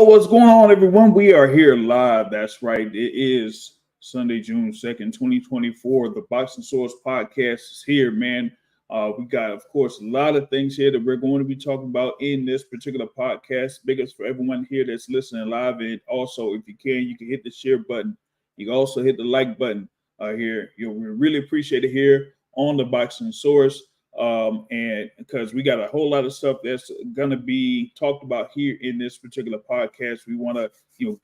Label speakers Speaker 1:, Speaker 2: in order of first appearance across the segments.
Speaker 1: Yo, what's going on, everyone? We are here live. That's right. It is Sunday, June 2nd, 2024. The Boxing Source podcast is here, man. We got, of course, a lot of things here that we're going to be talking about in this particular podcast. Biggest for everyone here that's listening live. And also, if you can hit the share button. You can also hit the like button here. We really appreciate it here on the Boxing Source. And because we got a whole lot of stuff that's going to be talked about here in this particular podcast, we want to,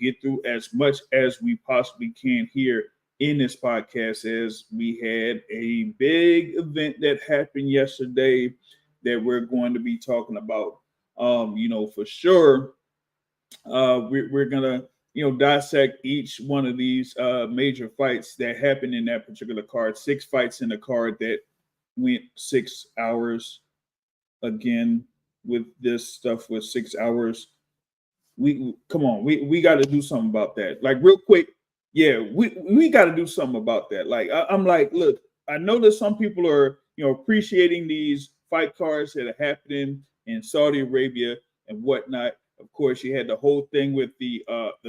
Speaker 1: get through as much as we possibly can here in this podcast, as we had a big event that happened yesterday that we're going to be talking about. For sure, we're going to, dissect each one of these major fights that happened in that particular card. 6 fights in the card that went 6 hours. Again, with this stuff with 6 hours, we got to do something about that. Like, real quick, we got to do something about that. Like, I'm like, look, I know that some people are appreciating these fight cards that are happening in Saudi Arabia and whatnot. Of course, you had the whole thing with the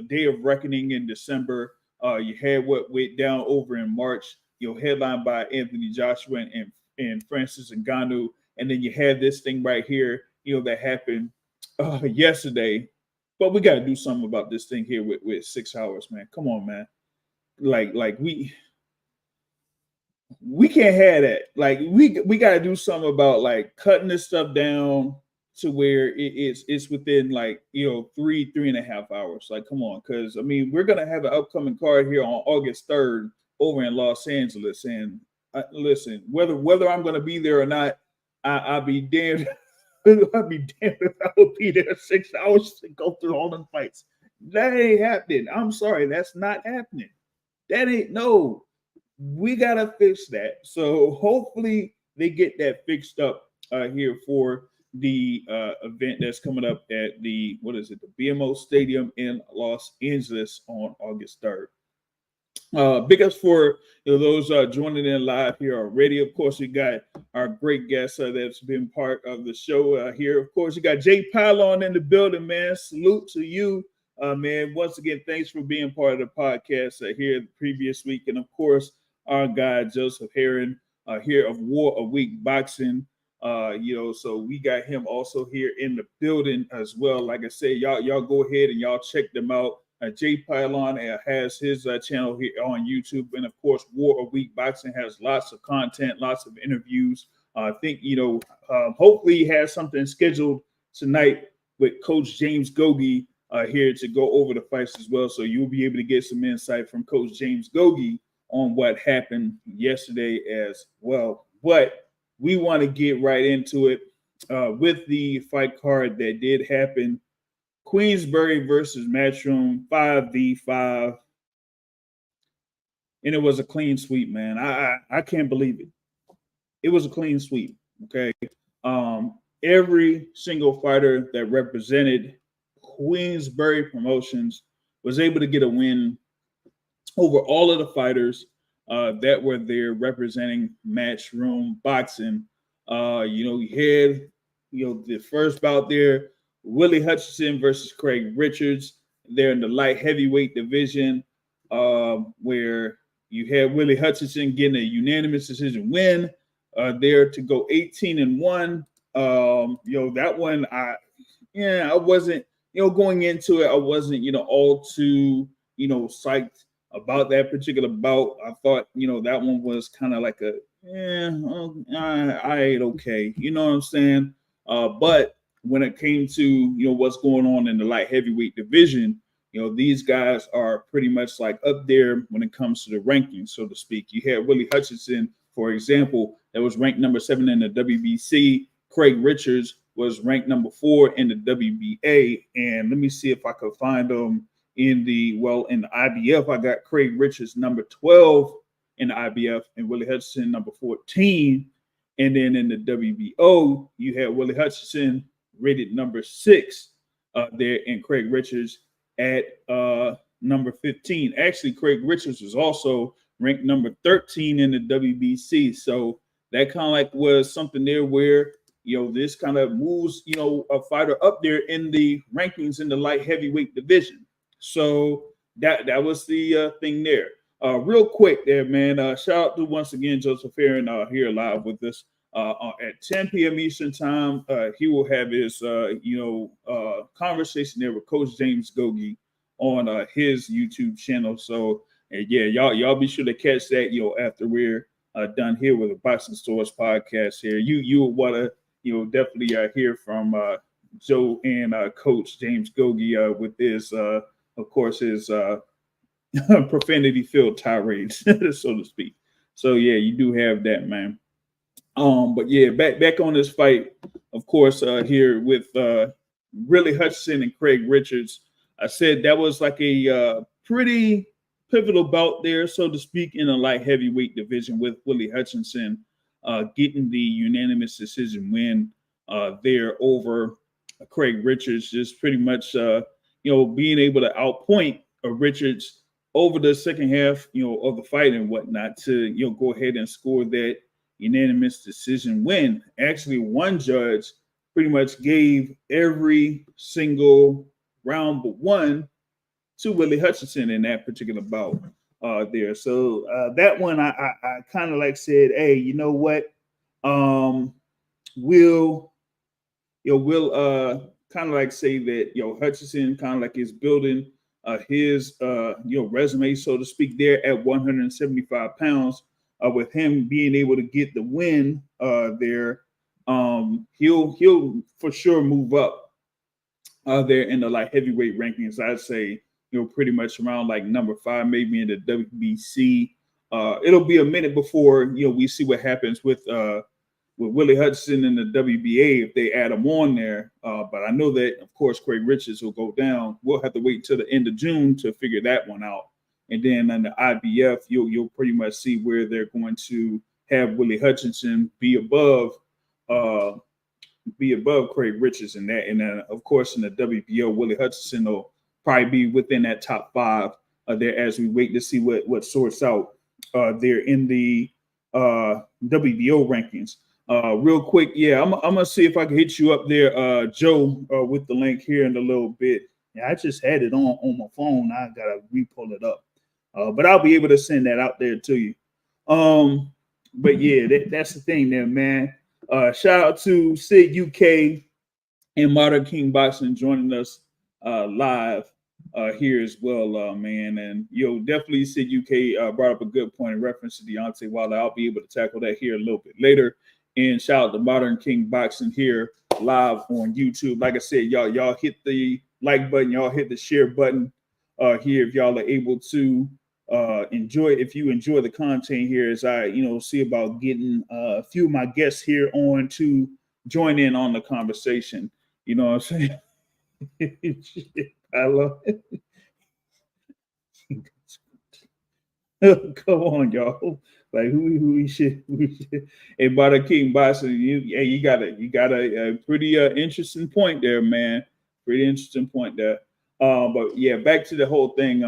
Speaker 1: Day of Reckoning in December. You had what went down over in March, headlined by Anthony Joshua and Francis Ngannou. And then you had this thing right here, that happened yesterday. But we got to do something about this thing here with 6 hours, man. Come on, man. Like we can't have that. Like, we got to do something about, like, cutting this stuff down to where it's within, like, 3.5 hours. Like, come on. Because, I mean, we're going to have an upcoming card here on August 3rd over in Los Angeles. And listen, whether I'm going to be there or not, I'll be damned. I'll be damned if I will be there 6 hours to go through all them fights. That ain't happening. I'm sorry, that's not happening. That ain't no. We gotta fix that. So hopefully they get that fixed up here for the event that's coming up at the BMO Stadium in Los Angeles on August 3rd. Big ups for those joining in live here already. Of course, we got our great guest that's been part of the show here. Of course, you got Jay Pylon in the building, man. Salute to you, man. Once again, thanks for being part of the podcast here the previous week. And of course, our guy Joseph Herron here of War of Week Boxing. So we got him also here in the building as well. Like I said, y'all go ahead and y'all check them out. Jay Pylon has his channel here on YouTube. And, of course, War of Week Boxing has lots of content, lots of interviews. I think, hopefully he has something scheduled tonight with Coach James Gogi here to go over the fights as well. So you'll be able to get some insight from Coach James Gogi on what happened yesterday as well. But we want to get right into it with the fight card that did happen. Queensberry versus Matchroom, 5v5. And it was a clean sweep, man. I can't believe it. It was a clean sweep, okay? Every single fighter that represented Queensberry Promotions was able to get a win over all of the fighters that were there representing Matchroom Boxing. You had, the first bout there, Willie Hutchinson versus Craig Richards. They're in the light heavyweight division, where you had Willie Hutchinson getting a unanimous decision win there to go 18-1. That one, I wasn't, going into it, I wasn't, all too, psyched about that particular bout. I thought, that one was kind of like I ain't okay. You know what I'm saying? But when it came to, what's going on in the light heavyweight division, these guys are pretty much like up there when it comes to the rankings, so to speak. You had Willie Hutchinson, for example, that was ranked number 7 in the WBC. Craig Richards was ranked number 4 in the WBA. And let me see if I could find them in the IBF. I got Craig Richards number 12 in the IBF and Willie Hutchinson number 14. And then in the WBO, you had Willie Hutchinson rated number 6 there, and Craig Richards at number 15. Actually, Craig Richards was also ranked number 13 in the WBC. So that kind of like was something there where, this kind of moves, a fighter up there in the rankings in the light heavyweight division. So that was the thing there. Real quick there, man. Shout out to once again Joseph Herron here live with us at 10 p.m. Eastern time. He will have his conversation there with Coach James Gogi on his YouTube channel. So yeah, y'all be sure to catch that. After we're done here with the Boxing Stores podcast here, you will want to definitely hear from Joe and Coach James Gogi with his of course his profanity filled tirades, so to speak. So yeah, you do have that, man. But yeah, back on this fight, of course, here with Riley Hutchinson and Craig Richards. I said that was like a pretty pivotal bout there, so to speak, in the light heavyweight division, with Riley Hutchinson getting the unanimous decision win there over Craig Richards, just pretty much being able to outpoint Richards over the second half of the fight and whatnot to go ahead and score that unanimous decision win. Actually, one judge pretty much gave every single round but one to Riley Hutchinson in that particular bout there. So that one I kind of like said, hey, you know what? We'll kind of like say that Hutchinson kind of like is building his resume, so to speak, there at 175 pounds. With him being able to get the win there, he'll for sure move up there in the like heavyweight rankings. I'd say pretty much around like number 5, maybe in the WBC. It'll be a minute before we see what happens with Riley Hutchinson in the WBA if they add him on there. But I know that of course Craig Richards will go down. We'll have to wait until the end of June to figure that one out. And then on the IBF, you'll pretty much see where they're going to have Riley Hutchinson be above Craig Richards in that. And then of course in the WBO, Riley Hutchinson will probably be within that top 5 there as we wait to see what sorts out there in the WBO rankings. Real quick, yeah, I'm gonna see if I can hit you up there, Joe, with the link here in a little bit. Yeah, I just had it on my phone. I gotta re-pull it up. But I'll be able to send that out there to you. But yeah, that's the thing there, man. Shout out to Sid UK and Modern King Boxing joining us live here as well, man. And definitely Sid UK brought up a good point in reference to Deontay Wilder. I'll be able to tackle that here a little bit later. And shout out to Modern King Boxing here live on YouTube. Like I said, y'all hit the like button, y'all hit the share button here if y'all are able to enjoy. If you enjoy the content here, as I see about getting a few of my guests here on to join in on the conversation. You know what I'm saying? I love it. Come on, y'all. Like who we should. Hey, Butter King Boxing, you got a pretty interesting point there, man. Pretty interesting point there. But yeah, back to the whole thing.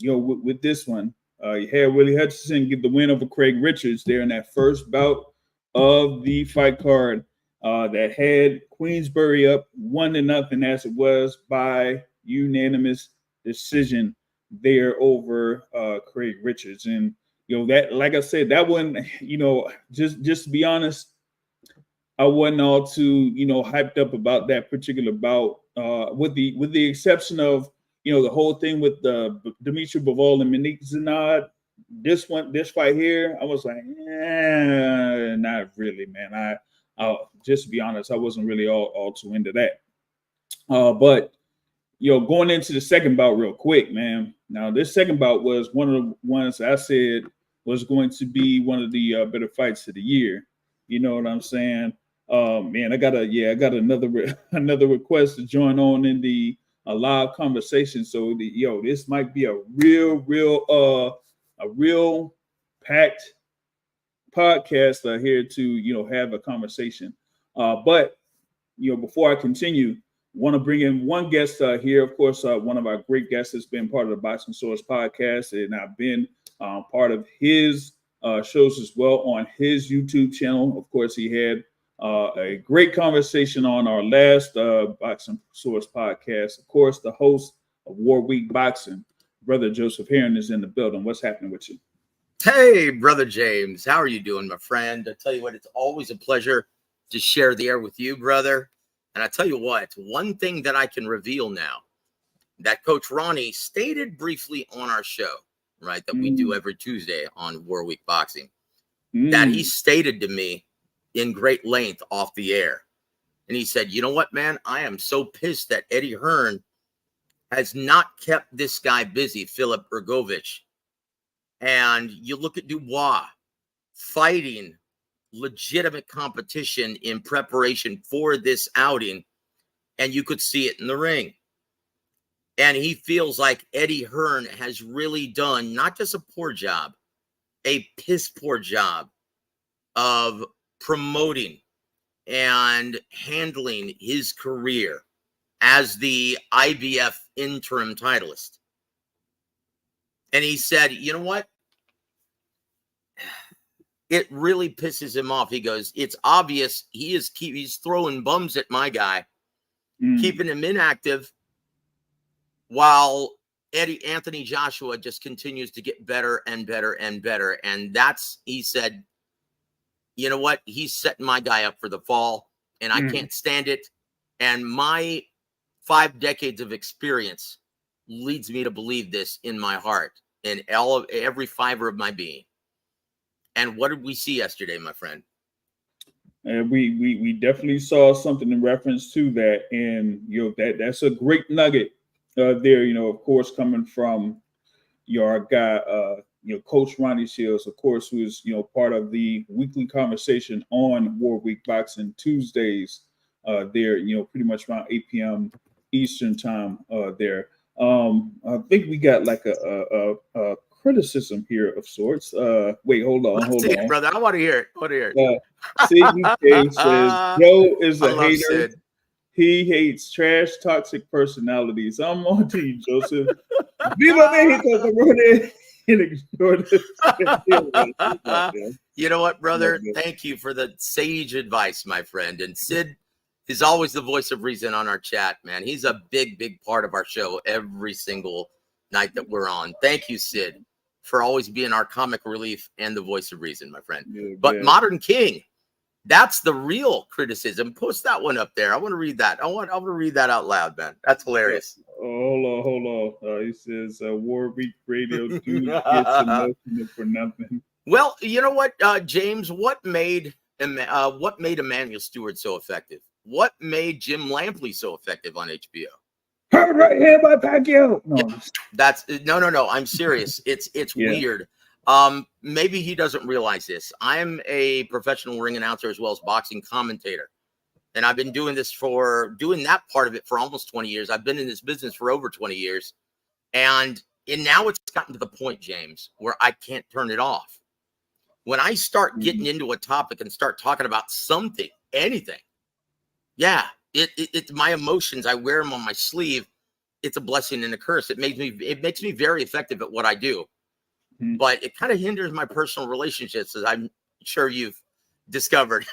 Speaker 1: With this one, you had Riley Hutchinson get the win over Craig Richards there in that first bout of the fight card that had Queensberry up 1-0 as it was by unanimous decision there over Craig Richards. And that, like I said, that one, just to be honest, I wasn't all too hyped up about that particular bout, with the exception of the whole thing with the Dimitri Bivol and Monique Zinad. This fight here, I was like, not really, man. I just to be honest, I wasn't really all too into that. But going into the second bout real quick, man. Now this second bout was one of the ones I said was going to be one of the better fights of the year. You know what I'm saying? Man, I got another request to join on in the live conversation. So this might be a real packed podcast here to have a conversation. But before I continue, want to bring in one guest here. Of course, one of our great guests has been part of the Boxing Source podcast, and I've been part of his shows as well on his YouTube channel. Of course, he had A great conversation on our last Boxing Source podcast. Of course, the host of War Week Boxing, Brother Joseph Herron, is in the building. What's happening with you?
Speaker 2: Hey, Brother James. How are you doing, my friend? I tell you what, it's always a pleasure to share the air with you, brother. And I tell you what, one thing that I can reveal now that Coach Ronnie stated briefly on our show, right, that we do every Tuesday on War Week Boxing, that he stated to me in great length off the air. And he said, you know what, man, I am so pissed that Eddie Hearn has not kept this guy busy, Filip Hrgovic. And you look at Dubois fighting legitimate competition in preparation for this outing, and you could see it in the ring. And he feels like Eddie Hearn has really done not just a poor job, a piss poor job of promoting and handling his career as the IBF interim titleist. And he said, you know what? It really pisses him off. He goes, it's obvious he's throwing bums at my guy, keeping him inactive, while Anthony Joshua just continues to get better and better and better. And he said, you know what? He's setting my guy up for the fall, and I can't stand it. And my 5 decades of experience leads me to believe this in my heart, in every fiber of my being. And what did we see yesterday, my friend?
Speaker 1: And we definitely saw something in reference to that, and that's a great nugget there. Of course, coming from your guy, Coach Ronnie Shields, of course, who is part of the weekly conversation on War Week Boxing Tuesdays. There, pretty much around 8 p.m. Eastern time. There, I think we got like a criticism here of sorts. Wait, hold on,
Speaker 2: brother. I want to hear it.
Speaker 1: CUK says Joe is a hater.
Speaker 2: Sid.
Speaker 1: He hates trash, toxic personalities. I'm on to you, Joseph. Viva Mexico, Corona, and ignore this.
Speaker 2: You know what, brother? Thank you for the sage advice, my friend. And Sid is always the voice of reason on our chat, man. He's a big part of our show every single night that we're on. Thank you, Sid, for always being our comic relief and the voice of reason, my friend. But Modern King, that's the real criticism. Post that one up there. I want to read that. I want to read that out loud, man. That's hilarious.
Speaker 1: Hold on. He says War Week Radio gets emotional for nothing.
Speaker 2: Well, you know what, James? What made Emmanuel Stewart so effective? What made Jim Lampley so effective on HBO?
Speaker 1: Hard right hand by Pacquiao.
Speaker 2: No. I'm serious. It's weird. Maybe he doesn't realize this. I'm a professional ring announcer as well as boxing commentator. And I've been doing that part of it for almost 20 years. I've been in this business for over 20 years. And now it's gotten to the point, James, where I can't turn it off. When I start getting into a topic and start talking about something, anything, it's my emotions. I wear them on my sleeve. It's a blessing and a curse. It makes me very effective at what I do. But it kind of hinders my personal relationships, as I'm sure you've discovered.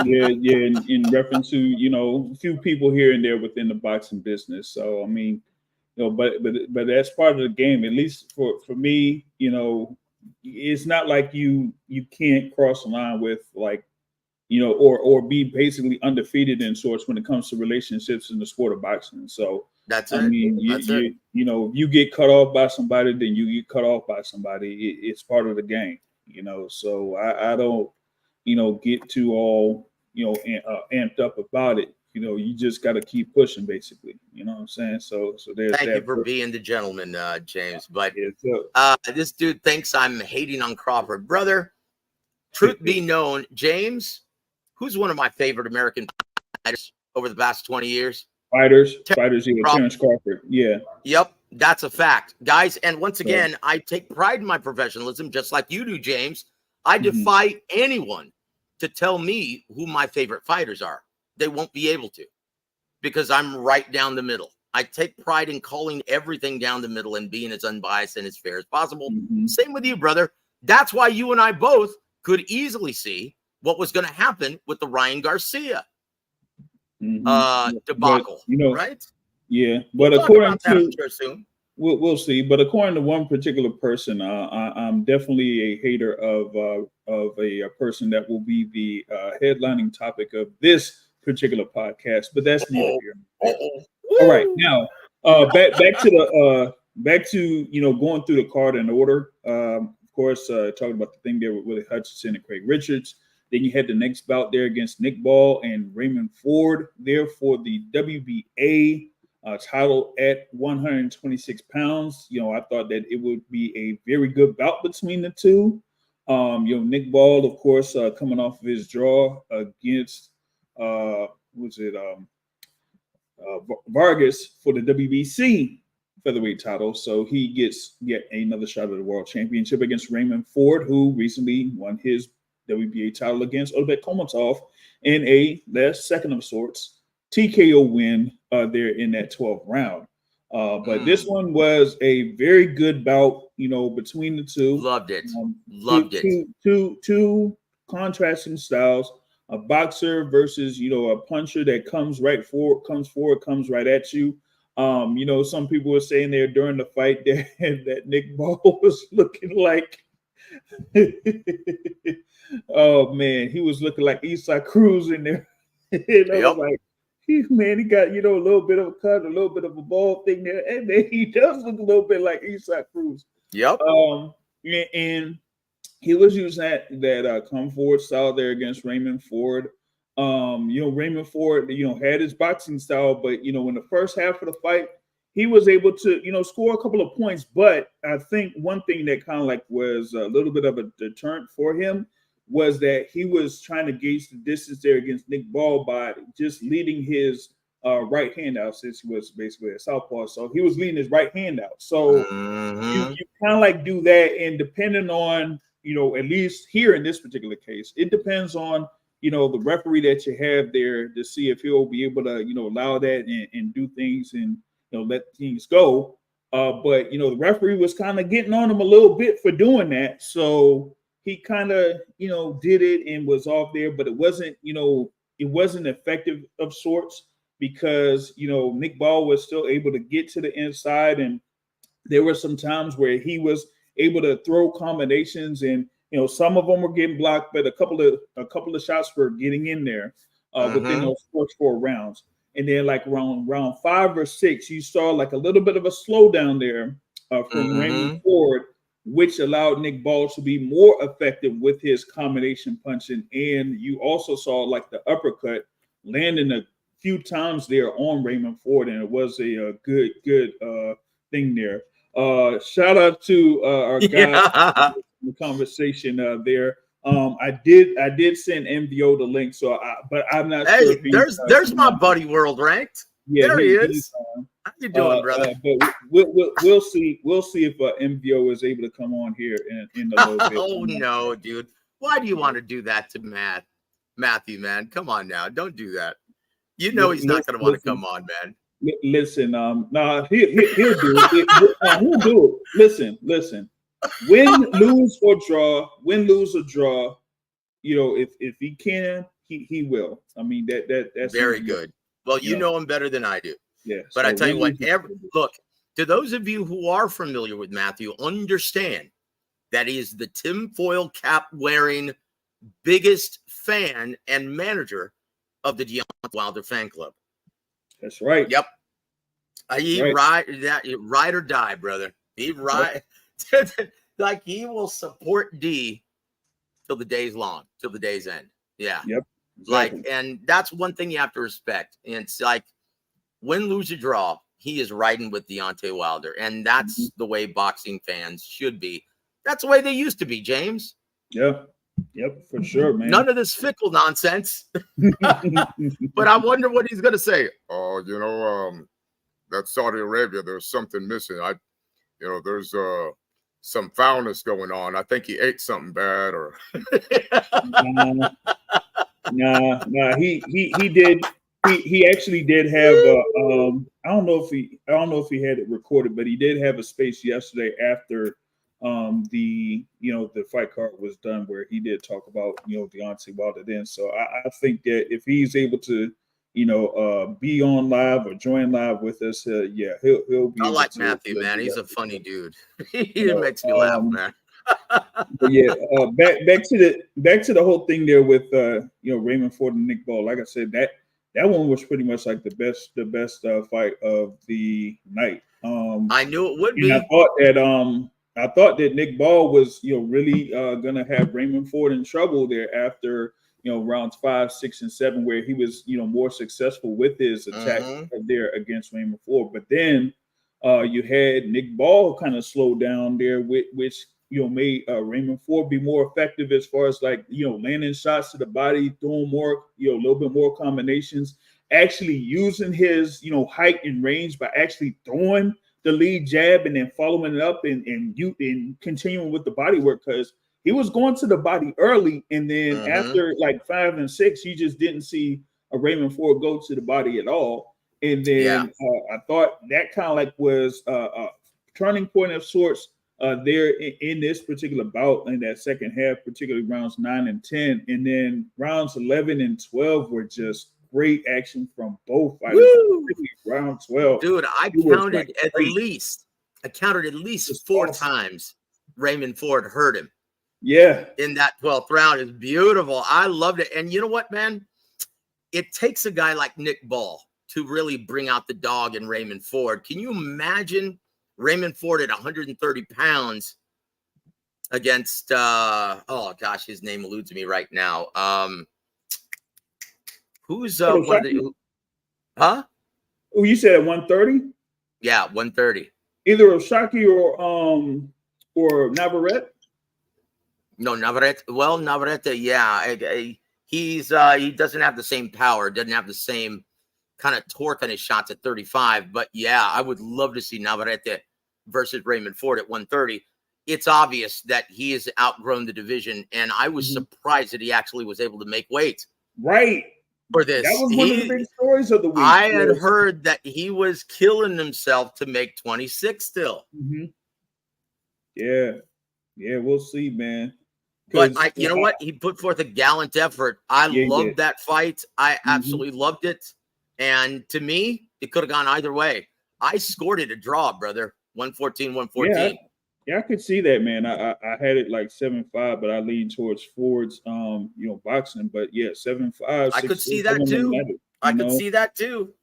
Speaker 1: In reference to a few people here and there within the boxing business. So I mean, but that's part of the game. At least for me, it's not like you can't cross the line with or be basically undefeated in sorts when it comes to relationships in the sport of boxing. So
Speaker 2: that's it.
Speaker 1: I mean, if you get cut off by somebody, then you get cut off by somebody. It's part of the game, So I don't, get too all, amped up about it. You just got to keep pushing, basically. You know what I'm saying? So there's
Speaker 2: Thank you for being the gentleman, James. But this dude thinks I'm hating on Crawford, brother. Truth be known, James, who's one of my favorite American fighters over the past 20 years.
Speaker 1: Fighters, Terrence Crawford. Yeah.
Speaker 2: Yep, that's a fact. Guys, and once again, I take pride in my professionalism, just like you do, James. I defy anyone to tell me who my favorite fighters are. They won't be able to, because I'm right down the middle. I take pride in calling everything down the middle and being as unbiased and as fair as possible. Same with you, brother. That's why you and I both could easily see what was going to happen with the Ryan Garcia debacle,
Speaker 1: but,
Speaker 2: right?
Speaker 1: Yeah,
Speaker 2: We'll
Speaker 1: but
Speaker 2: talk
Speaker 1: according
Speaker 2: about that,
Speaker 1: to
Speaker 2: I'm sure, soon.
Speaker 1: we'll see. But according to one particular person, I'm definitely a hater of a person that will be the headlining topic of this particular podcast. But that's neither here nor there. All right, now back to the going through the card in order. Of course, talking about the thing there with Willie Hutchinson and Craig Richards. Then you had the next bout there against Nick Ball and Raymond Ford there for the WBA title at 126 pounds. I thought that it would be a very good bout between the two. Nick Ball, of course, coming off of his draw against Vargas for the WBC featherweight title. So he gets yet another shot at the world championship against Raymond Ford, who recently won his WBA title against Oleg Komatov in a second of sorts TKO win there in that 12th round. But this one was a very good bout, between the two.
Speaker 2: Loved it.
Speaker 1: Two contrasting styles. A boxer versus, a puncher that comes right at you. Some people were saying there during the fight that Nick Ball was looking like oh man, he was looking like Isaac Cruz in there. I was like, he got, a little bit of a cut, a little bit of a ball thing there. And man, he does look a little bit like Isaac Cruz.
Speaker 2: Yep.
Speaker 1: And he was using that come forward style there against Raymond Ford. Raymond Ford, had his boxing style, but in the first half of the fight, he was able to, score a couple of points. But I think one thing that kind of was a little bit of a deterrent for him was that he was trying to gauge the distance there against Nick Ball by just leading his right hand out, since he was basically a southpaw. So he was leading his right hand out. So you kind of do that, and depending on, at least here in this particular case, it depends on, the referee that you have there to see if he'll be able to, allow that and do things and, let things go. But, the referee was kind of getting on him a little bit for doing that. So he kind of, did it and was off there, but it wasn't effective of sorts because, Nick Ball was still able to get to the inside. And there were some times where he was able to throw combinations and, some of them were getting blocked, but a couple of shots were getting in there within those first 4 rounds. And then round 5 or 6, you saw a little bit of a slowdown there from Raymond Ford, which allowed Nick Ball to be more effective with his combination punching. And you also saw the uppercut landing a few times there on Raymond Ford, and it was a good thing there. Shout out to our guy in the conversation there. I did send MVO the link, but I'm not sure. If
Speaker 2: there's my buddy World Ranked. Yeah, there he is. How you doing, brother?
Speaker 1: But we'll see. We'll see if MVO is able to come on here in a little bit.
Speaker 2: Oh no, dude! Why do you want to do that to Matthew? Man, come on now! Don't do that. He's not going to want to come on, man.
Speaker 1: Listen, he'll do it. He'll do it. Listen. Win, lose or draw. If he can, he will. I mean that's
Speaker 2: very good. Well, you know him better than I do.
Speaker 1: Yeah.
Speaker 2: But I tell you what, look, to those of you who are familiar with Matthew, understand that he is the tinfoil cap wearing biggest fan and manager of the Deontay Wilder fan club.
Speaker 1: That's right.
Speaker 2: Yep. Ride or die, brother. He ride. He will support D till the day's end. Yeah.
Speaker 1: Yep. Exactly.
Speaker 2: And that's one thing you have to respect. And it's win, lose, or draw, he is riding with Deontay Wilder. And that's the way boxing fans should be. That's the way they used to be, James.
Speaker 1: Yeah. Yep, for sure, man.
Speaker 2: None of this fickle nonsense. But I wonder what he's gonna say.
Speaker 3: Oh, that Saudi Arabia, there's something missing. There's some foulness going on. I think he ate something bad, or
Speaker 1: nah. He did. He actually did have. I don't know if he had it recorded, but he did have a space yesterday after the fight card was done, where he did talk about Deontay Wilder then. So I think that if he's able to be on live or join live with us, yeah, he'll be
Speaker 2: I
Speaker 1: able
Speaker 2: like
Speaker 1: to
Speaker 2: Matthew,
Speaker 1: do
Speaker 2: man. He's
Speaker 1: that.
Speaker 2: a funny dude.
Speaker 1: You
Speaker 2: He
Speaker 1: know,
Speaker 2: makes me laugh, man.
Speaker 1: but yeah, back to the whole thing there with Raymond Ford and Nick Ball. Like I said, that one was pretty much like the best fight of the night.
Speaker 2: I knew it would
Speaker 1: And
Speaker 2: be.
Speaker 1: I thought that Nick Ball was really gonna have Raymond Ford in trouble there after rounds 5, 6, and 7, where he was more successful with his attack there against Raymond Ford. But then you had Nick Ball kind of slow down there, which made Raymond Ford be more effective as far as like landing shots to the body, doing more a little bit more combinations, actually using his height and range by actually throwing the lead jab and then following it up and continuing with the body work, because he was going to the body early, and then after like 5 and 6, you just didn't see a Raymond Ford go to the body at all. And then I thought that kind of like was a turning point of sorts there in this particular bout in that second half, particularly rounds 9 and 10, and then rounds 11 and 12 were just great action from both fighters. Round 12,
Speaker 2: dude, I counted at least 4 times Raymond Ford hurt him.
Speaker 1: Yeah,
Speaker 2: in that 12th round. Is beautiful. I loved it. And you know what, man? It takes a guy like Nick Ball to really bring out the dog in Raymond Ford. Can you imagine Raymond Ford at 130 pounds against oh gosh, his name eludes me right now. Who's one of the
Speaker 1: Oh, you said at 130?
Speaker 2: Yeah, 130.
Speaker 1: Either Oshaki or Navarrete?
Speaker 2: No, Navarrete. Well, Navarrete, yeah. He doesn't have the same power, doesn't have the same kind of torque on his shots at 35. But yeah, I would love to see Navarrete versus Raymond Ford at 130. It's obvious that he has outgrown the division, and I was surprised that he actually was able to make weight.
Speaker 1: Right.
Speaker 2: For this.
Speaker 1: That was one of the big stories of the week.
Speaker 2: I had heard that he was killing himself to make 26 still.
Speaker 1: Yeah. Yeah, we'll see, man.
Speaker 2: But you know what? He put forth a gallant effort. I loved that fight. I absolutely loved it. And to me, it could have gone either way. I scored it a draw, brother. 114, 114.
Speaker 1: Yeah, I could see that, man. I had it like 7-5, but I leaned towards Ford's boxing. But yeah, 7-5.
Speaker 2: I could see that too. I could see that too.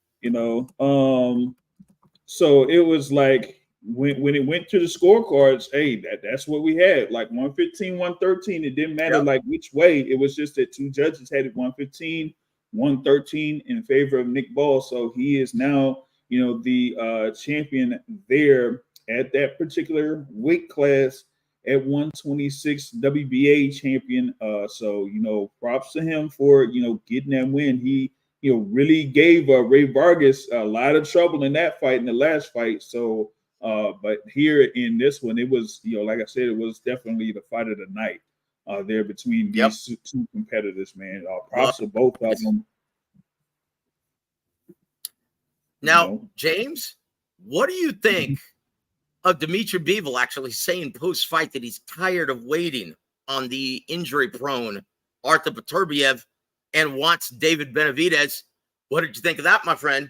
Speaker 1: So it was like when it went to the scorecards, hey, that's what we had. Like 115, 113. It didn't matter like which way. It was just that 2 judges had it 115, 113 in favor of Nick Ball. So he is now, the champion there at that particular weight class at 126, WBA champion. So props to him for getting that win. He really gave Ray Vargas a lot of trouble in that fight, in the last fight. So but here in this one, it was like I said, it was definitely the fight of the night there between these two competitors, man. Props to both of them.
Speaker 2: Now, James, what do you think of Dmitry Bivol actually saying post-fight that he's tired of waiting on the injury-prone Arthur Beterbiev and wants David Benavidez? What did you think of that, my friend?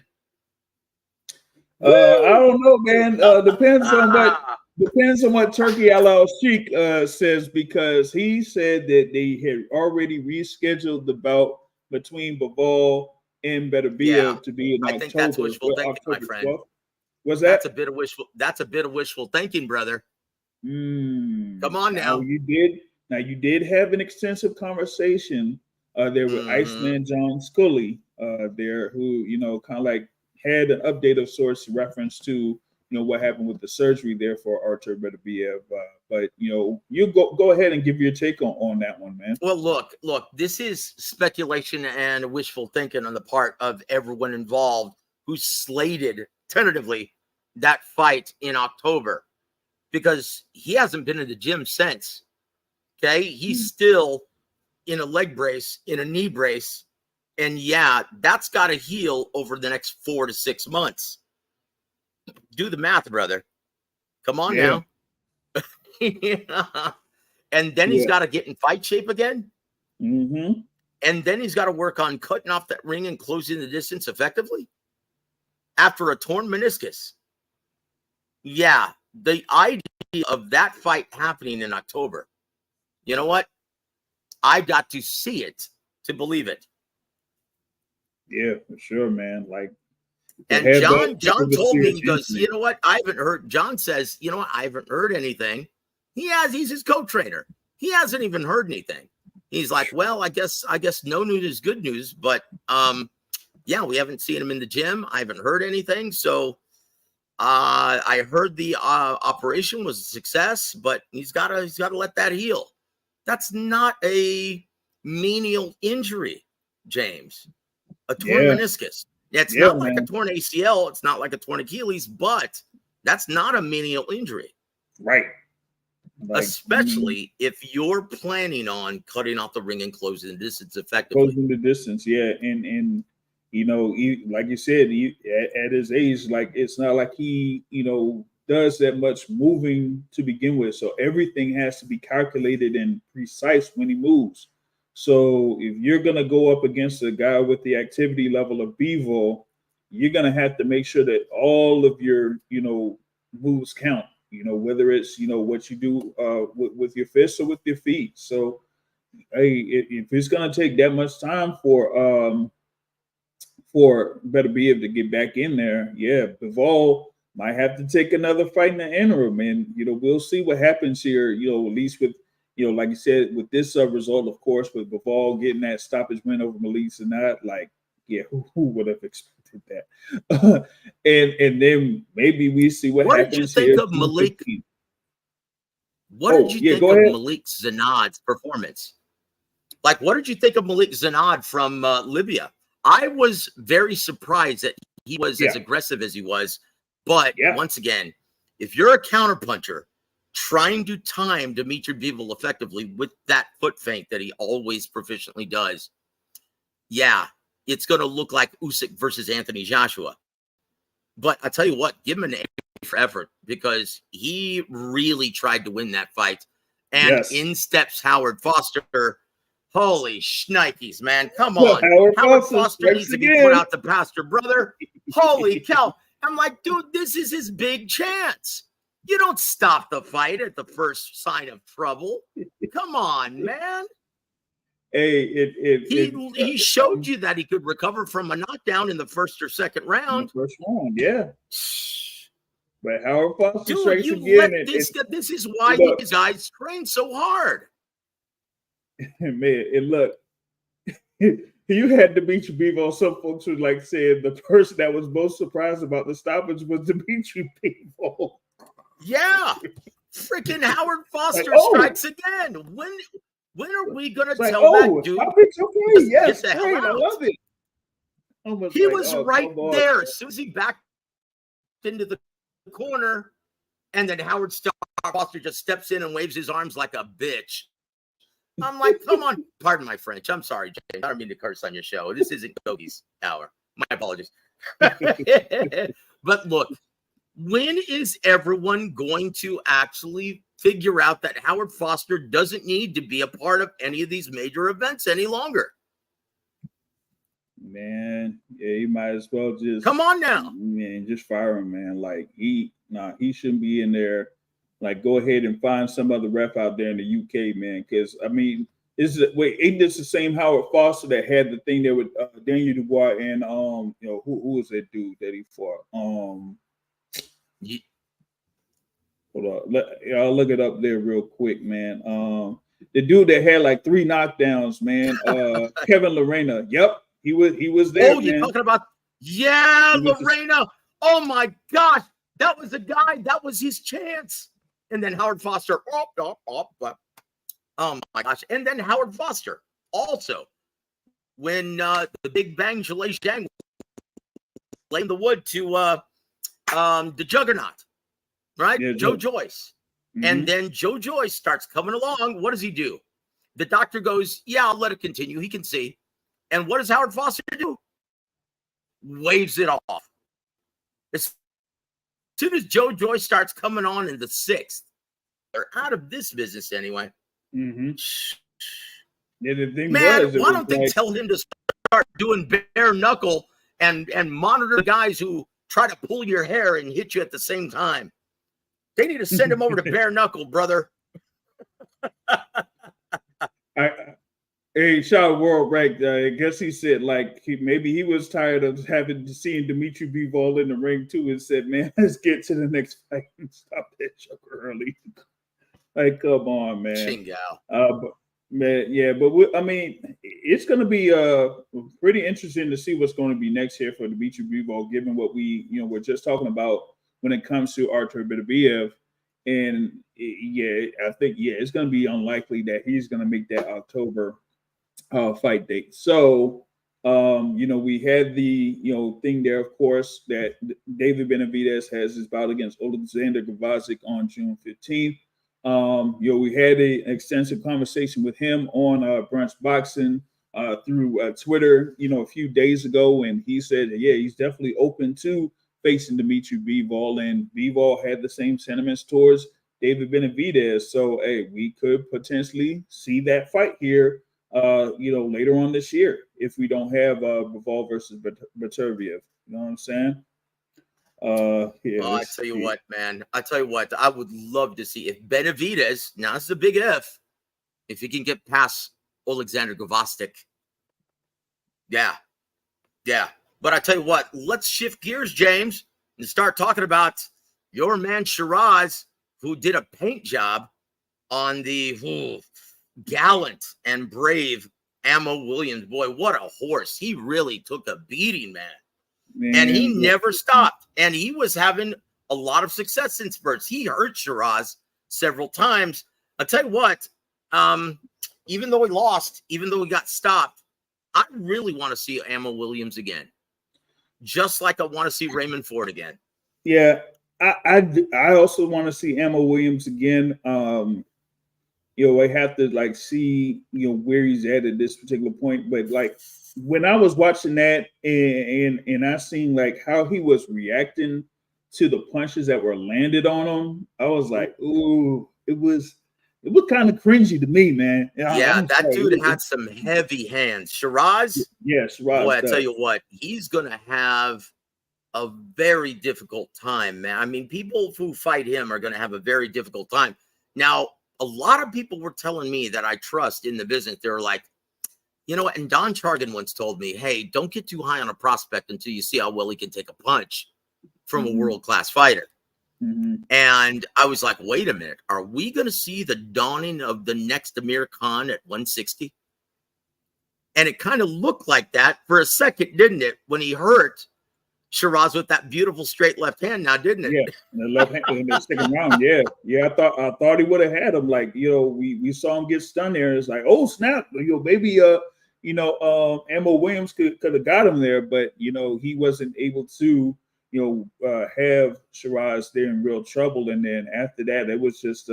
Speaker 1: I don't know, man. Depends on what Turkey Al Sheikh says, because he said that they had already rescheduled the bout between Bivol and Beterbiev to be in October.
Speaker 2: I think that's wishful thinking, my friend.
Speaker 1: 12th. Was that?
Speaker 2: That's a bit of wishful thinking, brother. Come on now.
Speaker 1: You did have an extensive conversation there with Iceland John Scully there, who kind of like had an update of sorts, reference to what happened with the surgery there for Artur Beterbiev. But you go ahead and give your take on that one, man.
Speaker 2: Well, look, this is speculation and wishful thinking on the part of everyone involved who slated tentatively that fight in October, because he hasn't been in the gym since. Okay, he's still in a leg brace, in a knee brace. And yeah, that's got to heal over the next 4 to 6 months. Do the math, brother. Come on now. Yeah. And then he's got to get in fight shape again.
Speaker 1: Mm-hmm.
Speaker 2: And then he's got to work on cutting off that ring and closing the distance effectively after a torn meniscus. Yeah, the idea of that fight happening in October, you know what? I've got to see it to believe it.
Speaker 1: Yeah, for sure, man. Like,
Speaker 2: and John told me, he goes, you know what? I haven't heard. John says, you know what? I haven't heard anything. He's his co-trainer. He hasn't even heard anything. He's like, well, I guess no news is good news, but yeah, we haven't seen him in the gym. I haven't heard anything. So I heard the operation was a success, but he's got to let that heal. That's not a menial injury, James. A torn meniscus. It's not like a torn ACL. It's not like a torn Achilles, but that's not a menial injury.
Speaker 1: Right. Like,
Speaker 2: especially if you're planning on cutting off the ring and closing the distance effectively.
Speaker 1: Closing the distance, yeah. And you know, like you said, at his age, like it's not like he, you know, does that much moving to begin with. So everything has to be calculated and precise when he moves. So if you're going to go up against a guy with the activity level of Bivol, you're going to have to make sure that all of your, you know, moves count, you know, whether it's, you know, what you do with your fists or with your feet. So, hey, if it's going to take that much time for better be able to get back in there, yeah, Bivol might have to take another fight in the interim. And, you know, we'll see what happens here, you know, at least with, you know, like you said, with this result, of course, with Bivol getting that stoppage win over Zinad, like, yeah, who would have expected that? and then maybe we see what happens.
Speaker 2: Did you think of Malik? What did you think of Malik Zinad's performance? Like, what did you think of Malik Zinad from Libya? I was very surprised that he was as aggressive as he was. But once again, if you're a counterpuncher, trying to time Dimitri Bivol effectively with that foot feint that he always proficiently does, yeah, it's going to look like Usyk versus Anthony Joshua. But I tell you what, give him an A for effort because he really tried to win that fight. And in steps Howard Foster. Holy shnikes, man. Come on. Howard Foster needs to be put out the pasture, brother. Holy cow. I'm like, dude, this is his big chance. You don't stop the fight at the first sign of trouble. Come on, man.
Speaker 1: Hey,
Speaker 2: he showed you that he could recover from a knockdown in the first or second round.
Speaker 1: First round, yeah. But Howard Foster
Speaker 2: dude,
Speaker 1: strikes
Speaker 2: you
Speaker 1: again.
Speaker 2: This is why these guys train so hard.
Speaker 1: Man, and look, you had Dimitri Bivol. Some folks were like saying the person that was most surprised about the stoppage was Dimitri Bivol.
Speaker 2: Yeah, freaking Howard Foster strikes again. When are we gonna tell that dude?
Speaker 1: Okay. Yes, great. I love it.
Speaker 2: He was right there as soon as he backed into the corner, and then Howard Foster just steps in and waves his arms like a bitch. I'm like, come on. Pardon my French. I'm sorry, James. I don't mean to curse on your show. This isn't Kobe's hour. My apologies. But look, when is everyone going to actually figure out that Howard Foster doesn't need to be a part of any of these major events any longer?
Speaker 1: Man, yeah, he might as well just
Speaker 2: come on now.
Speaker 1: Man, just fire him, man. Like he shouldn't be in there. Like, go ahead and find some other ref out there in the UK, ain't this the same Howard Foster that had the thing there with Daniel Dubois and you know, who was that dude that he fought? Hold on, I'll look it up there real quick, man. The dude that had like 3 knockdowns, man. Kevin Lorena. Yep, he was there.
Speaker 2: Oh, you're talking about Lorena. Oh my gosh, that was the guy. That was his chance. And then Howard Foster, oh my gosh. And then Howard Foster also, when the Big Bang Zhilei Zhang laying the wood to the Juggernaut, right?
Speaker 1: Yeah,
Speaker 2: Joe Joyce. Mm-hmm. And then Joe Joyce starts coming along. What does he do? The doctor goes, yeah, I'll let it continue. He can see. And what does Howard Foster do? Waves it off. As soon as Joe Joyce starts coming on in the 6th, Wilder out of this business anyway.
Speaker 1: Mm-hmm. Yeah, the thing
Speaker 2: Man,
Speaker 1: was,
Speaker 2: why don't they tell him to start doing bare knuckle and monitor guys who try to pull your hair and hit you at the same time? They need to send him over to bare knuckle, brother.
Speaker 1: Hey, shout out World Rank. I guess he said like maybe he was tired of seeing Dimitri Bivol in the ring too, and said, "Man, let's get to the next fight and stop that joker early." Like, come on, man.
Speaker 2: Chingao.
Speaker 1: But man, yeah, but I mean, it's going to be pretty interesting to see what's going to be next here for Dimitri Bivol, given what we're just talking about when it comes to Artur Beterbiev. And I think it's going to be unlikely that he's going to make that October fight date. So, we had the thing there, of course, that David Benavidez has his bout against Alexander Hrgovic on June 15th. We had an extensive conversation with him on Brunch Boxing through Twitter, a few days ago, and he said, he's definitely open to facing Dimitri Bivol, and Bivol had the same sentiments towards David Benavidez. So, hey, we could potentially see that fight here, later on this year if we don't have Bivol versus Beterbiev. You know what I'm saying?
Speaker 2: I tell you what, man. I tell you what, I would love to see if Benavidez, now it's a big if he can get past Alexander Hrgovic. Yeah. But I tell you what, let's shift gears, James, and start talking about your man Sheeraz, who did a paint job on the gallant and brave Ammo Williams. Boy, what a horse. He really took a beating, man. And he never stopped. And he was having a lot of success in spurts. He hurt Sheeraz several times. I'll tell you what, even though he lost, even though he got stopped, I really want to see Ammo Williams again. Just like I want to see Raymond Ford again.
Speaker 1: Yeah, I also want to see Ammo Williams again. I have to see where he's at this particular point. But when I was watching that and I seen how he was reacting to the punches that were landed on him, I was like, ooh, it was kind of cringy to me, man.
Speaker 2: Yeah, that dude had some heavy hands. Sheeraz?
Speaker 1: Yes, Sheeraz.
Speaker 2: Boy, I tell you what, he's going to have a very difficult time, man. I mean, people who fight him are going to have a very difficult time. Now, a lot of people were telling me that I trust in the business. They're like, and Don Chargan once told me, hey, don't get too high on a prospect until you see how well he can take a punch from a world-class fighter. And I was like, wait a minute. Are we going to see the dawning of the next Amir Khan at 160? And it kind of looked like that for a second, didn't it? When he hurt Sheeraz with that beautiful straight left hand now, didn't it?
Speaker 1: Yeah, the left hand in the second round. Yeah. I thought he would have had him. We saw him get stunned there. It's like, oh snap, maybe Ammo Williams could have got him there, but he wasn't able to have Sheeraz there in real trouble. And then after that, it was just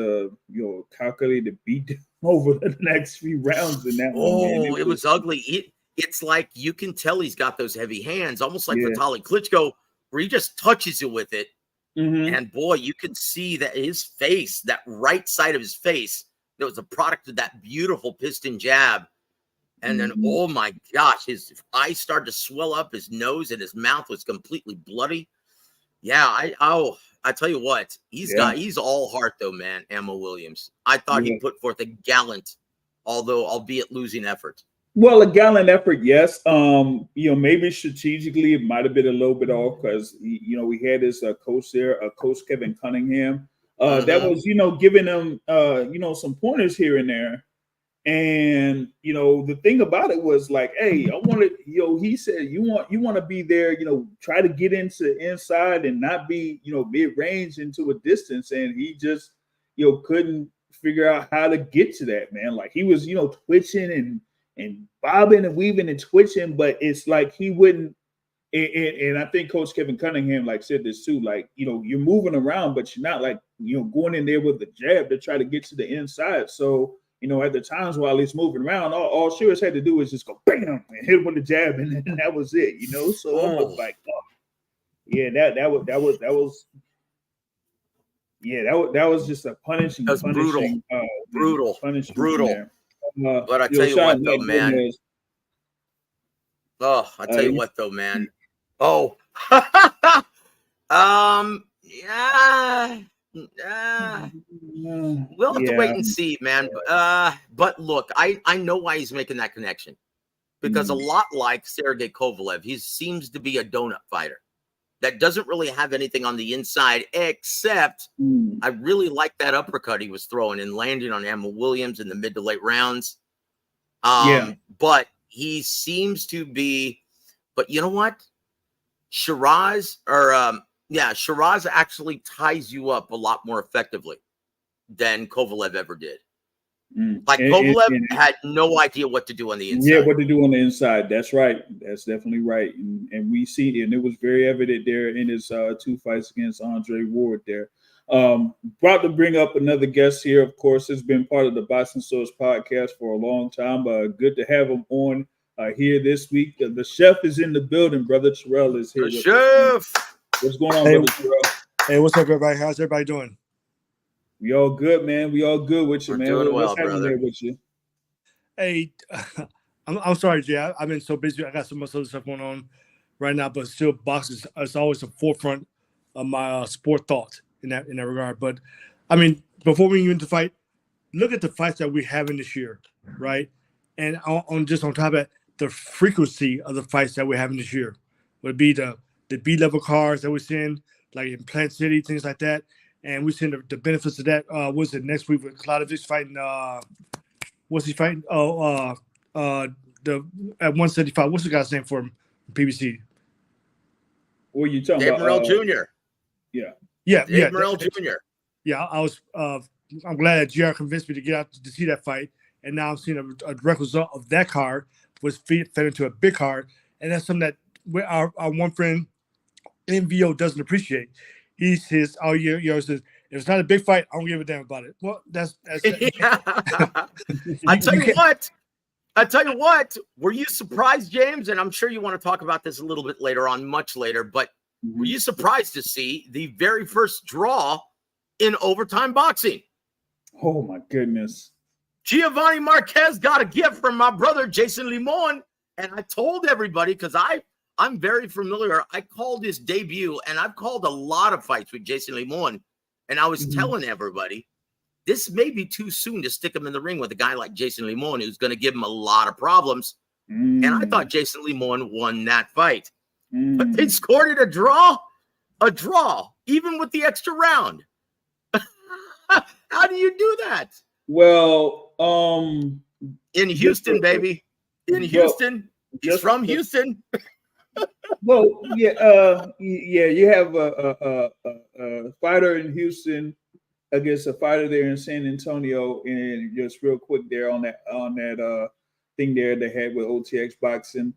Speaker 1: calculated beat over the next few rounds in that one. Man.
Speaker 2: It was ugly. It's like you can tell he's got those heavy hands, almost like Vitaly Klitschko, where he just touches you with it. And boy, you can see that his face, that right side of his face, that was a product of that beautiful piston jab. And then, oh my gosh, his eyes started to swell up, his nose and his mouth was completely bloody. Yeah, I tell you what, he's all heart though, man, Ammo Williams. I thought he put forth a gallant, albeit losing effort.
Speaker 1: Well, a gallant effort, yes. Maybe strategically it might have been a little bit off because we had his coach there, Coach Kevin Cunningham, that was giving him some pointers here and there. And the thing about it was like, hey, I wanted, he said you want to be there, try to get into inside and not be, mid-range into a distance. And he just, couldn't figure out how to get to that, man. Like he was, twitching and bobbing and weaving and twitching, but it's like he wouldn't. And I think Coach Kevin Cunningham said this too. Like, you're moving around, but you're not going in there with the jab to try to get to the inside. So, at the times while he's moving around, all Sheeraz had to do was just go bam and hit him with the jab, and that was it. So I was like, oh, yeah, that was Yeah, that was just a punishing,
Speaker 2: That was brutal.
Speaker 1: punishing
Speaker 2: Brutal.
Speaker 1: there.
Speaker 2: But I tell you
Speaker 1: shout
Speaker 2: what,
Speaker 1: out
Speaker 2: though,
Speaker 1: Mike
Speaker 2: man.
Speaker 1: Gomez.
Speaker 2: Oh, I tell you what, though, man. Oh, yeah. We'll have to wait and see, man. But look, I know why he's making that connection, because a lot like Sergey Kovalev, he seems to be a donut fighter that doesn't really have anything on the inside, except I really like that uppercut he was throwing and landing on Emma Williams in the mid to late rounds. But he seems to be, but you know what? Sheeraz actually ties you up a lot more effectively than Kovalev ever did. Like Kovalev had no idea what to do on the inside.
Speaker 1: Yeah, what to do on the inside. That's right. That's definitely right. And we see it, and it was very evident there in his 2 fights against Andre Ward there. Brought to bring up another guest here, of course, has been part of the Boxing Source podcast for a long time. Good to have him on here this week. The chef is in the building. Brother Terrell is here.
Speaker 2: The chef.
Speaker 1: What's going on, Brother Terrell?
Speaker 4: Hey, what's up, everybody? How's everybody doing?
Speaker 1: We all good, man. We all good with you,
Speaker 2: We're
Speaker 1: man.
Speaker 2: doing
Speaker 1: What's
Speaker 2: well,
Speaker 1: happening
Speaker 2: brother.
Speaker 1: there with you?
Speaker 4: Hey, I'm sorry, Jay. I've been so busy. I got so much other stuff going on right now, but still, boxing is always the forefront of my sport thought in that regard. But I mean, before we get into the fight, look at the fights that we're having this year, right? And on top of that, the frequency of the fights that we're having this year would be the B-level cards that we're seeing, like in Plant City, things like that. And we're seeing the benefits of that. What's it next week with Hrgovic fighting? What's he fighting? At 175. What's the guy's name for him? PBC.
Speaker 1: What are you talking
Speaker 2: Dave
Speaker 1: about?
Speaker 2: Morrell Jr.
Speaker 4: Yeah.
Speaker 2: Dave Morrell Jr.
Speaker 4: Yeah, I'm glad that GR convinced me to get out to see that fight, and now I'm seeing a direct result of that card was fed into a big card, and that's something that our one friend NVO doesn't appreciate. He says, "Oh, says if it's not a big fight, I don't give a damn about it." Well, that's
Speaker 2: I tell you what. Were you surprised, James? And I'm sure you want to talk about this a little bit later on, much later. But were you surprised to see the very first draw in overtime boxing?
Speaker 1: Oh my goodness!
Speaker 2: Giovanni Marquez got a gift from my brother Jason Limon, and I told everybody because I'm very familiar. I called his debut, and I've called a lot of fights with Jason Limon, and I was telling everybody, this may be too soon to stick him in the ring with a guy like Jason Limon, who's going to give him a lot of problems. And I thought Jason Limon won that fight. But they scored it a draw, even with the extra round. How do you do that?
Speaker 1: Well,
Speaker 2: in Houston, baby. In Houston. He's from Houston.
Speaker 1: Well, you have a fighter in Houston against a fighter there in San Antonio, and just real quick there on that thing there they had with OTX Boxing,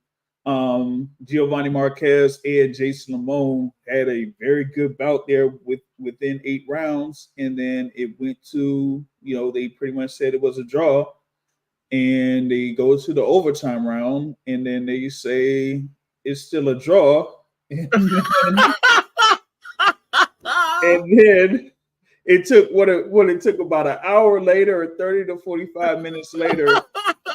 Speaker 1: Giovanni Marquez and Jason Limon had a very good bout there within 8 rounds, and then it went to they pretty much said it was a draw, and they go to the overtime round, and then they say it's still a draw. And then it took it took about an hour later, or 30 to 45 minutes later,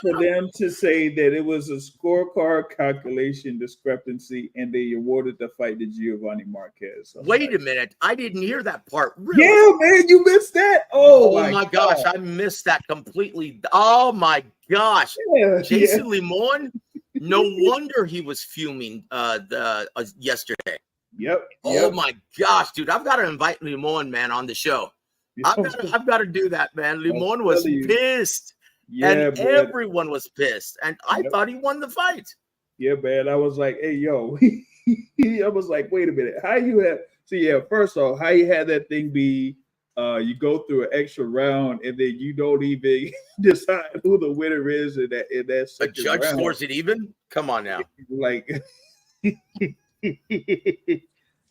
Speaker 1: for them to say that it was a scorecard calculation discrepancy, and they awarded the fight to Giovanni Marquez.
Speaker 2: Wait a minute. I didn't hear that part. Really?
Speaker 1: Yeah, man, you missed that? Oh my
Speaker 2: gosh, I missed that completely. Oh my gosh.
Speaker 1: Yeah,
Speaker 2: Jason Limon, no wonder he was fuming yesterday.
Speaker 1: Yep.
Speaker 2: Oh my gosh, dude. I've got to invite Limon, man, on the show. I've got to do that, man. Limon was pissed. Yeah, and man. Everyone was pissed. And I thought he won the fight.
Speaker 1: Yeah, man. I was like, hey, yo. I was like, wait a minute. How you have first off, how you had that thing be you go through an extra round and then you don't even decide who the winner is in that
Speaker 2: a judge
Speaker 1: round.
Speaker 2: Scores it even? Come on now.
Speaker 1: Like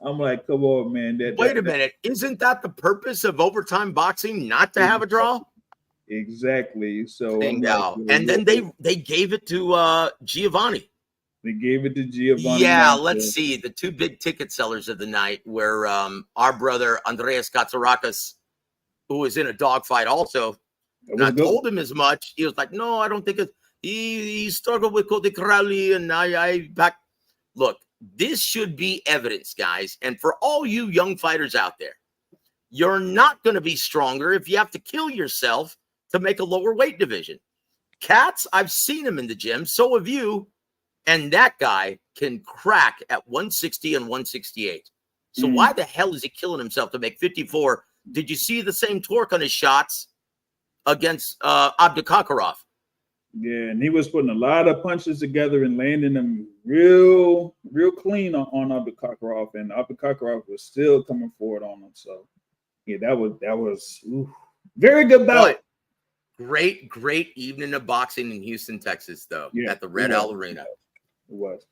Speaker 1: I'm like, come on, man.
Speaker 2: Wait a minute. Isn't that the purpose of overtime boxing, not to have a draw?
Speaker 1: Exactly. So
Speaker 2: and then they gave it to Giovanni.
Speaker 1: They gave it to Giovanni.
Speaker 2: Yeah,
Speaker 1: Lanza.
Speaker 2: let's see. The two big ticket sellers of the night were our brother Andreas Katsarakis, who was in a dogfight also. And I told him as much. He was like, no, I don't think it. He struggled with Cody Crowley, and I back. Look, this should be evidence, guys. And for all you young fighters out there, you're not going to be stronger if you have to kill yourself to make a lower weight division. Cats, I've seen him in the gym. So have you. And that guy can crack at 160 and 168. So why the hell is he killing himself to make 54? Did you see the same torque on his shots against Abdukakarov?
Speaker 1: Yeah, and he was putting a lot of punches together and landing them real clean on Abdukakarov, and Abdukakarov was still coming forward on him. So yeah, that was very good bout.
Speaker 2: Great evening of boxing in Houston, Texas, though, at the Red Owl Arena.
Speaker 1: It was.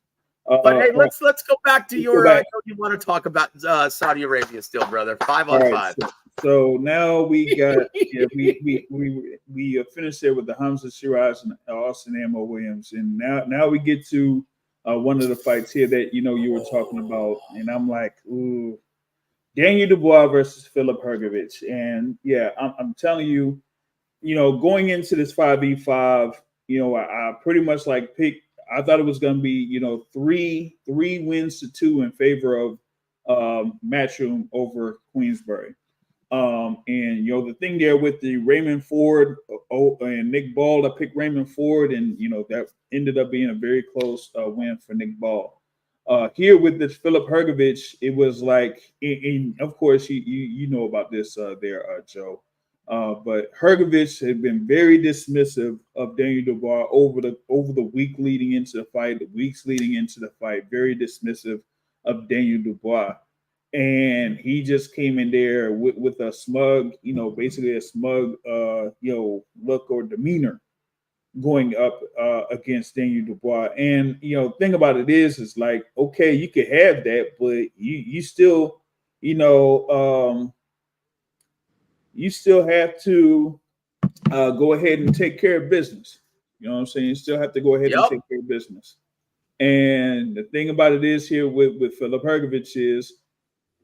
Speaker 2: But hey, let's go back to your. I know you want to talk about Saudi Arabia still, brother. 5 on 5.
Speaker 1: So now we got we finished there with the Hamzah, Sheeraz, and Austin Ammo Williams, and now we get to one of the fights here that you were talking about, and I'm like, ooh, Daniel Dubois versus Philip Hrgovic, and yeah, I'm telling you, going into this 5v5, I pretty much picked. I thought it was going to be, 3 wins to 2 in favor of Matchroom over Queensberry. And the thing there with the Raymond Ford and Nick Ball, I picked Raymond Ford, and that ended up being a very close win for Nick Ball. Here with this Philip Hrgovic, it was and of course you know about this there, Joe. But Hrgovic had been very dismissive of Daniel Dubois over the week leading into the fight, the weeks leading into the fight, very dismissive of Daniel Dubois. And he just came in there with a smug, basically a smug, look or demeanor going up against Daniel Dubois. And, thing about it is okay, you could have that, but you still, you still have to go ahead and take care of business. You know what I'm saying? You still have to go ahead and take care of business. And the thing about it is here with Philip Hrgovic is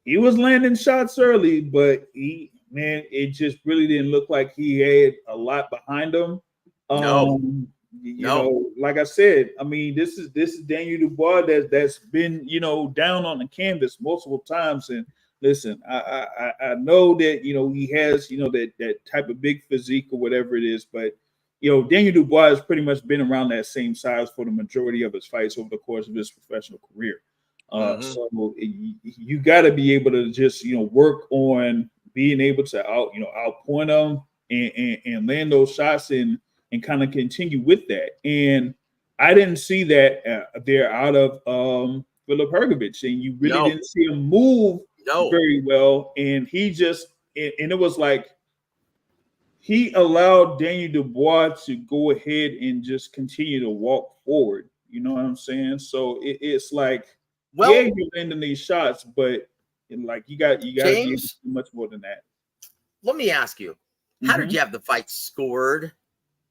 Speaker 1: he was landing shots early, but it just really didn't look like he had a lot behind him. Like I said, I mean, this is Daniel Dubois that's been, down on the canvas multiple times. And listen, I know that, he has, that type of big physique or whatever it is, but, Daniel Dubois has pretty much been around that same size for the majority of his fights over the course of his professional career. So you got to be able to just, work on being able to outpoint them and land those shots and kind of continue with that. And I didn't see that there out of Philip Hrgovic, and you really didn't see him move very well. And he just, and it was like he allowed Daniel Dubois to go ahead and just continue to walk forward. You know what I'm saying? So it's like, you're landing these shots, but you got to do much more than that.
Speaker 2: Let me ask you, how did you have the fight scored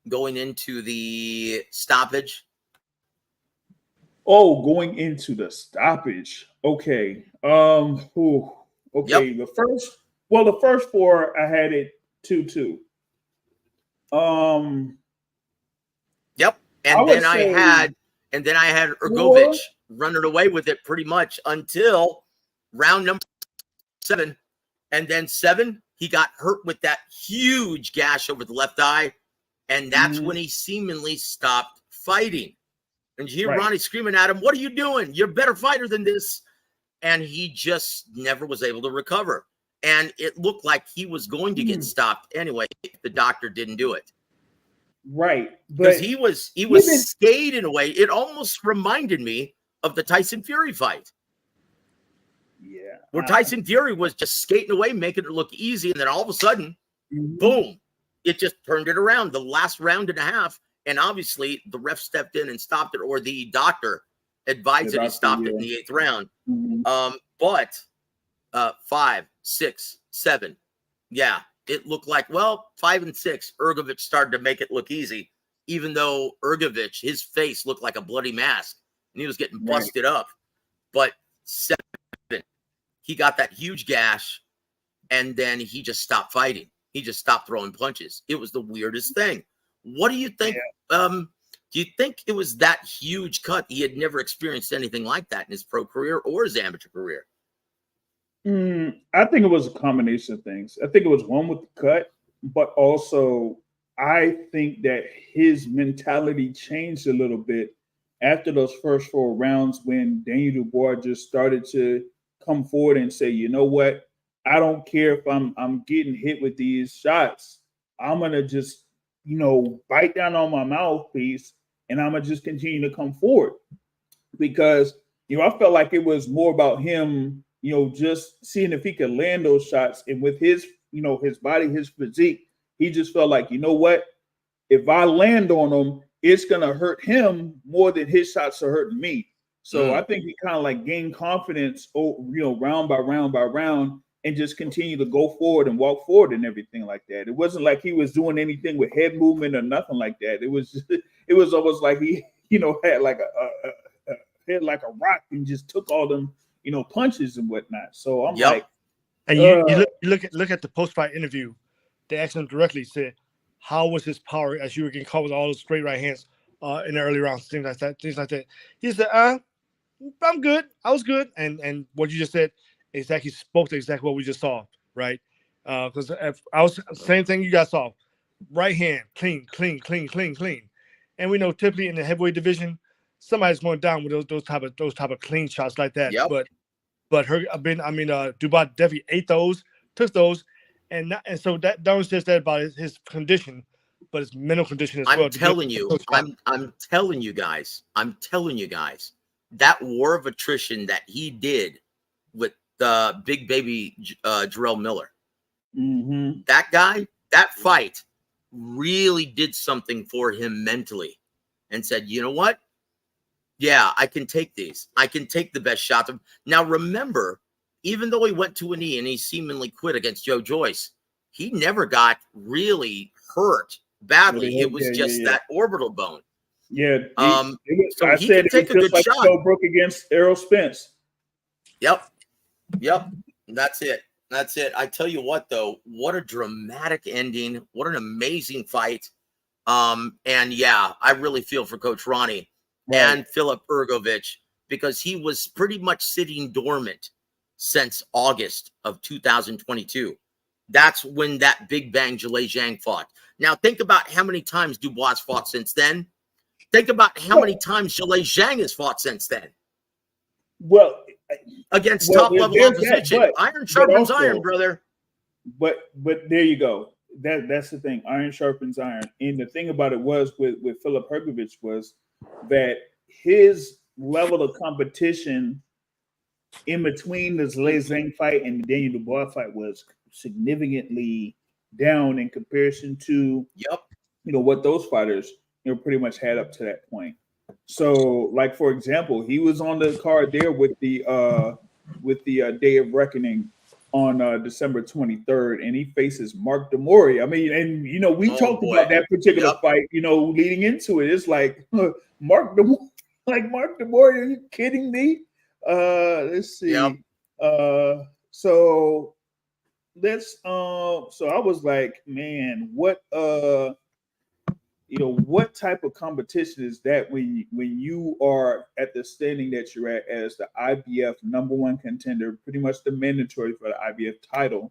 Speaker 2: going into the stoppage?
Speaker 1: Oh, going into the stoppage. Okay. Okay. The first 4 I had it 2-2.
Speaker 2: And then I had Hrgovic running away with it pretty much until round number 7. And then 7, he got hurt with that huge gash over the left eye. And that's when he seemingly stopped fighting. And you hear Ronnie screaming at him, "What are you doing? You're a better fighter than this." And he just never was able to recover. And it looked like he was going to get stopped anyway if the doctor didn't do it.
Speaker 1: Right.
Speaker 2: Because he was skate in a way. It almost reminded me of the Tyson Fury fight.
Speaker 1: Yeah.
Speaker 2: Where Tyson Fury was just skating away, making it look easy. And then all of a sudden, boom, it just turned it around the last round and a half. And obviously the ref stepped in and stopped it, or the doctor advised that he stopped it in the 8th round. But 5, 6, 7. Yeah, it looked like, 5 and 6, Hrgovic started to make it look easy, even though Hrgovic, his face looked like a bloody mask and he was getting
Speaker 1: Right.
Speaker 2: busted up. But 7, he got that huge gash, and then he just stopped fighting. He just stopped throwing punches. It was the weirdest thing. What do you think? Do you think it was that huge cut? He had never experienced anything like that in his pro career or his amateur career.
Speaker 1: I think it was a combination of things. I think it was one with the cut, but also I think that his mentality changed a little bit after those first 4 rounds when Daniel Dubois just started to come forward and say, you know what? I don't care if I'm getting hit with these shots. I'm gonna just, bite down on my mouthpiece and I'm gonna just continue to come forward. Because, I felt like it was more about him, just seeing if he could land those shots. And with his, his body, his physique, he just felt like, you know what? If I land on him, it's gonna hurt him more than his shots are hurting me. So I think he kind of like gained confidence, round by round by round, and just continue to go forward and walk forward and everything like that. It wasn't like he was doing anything with head movement or nothing like that. It was almost like he, had like a rock and just took all them, punches and whatnot. So I'm like,
Speaker 4: and you look at the post-fight interview. They asked him directly, said, how was his power as you were getting caught with all those straight right hands in the early rounds, things like that. He said, I'm good. I was good. And what you just said exactly spoke to exactly what we just saw, right? Because I was same thing you guys saw. Right hand, clean. And we know typically in the heavyweight division, somebody's going down with those type of clean shots like that.
Speaker 2: Yep.
Speaker 4: But Dubois definitely ate those, took those, and so that was just that about his condition, but his mental condition as well.
Speaker 2: I'm telling you guys, that war of attrition that he did with the big baby Jarrell Miller, that guy, that fight really did something for him mentally, and said, you know what? Yeah, I can take these. I can take the best shots. Now, remember, even though he went to a knee and he seemingly quit against Joe Joyce, he never got really hurt badly. It was just that orbital bone.
Speaker 1: Yeah.
Speaker 2: So he can take a good shot.
Speaker 1: Joe Brook against Errol Spence.
Speaker 2: Yep. That's it. I tell you what, though, what a dramatic ending. What an amazing fight. And yeah, I really feel for Coach Ronnie and Filip Hrgovic, because he was pretty much sitting dormant since August of 2022. That's when that Big Bang Zhilei Zhang fought. Now, think about how many times Dubois fought since then. Think about how many times Zhilei Zhang has fought since then.
Speaker 1: Well,
Speaker 2: against top-level opposition. Iron sharpens iron, brother.
Speaker 1: But there you go. That's the thing. Iron sharpens iron. And the thing about it was with Filip Hrgovic was that his level of competition in between the Zhilei Zhang fight and the Daniel Dubois fight was significantly down in comparison to what those fighters pretty much had up to that point. So, like for example, he was on the card there with the Day of Reckoning on December 23rd, and he faces Mark Demore. I mean, and we talked about that particular fight, leading into it. It's like Mark Demore, are you kidding me? Let's see. So I was like, man, what what type of competition is that when you are at the standing that you're at as the IBF #1 contender, pretty much the mandatory for the IBF title,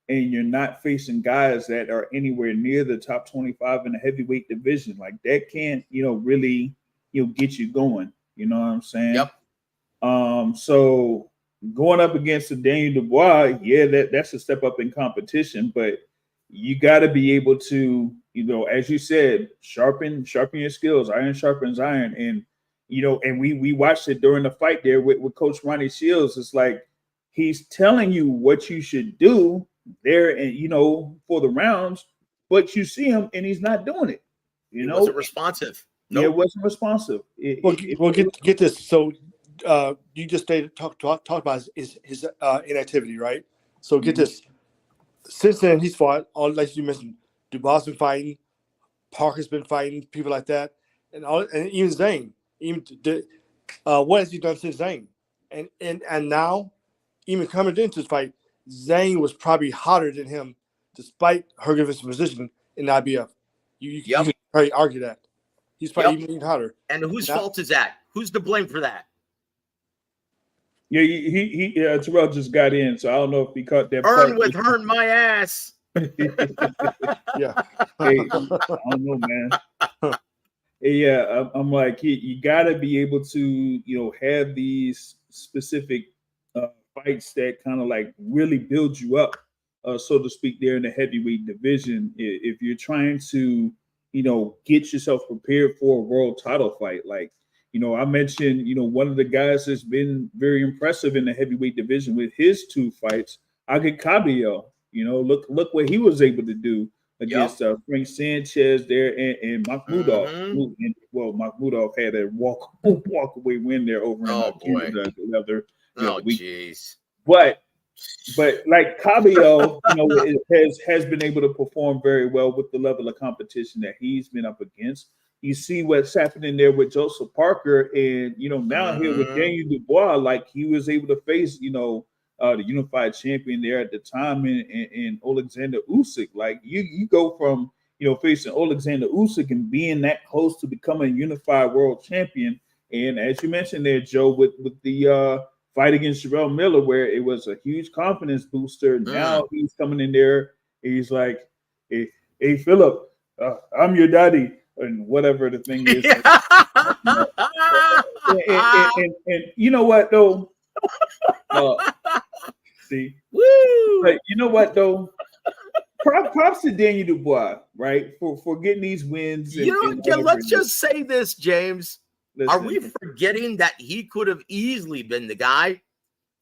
Speaker 1: and you're not facing guys that are anywhere near the top 25 in the heavyweight division? Like that can't, really, get you going. You know what I'm saying?
Speaker 2: Yep.
Speaker 1: So going up against the Daniel Dubois, that's a step up in competition, but you got to be able to, as you said, sharpen your skills. Iron sharpens iron. And, and we watched it during the fight there with Coach Ronnie Shields. It's like he's telling you what you should do there and, for the rounds, but you see him and he's not doing it.
Speaker 2: He wasn't responsive.
Speaker 1: Nope. Yeah, it wasn't responsive.
Speaker 4: Get this. So you just talked about his inactivity, right? So get this. Since then, he's fought, like you mentioned, Dubois been fighting, Parker's been fighting, people like that, and even Zhang. Even what has he done since Zhang? And now, even coming into this fight, Zhang was probably hotter than him, despite Hrgovic's position in the IBF. You can probably argue that. He's probably even hotter.
Speaker 2: And whose fault is that? Who's to blame for that?
Speaker 1: Yeah, Terrell just got in, so I don't know if he caught that.
Speaker 2: Herron my ass.
Speaker 4: Yeah.
Speaker 1: Hey, I don't know, man. Yeah, I'm like, you got to be able to, have these specific fights that kind of like really build you up, so to speak, there in the heavyweight division. If you're trying to, get yourself prepared for a world title fight, like, I mentioned, one of the guys that's been very impressive in the heavyweight division with his 2 fights, Agit Cabello. Look what he was able to do against Frank Sanchez there and Makhmudov. Makhmudov had a walk away win there over in Canada the other week.
Speaker 2: Jeez.
Speaker 1: But like Cabello, has been able to perform very well with the level of competition that he's been up against. You see what's happening there with Joseph Parker, and now here with Daniel Dubois, like he was able to face the unified champion there at the time in Alexander Usyk. Like you go from facing Alexander Usyk and being that close to becoming a unified world champion, and as you mentioned there, Joe, with the fight against Jarrell Miller, where it was a huge confidence booster. Now he's coming in there, he's like, hey Philip, I'm your daddy. And whatever the thing is, and you know what though? See, woo! But you know what though? Props to Daniel Dubois, right, for getting these wins.
Speaker 2: Let's just say this, James. Listen. Are we forgetting that he could have easily been the guy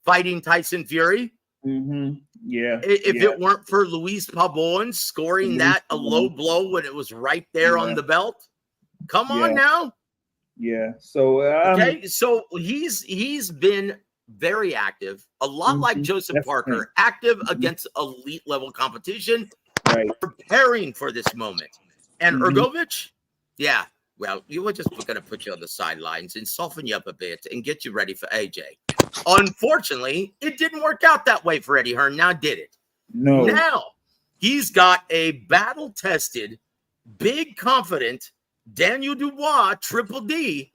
Speaker 2: fighting Tyson Fury?
Speaker 1: Mm-hmm. Yeah.
Speaker 2: If it weren't for Luis Pabon scoring a low blow when it was right there on the belt. Come on now.
Speaker 1: Yeah. So
Speaker 2: so he's been very active, a lot like Joseph Parker, active against elite level competition, preparing for this moment. And Hrgovic, well, we're just going to put you on the sidelines and soften you up a bit and get you ready for AJ. Unfortunately, it didn't work out that way for Eddie Hearn. Now, did it?
Speaker 1: No.
Speaker 2: Now, he's got a battle-tested, big, confident Daniel Dubois, Triple D,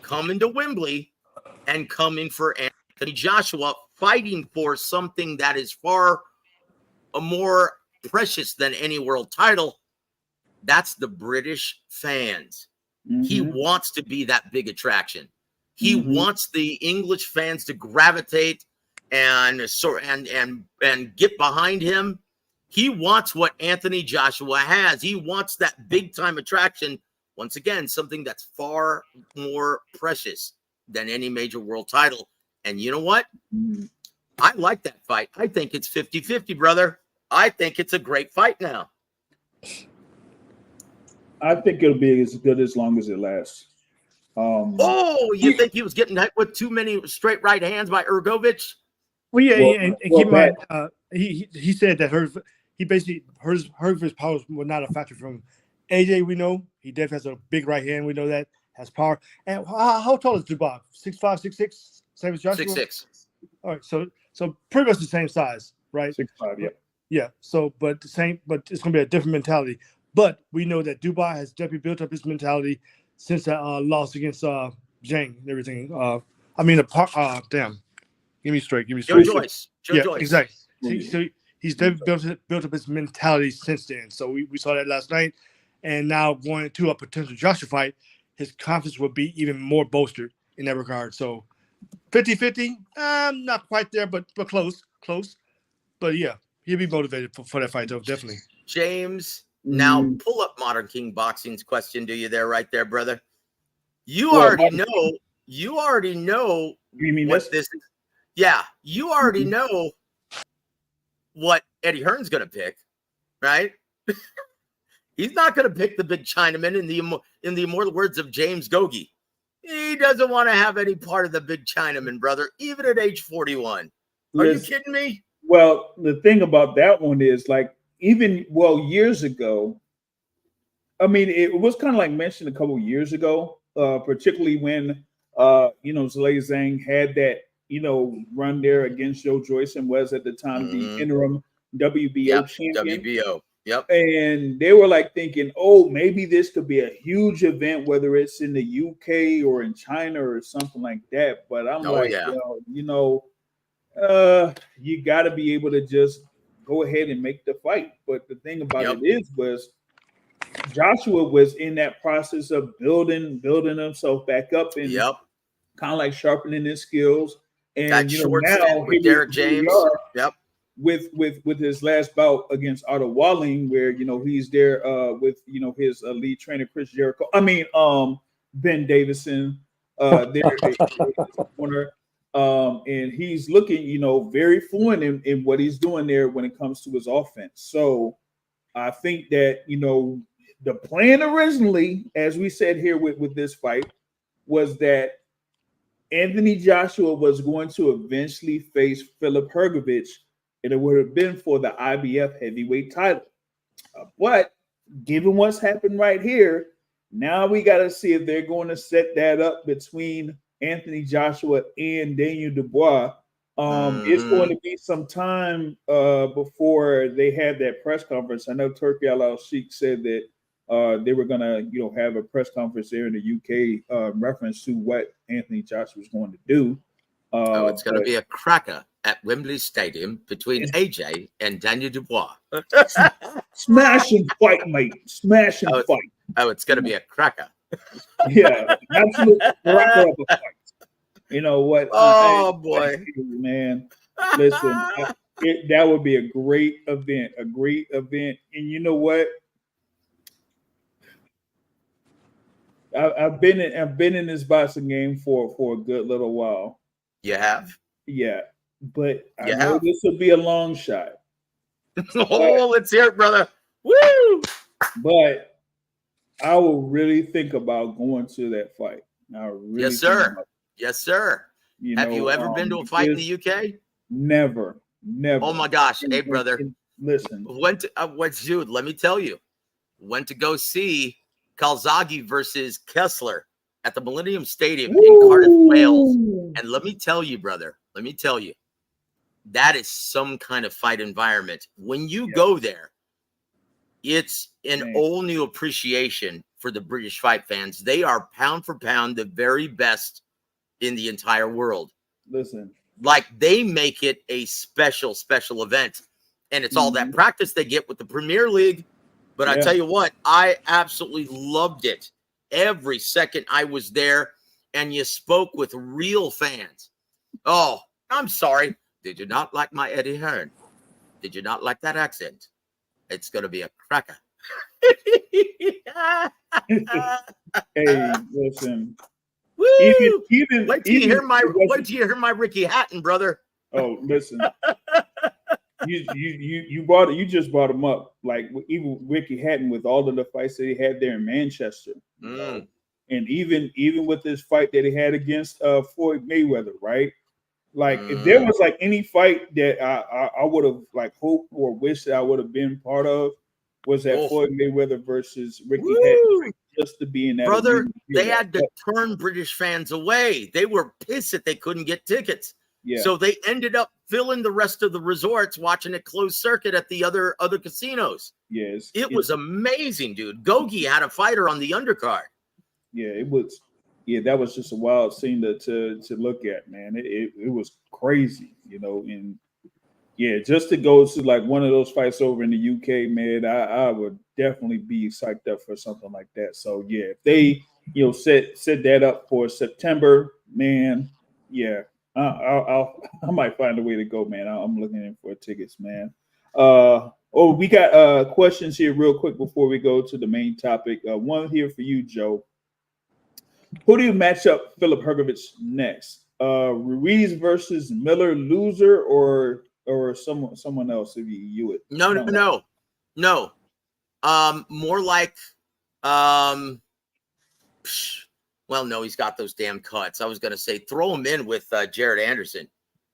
Speaker 2: coming to Wembley and coming for Anthony Joshua, fighting for something that is far more precious than any world title. That's the British fans. Mm-hmm. He wants to be that big attraction. He wants the English fans to gravitate and get behind him. He wants what Anthony Joshua has. He wants that big time attraction. Once again, something that's far more precious than any major world title. And you know what? I like that fight. I think it's 50-50, brother. I think it's a great fight now.
Speaker 1: I think it'll be as good as long as it lasts.
Speaker 2: You think he was getting hit with too many straight right hands by Hrgovic?
Speaker 4: Well, and keep in mind, he said that Hrgovic's powers were not a factor from AJ. We know he definitely has a big right hand. We know that has power. And how tall is Dubois? 6'5", 6'6", same as Joshua.
Speaker 2: 6'6".
Speaker 4: All right, so pretty much the same size, right?
Speaker 1: 6'5", yeah.
Speaker 4: Yeah. So, but it's gonna be a different mentality. But we know that Dubois has definitely built up his mentality since that loss against Zhang and everything. Damn. Give me straight.
Speaker 2: Joe Joyce.
Speaker 4: Exactly. So he's definitely built up his mentality since then. So we saw that last night. And now going into a potential Joshua fight, his confidence will be even more bolstered in that regard. So 50-50, not quite there, but close. But yeah, he'll be motivated for that fight, though, definitely.
Speaker 2: James, now pull up Modern King Boxing's question, do you right there, brother? You already know. You mean what this is. Yeah, you already know what Eddie Hearn's going to pick, right? He's not going to pick the big Chinaman in the immortal words of James Gogi. He doesn't want to have any part of the big Chinaman, brother, even at age 41. Are you kidding me?
Speaker 1: Well, the thing about that one is years ago, I mean, it was kind of like mentioned a couple of years ago, particularly when Zhilei Zhang had that, run there against Joe Joyce and was at the time the interim WBO champion.
Speaker 2: WBO. Yep.
Speaker 1: And they were like thinking, oh, maybe this could be a huge event, whether it's in the UK or in China or something like that. But I'm you got to be able to just go ahead and make the fight. But the thing about it was Joshua was in that process of building himself back up and kind of like sharpening his skills. And
Speaker 2: that short
Speaker 1: now
Speaker 2: stint with Derek James.
Speaker 1: With his last bout against Otto Walling, where he's there with his lead trainer Chris Jericho. Ben Davison there in his corner. And he's looking, very fluent in what he's doing there when it comes to his offense. So I think that, the plan originally, as we said here with this fight, was that Anthony Joshua was going to eventually face Filip Hrgovic, and it would have been for the IBF heavyweight title. But given what's happened right here, now we got to see if they're going to set that up between Anthony Joshua and Daniel Dubois. It's going to be some time before they have that press conference. I know Turki Al-Sheikh said that they were going to, have a press conference there in the UK reference to what Anthony Joshua was going to do.
Speaker 2: It's going to be a cracker at Wembley Stadium between AJ and Daniel Dubois.
Speaker 1: Smash and fight, mate. Smash and fight.
Speaker 2: Oh, it's going to be a cracker.
Speaker 1: Yeah, absolute cracker of a fight. You know what?
Speaker 2: Oh, boy.
Speaker 1: Man, listen, that would be a great event. And you know what? I've been in this boxing game for a good little while.
Speaker 2: You have?
Speaker 1: Yeah, but I know this will be a long shot.
Speaker 2: Let's hear it, brother. Woo!
Speaker 1: But I will really think about going to that fight.
Speaker 2: Yes, sir. Yes, sir. Have you ever been to a fight in the UK?
Speaker 1: Never.
Speaker 2: Oh my gosh. Hey, brother.
Speaker 1: Listen.
Speaker 2: Dude, let me tell you. Went to go see Calzaghe versus Kessler at the Millennium Stadium in Cardiff, Wales. And let me tell you, brother, that is some kind of fight environment. When you go there, it's an all new appreciation for the British fight fans. They are pound for pound the very best in the entire world.
Speaker 1: Listen,
Speaker 2: like they make it a special event, and it's all that practice they get with the Premier League. But I tell you what, I absolutely loved it every second I was there. And you spoke with real fans. Oh, I'm sorry. Did you not like my Eddie Hearn? Did you not like that accent? It's going to be a cracker.
Speaker 1: Hey, listen.
Speaker 2: Woo! Wait till you hear my Ricky Hatton, brother.
Speaker 1: Oh, listen. You just brought him up. Like even Ricky Hatton with all of the fights that he had there in Manchester. You know? And even with this fight that he had against Floyd Mayweather, right? Like if there was like any fight that I would have like hoped or wished that I would have been part of, was that Floyd Mayweather versus Ricky Hatton, just to be in that.
Speaker 2: Brother, they had to turn British fans away. They were pissed that they couldn't get tickets. Yeah. So they ended up filling the rest of the resorts, watching it closed circuit at the other casinos.
Speaker 1: Yes,
Speaker 2: it was amazing, dude. Gogi had a fighter on the undercard.
Speaker 1: Yeah, it was. Yeah, that was just a wild scene to look at, man. It was crazy, you know. And yeah, just to go to like one of those fights over in the UK, man, I would definitely be psyched up for something like that. So yeah, if they set that up for September, man, yeah, I might find a way to go, man. I'm looking in for tickets, man. We got questions here real quick before we go to the main topic. One here for you, Joe. Who do you match up Filip Hrgovic next? Ruiz versus Miller, loser, or someone else? If you would.
Speaker 2: No. More like, well, no, he's got those damn cuts. I was gonna say throw him in with Jared Anderson.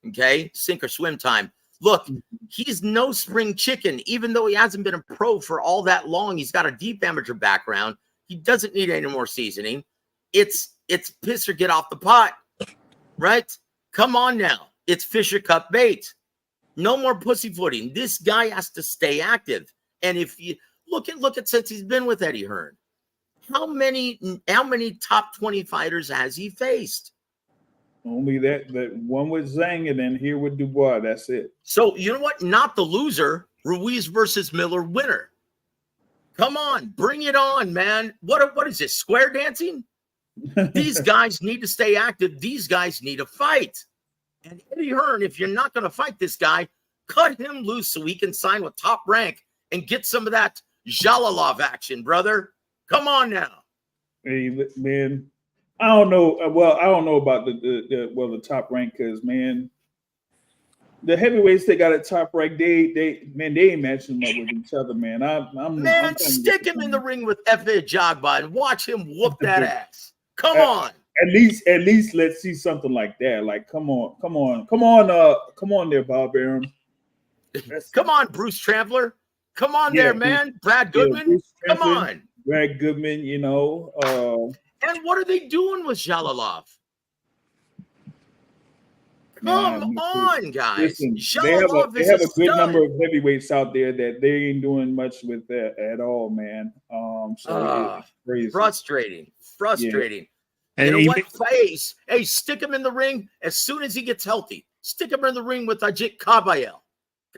Speaker 2: Okay, sink or swim time. Look, he's no spring chicken. Even though he hasn't been a pro for all that long, he's got a deep amateur background. He doesn't need any more seasoning. It's It's piss or get off the pot, right? Come on now. It's Fisher Cup bait. No more pussyfooting. This guy has to stay active. And if you look at since he's been with Eddie Hearn, how many top 20 fighters has he faced?
Speaker 1: Only that one with Zhang and then here with Dubois. That's it.
Speaker 2: So you know what? Not the loser. Ruiz versus Miller winner. Come on, bring it on, man. What is this? Square dancing? These guys need to stay active. These guys need to fight. And Eddie Hearn, if you're not going to fight this guy, cut him loose so he can sign with Top Rank and get some of that Zhalilov action, brother. Come on now.
Speaker 1: Hey, man, I don't know. Well, I don't know about the Top Rank because, man, the heavyweights they got at Top Rank, they ain't matching them up with each other, man. I'm
Speaker 2: stick him in the ring with F.A. Jagba and watch him whoop that ass. Come on.
Speaker 1: At least let's see something like that. Like, come on there, Bob Arum.
Speaker 2: Come on, Bruce Trampler. Come on there, man. Brad Goodman. Come on.
Speaker 1: Brad Goodman, you know.
Speaker 2: And what are they doing with Zhalilov? Come on, guys.
Speaker 1: Listen, they have a good number of heavyweights out there that they ain't doing much with that at all, man. So it's crazy.
Speaker 2: Frustrating.
Speaker 1: Yeah.
Speaker 2: And you know what? Hey, stick him in the ring as soon as he gets healthy. Stick him in the ring with Ajit Kabayel.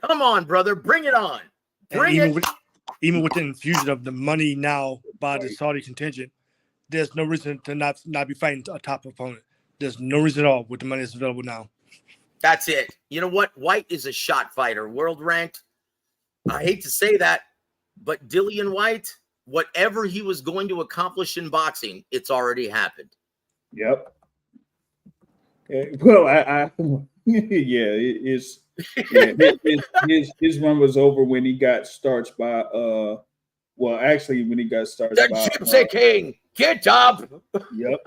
Speaker 2: Come on, brother. Bring it on.
Speaker 4: Even with the infusion of the money now by the Saudi contingent, there's no reason to not be fighting a top opponent. There's no reason at all with the money that's available now.
Speaker 2: That's it. You know what? White is a shot fighter, world ranked. I hate to say that, but Dillian White, whatever he was going to accomplish in boxing, it's already happened.
Speaker 1: Yep. Well, his run was over when he got starched by when he got starched
Speaker 2: the
Speaker 1: by
Speaker 2: Gypsy King. Get up.
Speaker 1: Yep.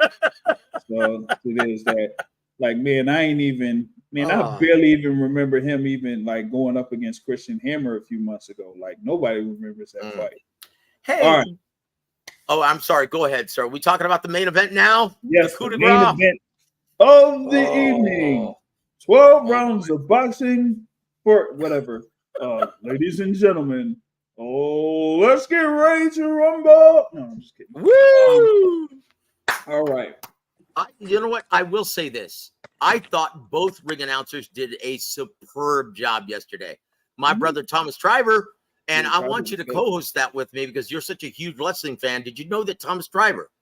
Speaker 1: So it is that. Like, man, I barely even remember him even like going up against Christian Hammer a few months ago. Like, nobody remembers that fight.
Speaker 2: Hey.
Speaker 1: All right.
Speaker 2: Oh, I'm sorry. Go ahead, sir. Are we talking about the main event now?
Speaker 1: Yes, the main event of the evening. 12 rounds of boxing for whatever. Ladies and gentlemen, let's get ready to rumble. No, I'm just kidding.
Speaker 2: Woo!
Speaker 1: All right.
Speaker 2: You know what? I will say this. I thought both ring announcers did a superb job yesterday. My brother, Thomas Triver, and I want you to co-host that with me because you're such a huge wrestling fan. Did you know that Thomas Triver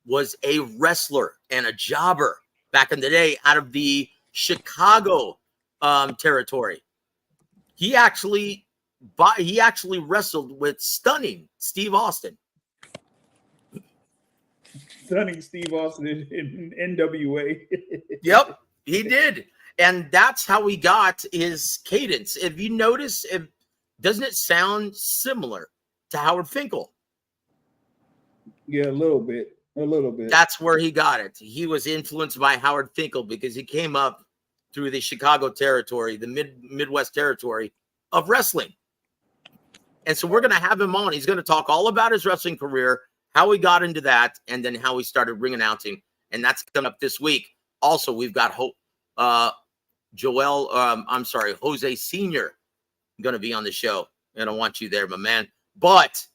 Speaker 2: was a wrestler and a jobber back in the day out of the Chicago territory? He actually wrestled with stunning Steve Austin.
Speaker 1: Stunning Steve Austin in NWA.
Speaker 2: Yep, he did. And that's how he got his cadence. If you notice, doesn't it sound similar to Howard Finkel?
Speaker 1: Yeah, a little bit.
Speaker 2: That's where he got it. He was influenced by Howard Finkel because he came up through the Chicago territory, the Midwest territory of wrestling. And so we're going to have him on. He's going to talk all about his wrestling career, how he got into that, and then how he started ring announcing. And that's coming up this week. Also, we've got Jose Sr. going to be on the show. And I want you there, my man. But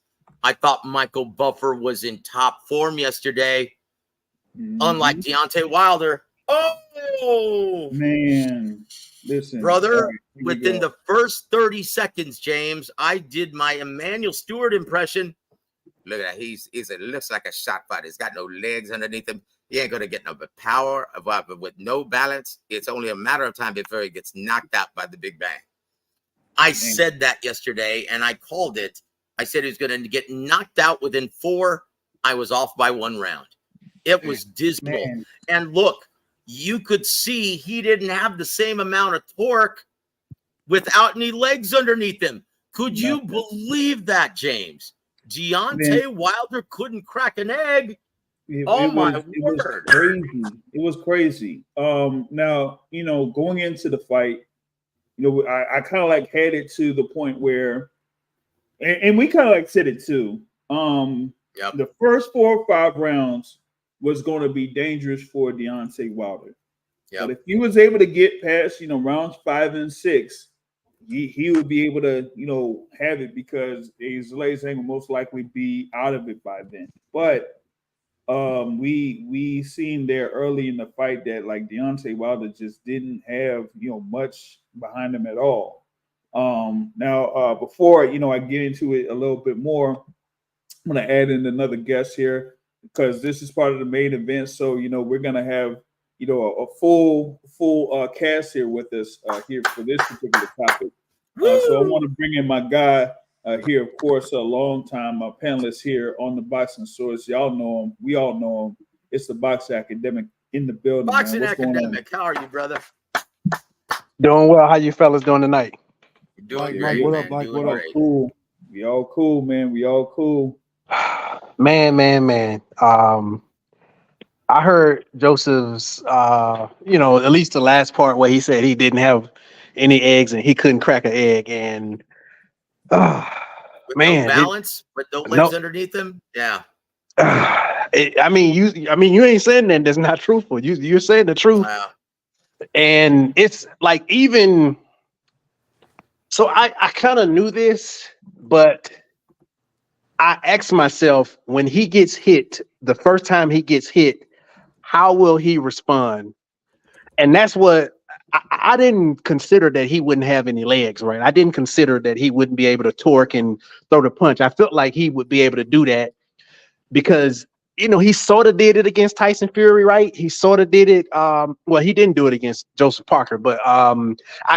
Speaker 2: I thought Michael Buffer was in top form yesterday. Unlike Deontay Wilder. Oh,
Speaker 1: man. Listen.
Speaker 2: Brother, within the first 30 seconds, James, I did my Emmanuel Stewart impression. Look at that. It looks like a shot fighter. He's got no legs underneath him. He ain't going to get no power. But with no balance, it's only a matter of time before he gets knocked out by the Big Bang. I said that yesterday, and I called it. I said he was going to get knocked out within 4. I was off by 1 round. It was dismal. Man. And look, you could see he didn't have the same amount of torque without any legs underneath him. Could you believe that, James? Deontay Wilder couldn't crack an egg.
Speaker 1: It was crazy. Now, going into the fight, I kind of like had it to the point where, and we kind of like said it too. The first 4 or 5 rounds, was going to be dangerous for Deontay Wilder.
Speaker 2: Yep.
Speaker 1: But if he was able to get past, rounds 5 and 6, he would be able to, have it because Zhilei Zhang will most likely be out of it by then. But we seen there early in the fight that like Deontay Wilder just didn't have much behind him at all. Now before I get into it a little bit more, I'm gonna add in another guest here because this is part of the main event. So we're gonna have a full cast here with us here for this particular topic. So I want to bring in my guy here, of course, a long time panelist here on the Boxing Source. Y'all know him. We all know him. It's the Boxing Academic in the building.
Speaker 2: Boxing Academic. How are you, brother?
Speaker 5: Doing well. How you fellas doing tonight?
Speaker 2: Doing
Speaker 4: Mike,
Speaker 2: great,
Speaker 4: what
Speaker 2: man.
Speaker 4: up, Mike?
Speaker 2: Doing
Speaker 4: What up?
Speaker 2: great.
Speaker 1: Cool. We all cool, man. We all cool.
Speaker 5: Man. I heard Joseph's, at least the last part where he said he didn't have any eggs and he couldn't crack an egg. And
Speaker 2: With no balance, with no legs underneath him. Yeah.
Speaker 5: You ain't saying that that's not truthful. You're saying the truth.
Speaker 2: Wow.
Speaker 5: And it's like even so I kind of knew this, but I asked myself when he gets hit, the first time he gets hit, how will he respond? And that's what I didn't consider, that he wouldn't have any legs, right? I didn't consider that he wouldn't be able to torque and throw the punch. I felt like he would be able to do that because, he sort of did it against Tyson Fury, right? He sort of did it. He didn't do it against Joseph Parker, but I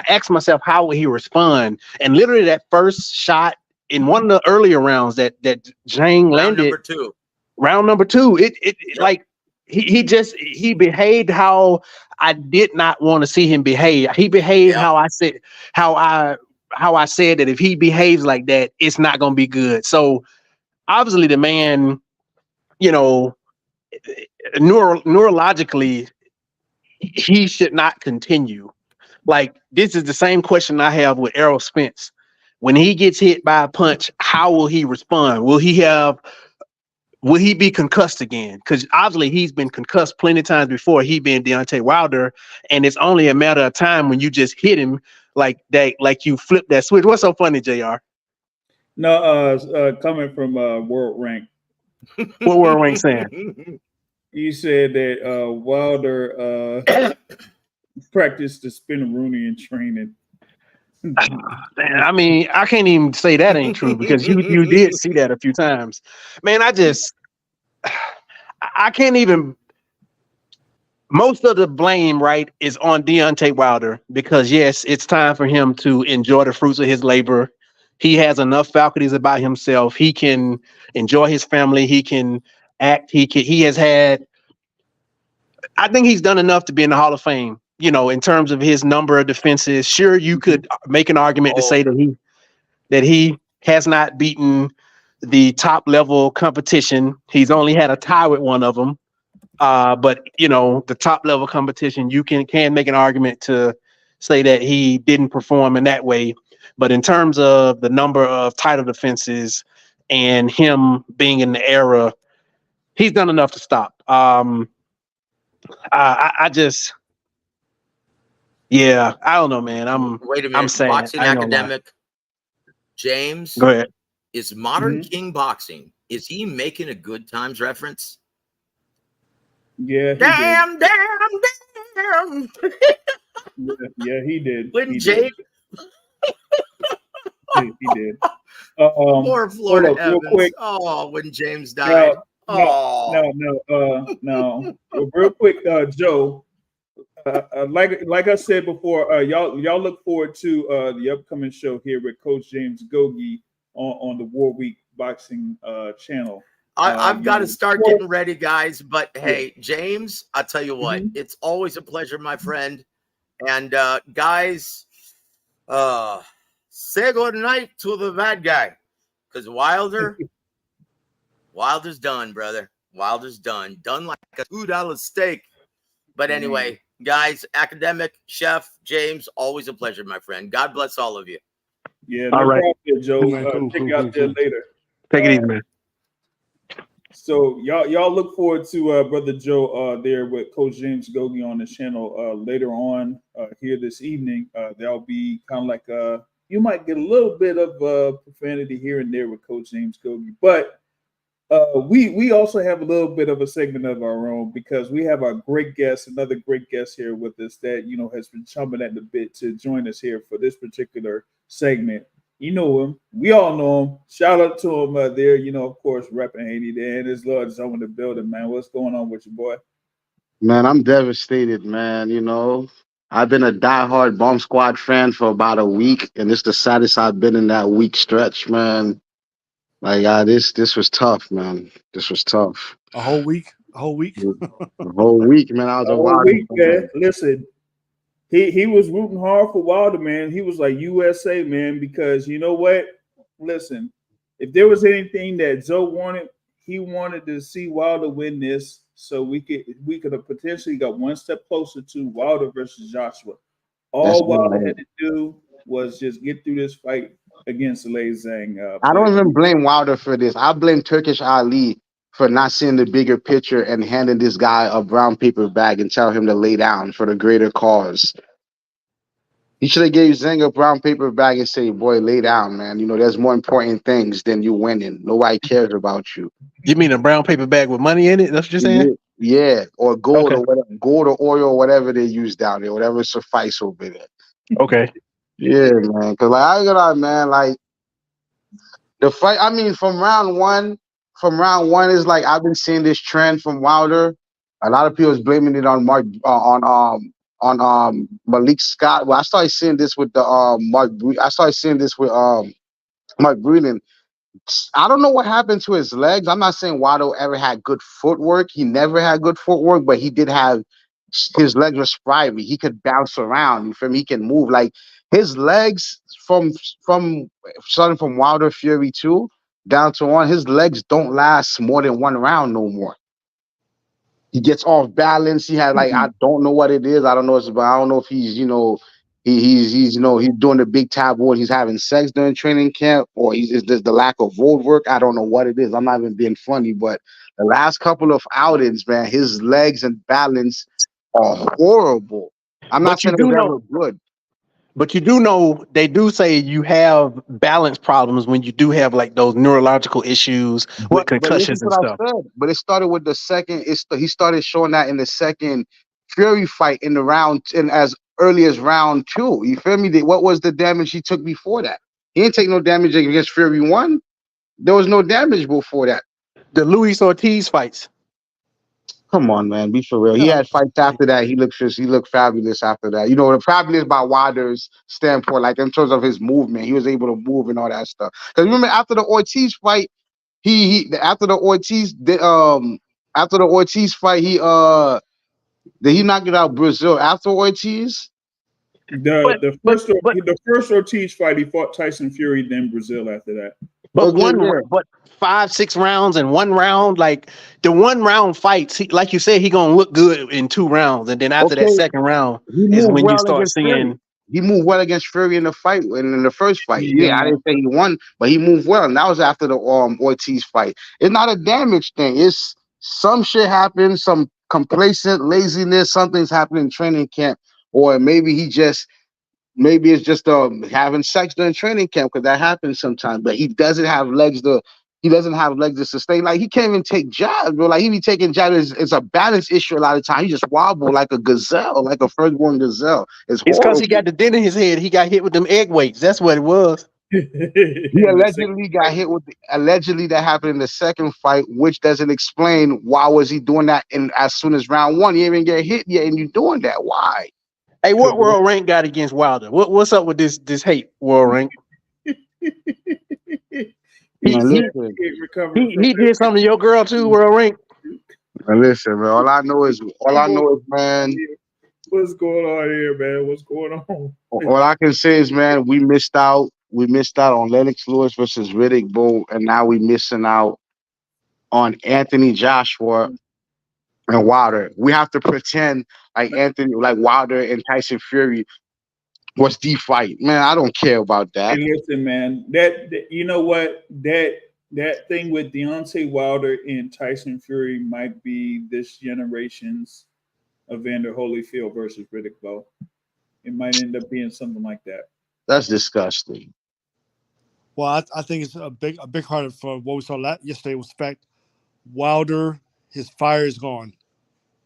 Speaker 5: asked myself, how would he respond? And literally that first shot in one of the earlier rounds that Zhang landed, round number two, like he behaved how I did not want to see him behave. He behaved how I said that if he behaves like that, it's not going to be good. So obviously the man, neurologically, he should not continue. Like, this is the same question I have with Errol Spence. When he gets hit by a punch, how will he respond? Will he be concussed again? Because obviously he's been concussed plenty of times before, he being Deontay Wilder, and it's only a matter of time when you just hit him like that, like you flip that switch. What's so funny, JR?
Speaker 1: No, coming from World Rank.
Speaker 5: What World Rank saying?
Speaker 1: You said that Wilder practiced the spin-a-rooney in training.
Speaker 5: I mean, I can't even say that ain't true because you did see that a few times. Man, I can't even. Most of the blame, right, is on Deontay Wilder because, yes, it's time for him to enjoy the fruits of his labor. He has enough faculties about himself. He can enjoy his family. He can act. He has had. I think he's done enough to be in the Hall of Fame. In terms of his number of defenses, sure, you could make an argument to say that he has not beaten the top level competition. He's only had a tie with one of them. But the top level competition, you can make an argument to say that he didn't perform in that way. But in terms of the number of title defenses and him being in the era, he's done enough to stop. Yeah, I don't know, man.
Speaker 2: Wait a minute.
Speaker 5: I'm saying,
Speaker 2: Boxing Academic James,
Speaker 5: go ahead.
Speaker 2: Is Modern King Boxing, is he making a Good Times reference?
Speaker 1: Yeah.
Speaker 2: Damn.
Speaker 1: Yeah, he did.
Speaker 2: When James.
Speaker 1: He did.
Speaker 2: Poor Florida
Speaker 1: Evans.
Speaker 2: Real quick. Oh, when James died.
Speaker 1: No. Real quick, Joe. Like I said before, y'all look forward to the upcoming show here with Coach James Gogi on the War Week Boxing channel.
Speaker 2: I've got to start getting ready, guys. But hey, James, I'll tell you what, it's always a pleasure, my friend. And guys, say good night to the bad guy, because Wilder's done, brother. Wilder's done like a $2 steak. But anyway, guys, Academic, Chef, James, always a pleasure, my friend. God bless all of you.
Speaker 1: Yeah,
Speaker 5: all right,
Speaker 1: Joe.
Speaker 4: Cool,
Speaker 1: check you out there later.
Speaker 5: Take it easy, man.
Speaker 1: So y'all look forward to Brother Joe there with Coach James Gogi on the channel later on here this evening. That'll be kind of like you might get a little bit of profanity here and there with Coach James Gogi, but we also have a little bit of a segment of our own because we have our great guest, another great guest here with us that has been chomping at the bit to join us here for this particular segment. You know him. We all know him. Shout out to him there. Of course, repping Haiti there. And his Lord Zone in the building, man. What's going on with you, boy?
Speaker 6: Man, I'm devastated, man. I've been a diehard Bomb Squad fan for about a week, and it's the saddest I've been in that week stretch, man. Like, this was tough, man. This was tough.
Speaker 4: A whole week.
Speaker 6: The whole week, man. I was a Wilder
Speaker 1: week, man. Listen, he was rooting hard for Wilder, man. He was like USA, man, because you know what? Listen, if there was anything that Joe wanted, he wanted to see Wilder win this, so we could have potentially got one step closer to Wilder versus Joshua. All Wilder had to do was just get through this fight against Zhilei Zhang.
Speaker 6: I don't even blame Wilder for this. I blame Turkish Ali for not seeing the bigger picture and handing this guy a brown paper bag and tell him to lay down for the greater cause. He should have gave Zhang a brown paper bag and say, boy, lay down, man. There's more important things than you winning. Nobody cares about you.
Speaker 5: You mean a brown paper bag with money in it? That's what you're saying?
Speaker 6: Yeah, or gold or whatever, gold or oil or whatever they use down there, whatever suffice over there.
Speaker 5: Okay.
Speaker 6: Yeah, man. Because I ain't gonna lie, man, like the fight, I mean, from round one is like I've been seeing this trend from Wilder. A lot of people is blaming it on Malik Scott. Well, I started seeing this with the Mark Breland. I don't know what happened to his legs. I'm not saying Wilder ever had good footwork. He never had good footwork, but he did have his legs were spry. He could bounce around. You feel me? He can move. Like his legs from starting from Wilder Fury 2 down to 1, his legs don't last more than one round no more. He gets off balance. He had I don't know what it is. I don't know if he's he's doing the big taboo and he's having sex during training camp, or is this the lack of road work? I don't know what it is. I'm not even being funny, but the last couple of outings, man, his legs and balance are horrible. I'm not saying they're ever good.
Speaker 5: But you do know they do say you have balance problems when you do have like those neurological issues with concussions and stuff.
Speaker 6: But it started with the second. He started showing that in the second Fury fight in the round, and as early as round 2. You feel me? What was the damage he took before that? He didn't take no damage against Fury 1. There was no damage before that.
Speaker 5: The Luis Ortiz fights.
Speaker 6: Come on, man, be for real. He had fights after that. He looked fabulous after that. The fabulous by Wilder's standpoint, like in terms of his movement, he was able to move and all that stuff. Because remember, after the Ortiz fight, after the Ortiz fight, did he knock it out Brazil after Ortiz?
Speaker 1: The first Ortiz fight, he fought Tyson Fury, then Brazil after that.
Speaker 5: But 5-6 rounds in 1 round, like the 1 round fights, like you said, he gonna look good in 2 rounds, and then after that second round is when you start seeing
Speaker 6: he moved well against Fury in the fight and in the first fight. Yeah, I didn't say he won, but he moved well, and that was after the Ortiz fight. It's not a damage thing. It's some shit happened, some complacent laziness, something's happening in training camp, or maybe it's just having sex during training camp, because that happens sometimes. But he doesn't have legs to sustain. Like he can't even take jabs, bro. Like he be taking jabs. It's a balance issue a lot of times. He just wobble like a gazelle, like a firstborn gazelle. It's
Speaker 5: because he got the dent in his head. He got hit with them egg weights. That's what it was.
Speaker 6: He allegedly got hit with. Allegedly, that happened in the second fight, which doesn't explain why was he doing that. And as soon as round 1, you didn't even get hit yet, and you doing that? Why?
Speaker 5: Hey, what World Rank got against Wilder? What's up with this hate, World Rank? He did something to your girl too, World Rank.
Speaker 6: Listen, man. All I know is, man.
Speaker 1: What's going on here, man? What's going on?
Speaker 6: All I can say is, man, we missed out. We missed out on Lennox Lewis versus Riddick Bowe, and now we missing out on Anthony Joshua and Wilder. We have to pretend like Wilder and Tyson Fury was the fight. Man, I don't care about that.
Speaker 1: Hey, listen, man, that you know what? That That thing with Deontay Wilder and Tyson Fury might be this generation's Evander Holyfield versus Riddick Bowe. It might end up being something like that.
Speaker 6: That's disgusting.
Speaker 4: Well, I think it's a big part of what we saw yesterday was the fact Wilder, his fire is gone.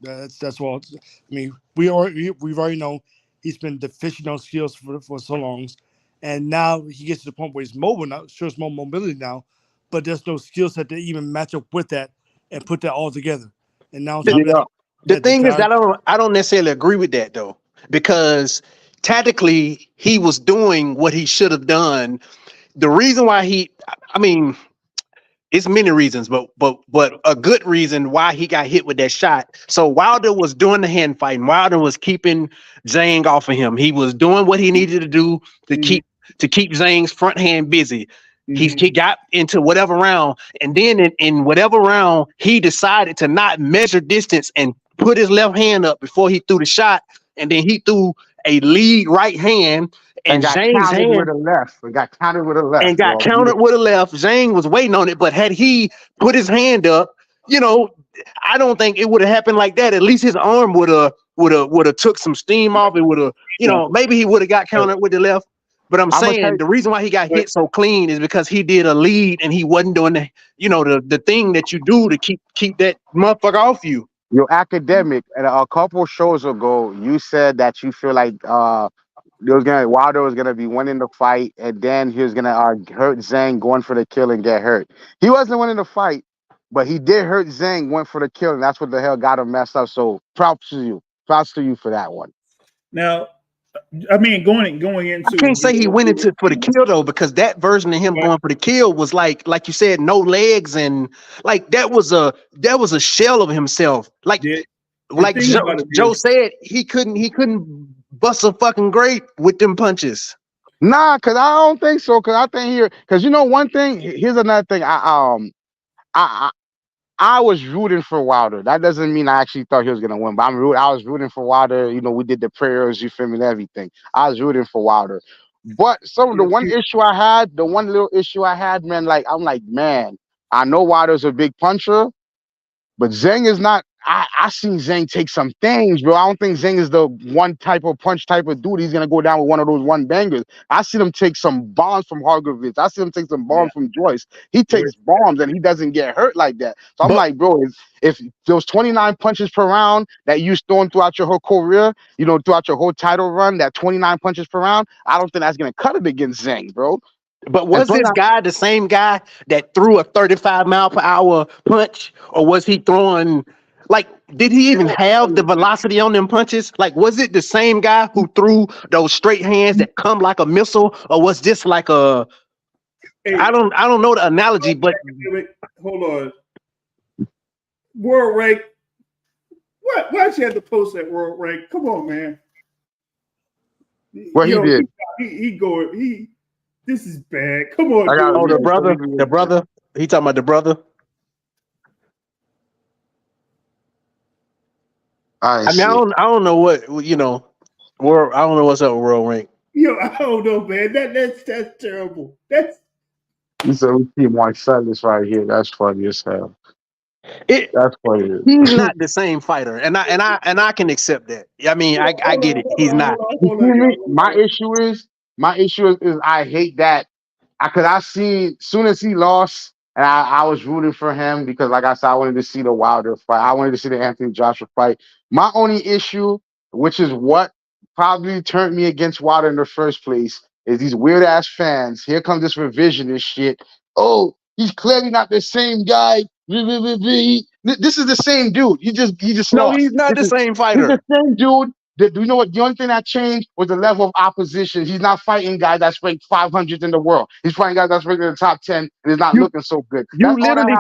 Speaker 4: That's what I mean. We've already know he's been deficient on skills for so long, and now he gets to the point where he's mobile now. Sure, it's more mobility now, but there's no skill set to even match up with that and put that all together. And now on top of that,
Speaker 5: the thing is that I don't necessarily agree with that though, because tactically he was doing what he should have done. The reason why it's many reasons, but a good reason why he got hit with that shot. So Wilder was doing the hand fighting. Wilder was keeping Zhang off of him. He was doing what he needed to do to keep Zhang's front hand busy. He got into whatever round, and then in whatever round he decided to not measure distance and put his left hand up before he threw the shot, and then he threw a lead right hand. And
Speaker 6: got
Speaker 5: Zhang's hand
Speaker 6: with a left. It got countered with a left.
Speaker 5: And got countered with a left. Zhang was waiting on it, but had he put his hand up, I don't think it would have happened like that. At least his arm would have took some steam off. It would have, maybe he would have got countered with the left. But I'm saying the reason why he got hit so clean is because he did a lead and he wasn't doing the thing that you do to keep that motherfucker off you.
Speaker 6: Your academic, and a couple shows ago, you said that you feel like Wilder was gonna be winning the fight, and then he was gonna hurt Zhang going for the kill and get hurt. He wasn't winning the fight, but he did hurt Zhang, went for the kill, and that's what the hell got him messed up. So props to you for that one.
Speaker 1: Now, I mean, going into,
Speaker 5: I can't say he went into for the kill though, because that version of him going for the kill was like you said, no legs, and like that was a shell of himself. Like Joe said, he couldn't bust a fucking grape with them punches.
Speaker 6: Nah, because I don't think so. Because I think one thing. Here's another thing. I was rooting for Wilder. That doesn't mean I actually thought he was gonna win, but I was rooting for Wilder. We did the prayers, you feel me, and everything. I was rooting for Wilder. But the one little issue I had, man, I'm like, man, I know Wilder's a big puncher, but Zhang is not. I seen Zhang take some things, bro. I don't think Zhang is the one type of punch type of dude. He's gonna go down with one of those one bangers. I seen him take some bombs from Hrgovic. I seen him take some bombs from Joyce. He takes bombs and he doesn't get hurt like that. So I'm like, bro, if those 29 punches per round that you throwing throughout your whole career, throughout your whole title run, that 29 punches per round, I don't think that's gonna cut it against Zhang, bro.
Speaker 5: But was this guy the same guy that threw a 35-mile-per-hour punch, or was he throwing? Like, did he even have the velocity on them punches? Like, was it the same guy who threw those straight hands that come like a missile, or was this like a? I don't know the analogy, but
Speaker 1: hold on. World rank. What? Why'd you have to post that world rank? Come on, man.
Speaker 6: Well, he did.
Speaker 1: He. This is bad. Come on.
Speaker 5: The brother. He talking about the brother. I don't know what I don't know what's up with world rank.
Speaker 1: I don't know, man. That's terrible. That's
Speaker 6: so we see Marcellus right here. That's funny as hell. That's funny.
Speaker 5: He's not the same fighter, and I can accept that. I mean, I get it. He's not.
Speaker 6: My issue is I hate that because I seen soon as he lost. And I was rooting for him because, like I said, I wanted to see the Wilder fight. I wanted to see the Anthony Joshua fight. My only issue, which is what probably turned me against Wilder in the first place, is these weird-ass fans. Here comes this revisionist shit. Oh, he's clearly not the same guy. This is the same dude. He just
Speaker 5: No,
Speaker 6: lost.
Speaker 5: he's not the same fighter.
Speaker 6: He's the same dude. Do you know what? The only thing that changed was the level of opposition. He's not fighting guys that's ranked 500 in the world. He's fighting guys that's ranked in the top 10 and he's not looking so good.
Speaker 5: You literally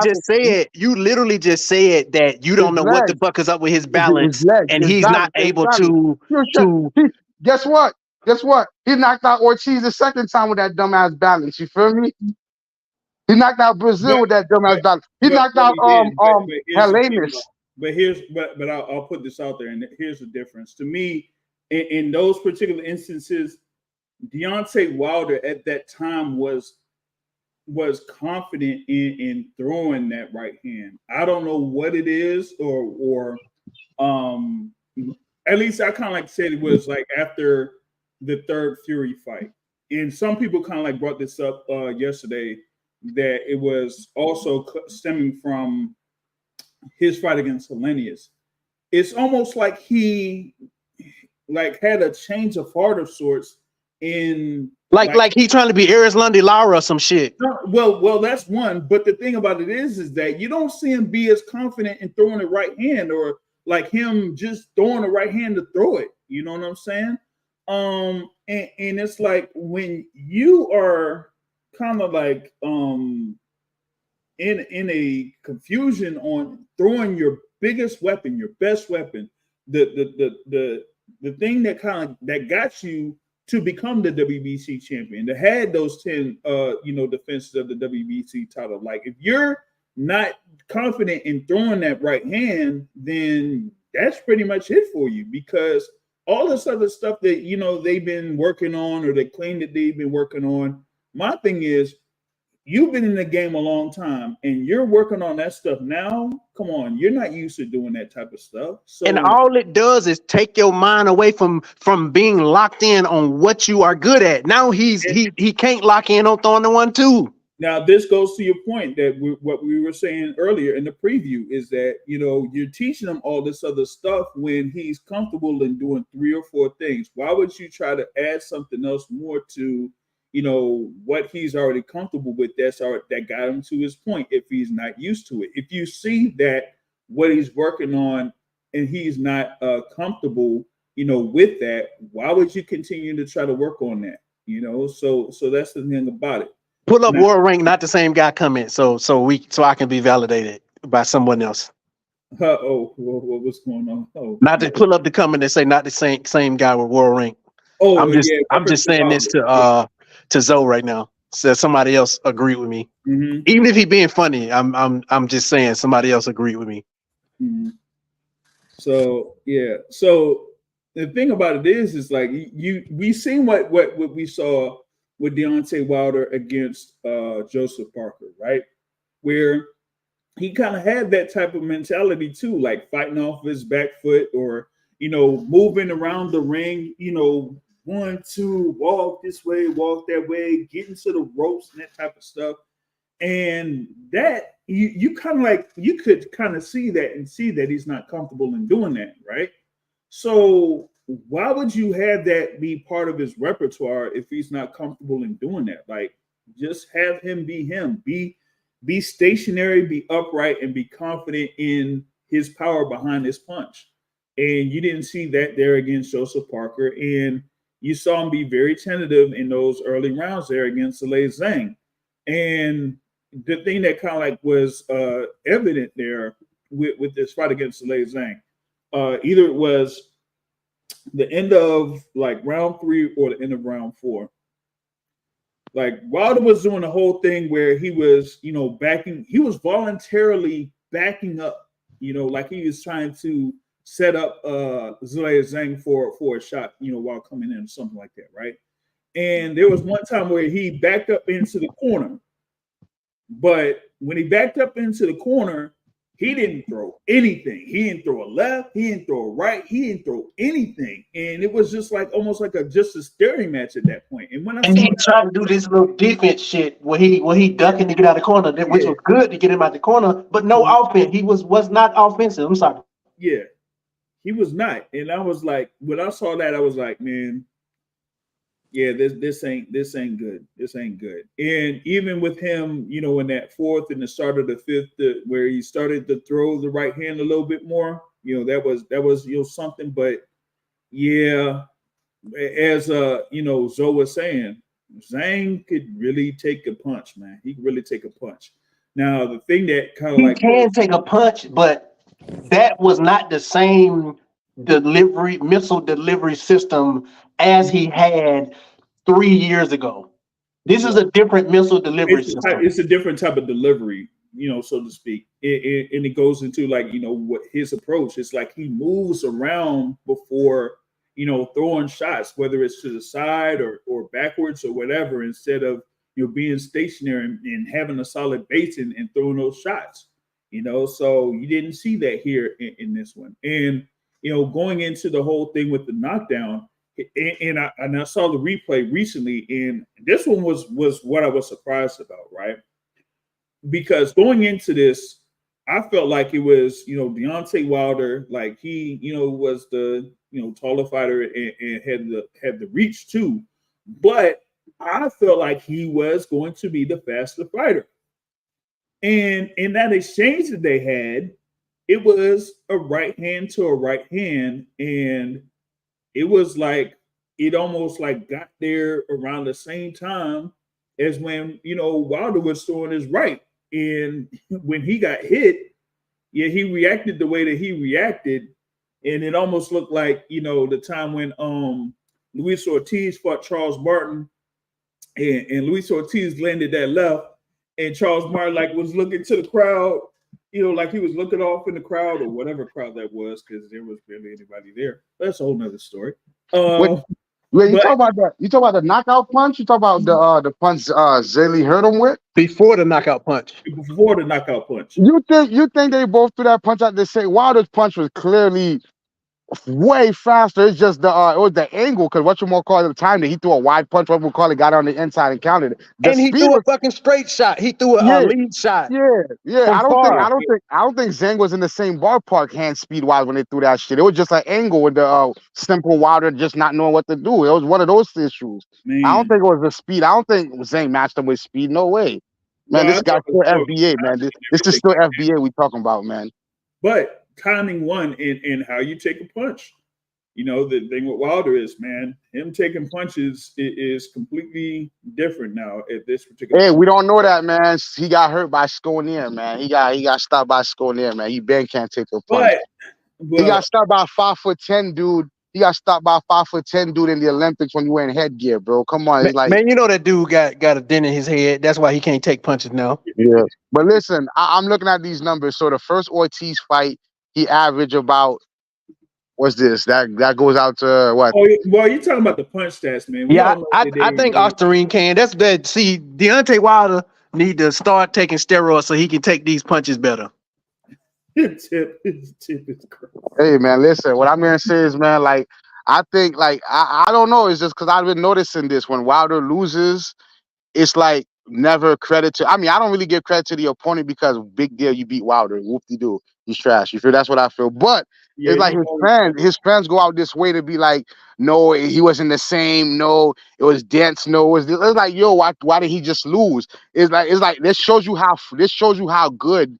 Speaker 5: just said that you don't know what the fuck is up with his balance, and he's not able to.
Speaker 6: Guess what? He knocked out Ortiz the second time with that dumbass balance. You feel me? He knocked out Brazil with that dumbass balance. He knocked out Helenis.
Speaker 1: But I'll put this out there, and here's the difference. To me, in those particular instances, Deontay Wilder at that time was was confident in throwing that right hand. I don't know what it is, or at least I kind of like said it was like after the third Fury fight, and some people kind of like brought this up yesterday that it was also stemming from his fight against Hellenius. It's almost like he like had a change of heart of sorts in
Speaker 5: like he trying to be Aris Lundy Lara or some shit.
Speaker 1: Well, that's one. But the thing about it is that you don't see him be as confident in throwing the right hand, or like him just throwing the right hand to throw it. You know what I'm saying? And it's like when you are kind of like in a confusion on throwing your biggest weapon, your best weapon, the thing that kind of that got you to become the WBC champion, to had those 10 defenses of the WBC title. Like if you're not confident in throwing that right hand, then that's pretty much it for you, because all this other stuff that they've been working on, or they claim that they've been working on. My thing is, you've been in the game a long time and you're working on that stuff now. Come on, you're not used to doing that type of stuff. So,
Speaker 5: and all it does is take your mind away from being locked in on what you are good at. Now he can't lock in on throwing the 1-2.
Speaker 1: Now this goes to your point that what we were saying earlier in the preview is that you're teaching him all this other stuff when he's comfortable in doing 3 or 4 things. Why would you try to add something else more to what he's already comfortable with? That got him to his point if he's not used to it. If you see that what he's working on and he's not comfortable with that, why would you continue to try to work on that? So that's the thing about it.
Speaker 5: Pull up World Rank, not the same guy comment, so I can be validated by someone else.
Speaker 1: What was going on?
Speaker 5: Not to pull up the comment and say not the same guy with World Rank. I'm just saying this to Zoe right now. So somebody else agreed with me.
Speaker 1: Mm-hmm.
Speaker 5: Even if he being funny, I'm just saying somebody else agreed with me.
Speaker 1: Mm-hmm. So the thing about it is like we seen what we saw with Deontay Wilder against Joseph Parker, right? Where he kind of had that type of mentality too, like fighting off his back foot, or moving around the ring, 1, 2, walk this way, walk that way, getting to the ropes and that type of stuff. And that you kind of like, you could kind of see that and see that he's not comfortable in doing that, right? So why would you have that be part of his repertoire if he's not comfortable in doing that? Like, just have him, be stationary, be upright, and be confident in his power behind his punch. And you didn't see that there against Joseph Parker, and you saw him be very tentative in those early rounds there against Zhilei Zhang. And the thing that kind of like was evident there with this fight against Zhilei Zhang, either it was the end of like round 3 or the end of round 4. Like Wilder was doing the whole thing where he was, he was voluntarily backing up, like he was trying to set up Zhilei Zhang for a shot, while coming in or something like that, right? And there was one time where he backed up into the corner, but when he backed up into the corner, he didn't throw anything. He didn't throw a left. He didn't throw a right. He didn't throw anything. And it was just like almost like just a staring match at that point. And when
Speaker 5: he tried to do this little defense shit where he ducking to get out of the corner, which was good to get him out the corner, but no offense. He was not offensive. I'm sorry.
Speaker 1: Yeah, he was not. And I was like, when I saw that, I was like, man, yeah, this ain't good. This ain't good. And even with him, in that 4th and the start of the 5th, where he started to throw the right hand a little bit more, that was something. But yeah, as Zoe was saying, Zhang could really take a punch, man. He could really take a punch. Now the thing that kind of
Speaker 5: he can take a punch, but that was not the same missile delivery system as he had 3 years ago. This is a different missile delivery system.
Speaker 1: It's a different type of delivery, so to speak. And it goes into like, what his approach is. Like he moves around before, throwing shots, whether it's to the side or backwards or whatever, instead of, being stationary and having a solid base and throwing those shots. So you didn't see that here in this one. And going into the whole thing with the knockdown, and I saw the replay recently, and this one was what I was surprised about, right? Because going into this, I felt like it was, Deontay Wilder, like he, was the, taller fighter and had the reach too. But I felt like he was going to be the faster fighter. And in that exchange that they had, it was a right hand to a right hand. And it was like, it almost like got there around the same time as when, Wilder was throwing his right. And when he got hit, he reacted the way that he reacted. And it almost looked like, the time when Luis Ortiz fought Charles Martin and Luis Ortiz landed that left and Charles Martin like was looking to the crowd, like he was looking off in the crowd or whatever crowd that was, because there was barely anybody there. That's a whole nother story.
Speaker 6: You talk about that. You talk about the knockout punch. You talk about the punch Zhilei hurt him with
Speaker 5: before the knockout punch.
Speaker 1: Before the knockout punch.
Speaker 6: You think they both threw that punch out? They say Wilder's punch was clearly way faster. It's just it was the angle, because at the time that he threw a wide punch, got on the inside and counted it.
Speaker 5: And he threw a fucking straight shot. He threw a lead shot.
Speaker 6: Yeah. I don't think Zhang was in the same ballpark hand speed wise when they threw that shit. It was just an angle with the simple Wilder just not knowing what to do. It was one of those issues. Man. I don't think it was the speed. I don't think Zhang matched him with speed. No way. Man, this guy's still FBA, man. This is still FBA we talking about, man.
Speaker 1: But timing one in how you take a punch. The thing with Wilder is, man, him taking punches is completely different now at this particular
Speaker 6: point. We don't know that, man. He got hurt by Sconier, man. He got stopped by Sconier, man. He can't take a punch. But he got stopped by a 5'10" dude. He got stopped by a 5'10" dude in the Olympics when you wearing headgear, bro. Come on. It's like,
Speaker 5: man, that dude got a dent in his head. That's why he can't take punches now.
Speaker 6: Yeah. But listen, I'm looking at these numbers. So the first Ortiz fight, he averaged about, what's this? That goes out to what?
Speaker 1: Oh, well, you're talking about the punch stats, man.
Speaker 5: I think Osterine can. That's bad. See, Deontay Wilder need to start taking steroids so he can take these punches better.
Speaker 1: His tip is crazy.
Speaker 6: Hey, man, listen. What I'm gonna say is, man, like I think, like I don't know. It's just because I've been noticing this when Wilder loses, it's like never credit to. I mean, I don't really give credit to the opponent because big deal, you beat Wilder. Whoop-de-doo. He's trash. You feel? That's what I feel. But it's like his fans go out this way to be like, no, he wasn't the same. No, it was dense. No, it's like, yo, why did he just lose? It's like this shows you how good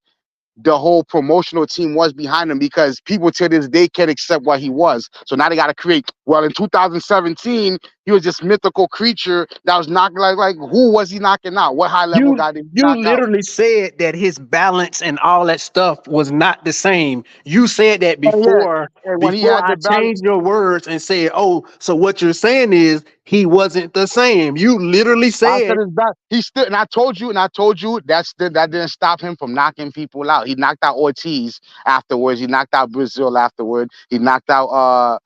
Speaker 6: the whole promotional team was behind him, because people to this day can't accept what he was. So now they got to create. Well, in 2017, he was this mythical creature that was knocking like who was he knocking out? What high level guy did he knock
Speaker 5: literally
Speaker 6: out?
Speaker 5: said that his balance and all that stuff was not the same. You said that before.
Speaker 6: When he had
Speaker 5: I changed your words and said, "Oh, so what you're saying is he wasn't the same." You literally said
Speaker 6: he still. And I told you that didn't stop him from knocking people out. He knocked out Ortiz afterwards. He knocked out Brazil afterwards. He knocked out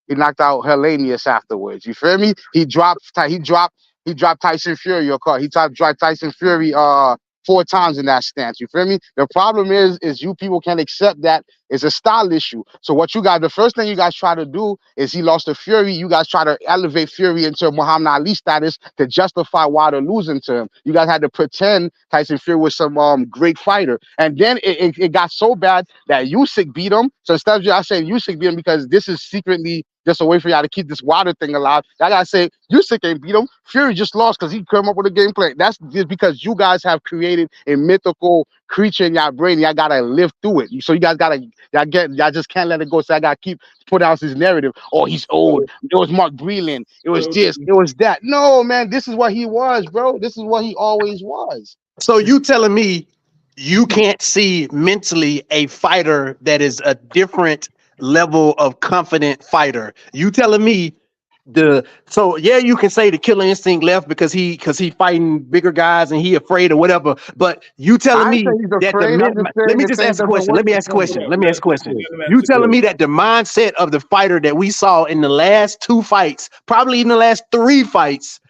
Speaker 6: Hellenius afterwards. You feel me? He dropped Tyson Fury your car. He dropped Tyson Fury 4 times in that stance. You feel me? The problem is you people can't accept that it's a style issue. So the first thing you guys try to do is he lost to Fury. You guys try to elevate Fury into Muhammad Ali status to justify Wilder losing to him. You guys had to pretend Tyson Fury was some great fighter. And then it got so bad that Usyk beat him. So instead of y'all saying Usyk beat him because this is secretly just a way for y'all to keep this Wilder thing alive, I gotta say Usyk ain't beat him. Fury just lost because he came up with a game plan. That's just because you guys have created a mythical creature in your brain. Y'all gotta live through it. So you guys y'all just can't let it go. So I gotta keep put out this narrative. Oh, he's old. It was Mark Breland. It was this. It was that. No, man, this is what he was, bro. This is what he always was.
Speaker 5: So you telling me you can't see mentally a fighter that is a different level of confident fighter? You telling me you can say the killer instinct left because he fighting bigger guys and he afraid or whatever, but you telling me that let me ask a question. You telling me that the mindset of the fighter that we saw in the last 2 fights, probably in the last 3 fights,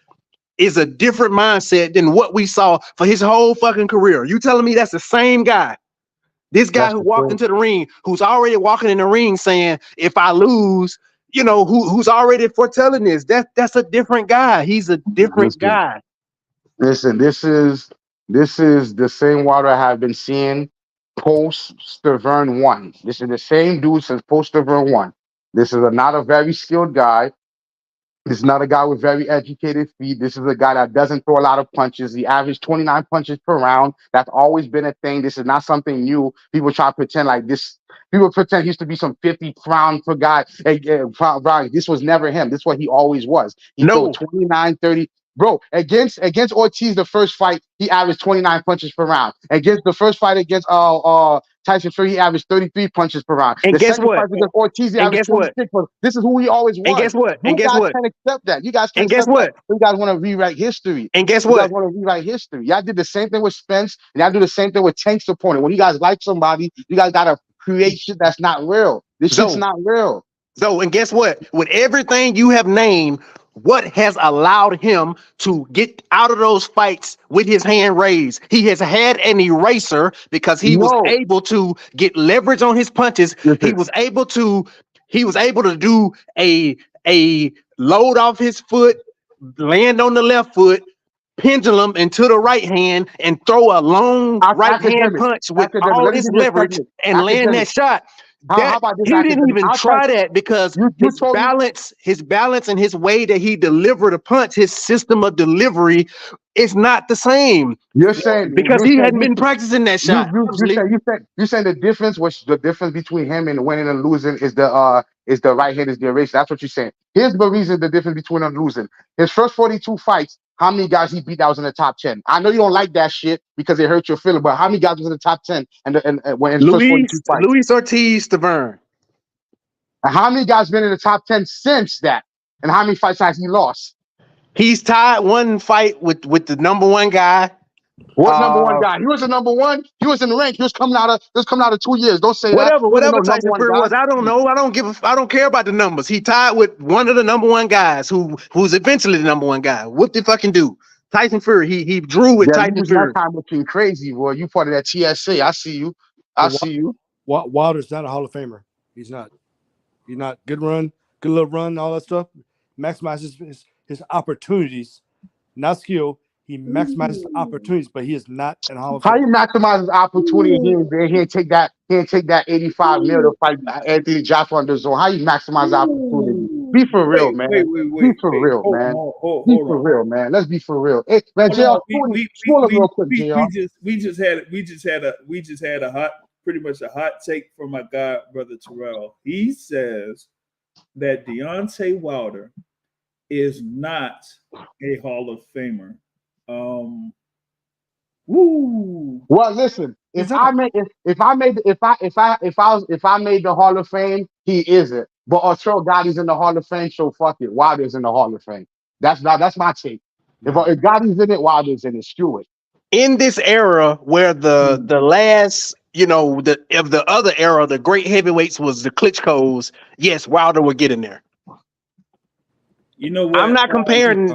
Speaker 5: is a different mindset than what we saw for his whole fucking career. You telling me that's the same guy? This guy who walked into the ring, who's already walking in the ring saying, if I lose, you know, who's already foretelling this. That's a different guy. He's a different guy.
Speaker 6: Listen, this is the same Wilder I have been seeing post Stavern 1. This is the same dude since post Stavern 1. This is not a very skilled guy. This is not a guy with very educated feet. This is a guy that doesn't throw a lot of punches. He averaged 29 punches per round. That's always been a thing. This is not something new. People try to pretend like this. People pretend he used to be some 50 round per guy. This was never him. This is what he always was. He threw 29, 30. Bro, against Ortiz, the first fight, he averaged 29 punches per round. Against the first fight against Tyson Fury, he averaged 33 punches per round.
Speaker 5: And
Speaker 6: the
Speaker 5: guess
Speaker 6: second
Speaker 5: what?
Speaker 6: fight against Ortiz, he averaged 26. This is who he always was.
Speaker 5: And guess what?
Speaker 6: You guys can't accept that. You guys can't accept that. You guys want to rewrite history.
Speaker 5: And guess
Speaker 6: You
Speaker 5: what?
Speaker 6: guys want to rewrite history. Y'all did the same thing with Spence, and y'all do the same thing with Tank's opponent. When you guys like somebody, you guys gotta create shit that's not real. This shit's not real.
Speaker 5: So, and guess what? With everything you have named, what has allowed him to get out of those fights with his hand raised? He has had an eraser because he was able to get leverage on his punches. He was able to do a load off his foot, land on the left foot, pendulum into the right hand, and throw a long right hand punch with all his leverage and land that shot.
Speaker 6: How about this?
Speaker 5: He didn't even try that because his balance and his way that he delivered a punch, his system of delivery is not the same.
Speaker 6: You're saying
Speaker 5: because he hadn't been practicing that shot.
Speaker 6: You saying the difference, the difference between him and winning and losing is the right hand is the eraser. That's what you're saying. Here's the reason the difference between him and losing. His first 42 fights, how many guys he beat that was in the top 10? I know you don't like that shit because it hurt your feeling, but how many guys was in the top 10 and when
Speaker 5: Luis Ortiz Stavern.
Speaker 6: How many guys been in the top 10 since that? And how many fights has he lost?
Speaker 5: He's tied one fight with the number one guy.
Speaker 6: What number one guy? He was the number one. He was in the rank. He was coming out of 2 years. Don't say
Speaker 5: whatever Tyson Fury was. I don't know. I don't care about the numbers. He tied with one of the number one guys who's eventually the number one guy. What the fucking do? Tyson Fury. He drew with Tyson Fury.
Speaker 6: That time looking crazy, boy. You part of that TSA. I see you. See you.
Speaker 4: Wilder's not a Hall of Famer. He's not. He's not. Good little run, all that stuff. Maximizes his opportunities, not skill. He maximizes opportunities, but he is not in Hall of Fame.
Speaker 6: How you maximize his opportunity? He didn't take that 85 mil to fight Anthony Joshua on the zone. How you maximize opportunity? Be for real, man. Be for real, man. Be for real, man. Let's be for real. Hey, man, JR,
Speaker 1: we just had a hot take from my god brother Terrell. He says that Deontay Wilder is not a Hall of Famer.
Speaker 6: Well, listen. If I made the Hall of Fame, he isn't. But Arturo Gotti's in the Hall of Fame, so fuck it. Wilder's in the Hall of Fame. That's my take. If Gotti's in it, Wilder's in it. Screw it.
Speaker 5: In this era where the last, of the other era, the great heavyweights was the Klitschko's. Yes, Wilder would get in there.
Speaker 1: You know what?
Speaker 5: I'm not comparing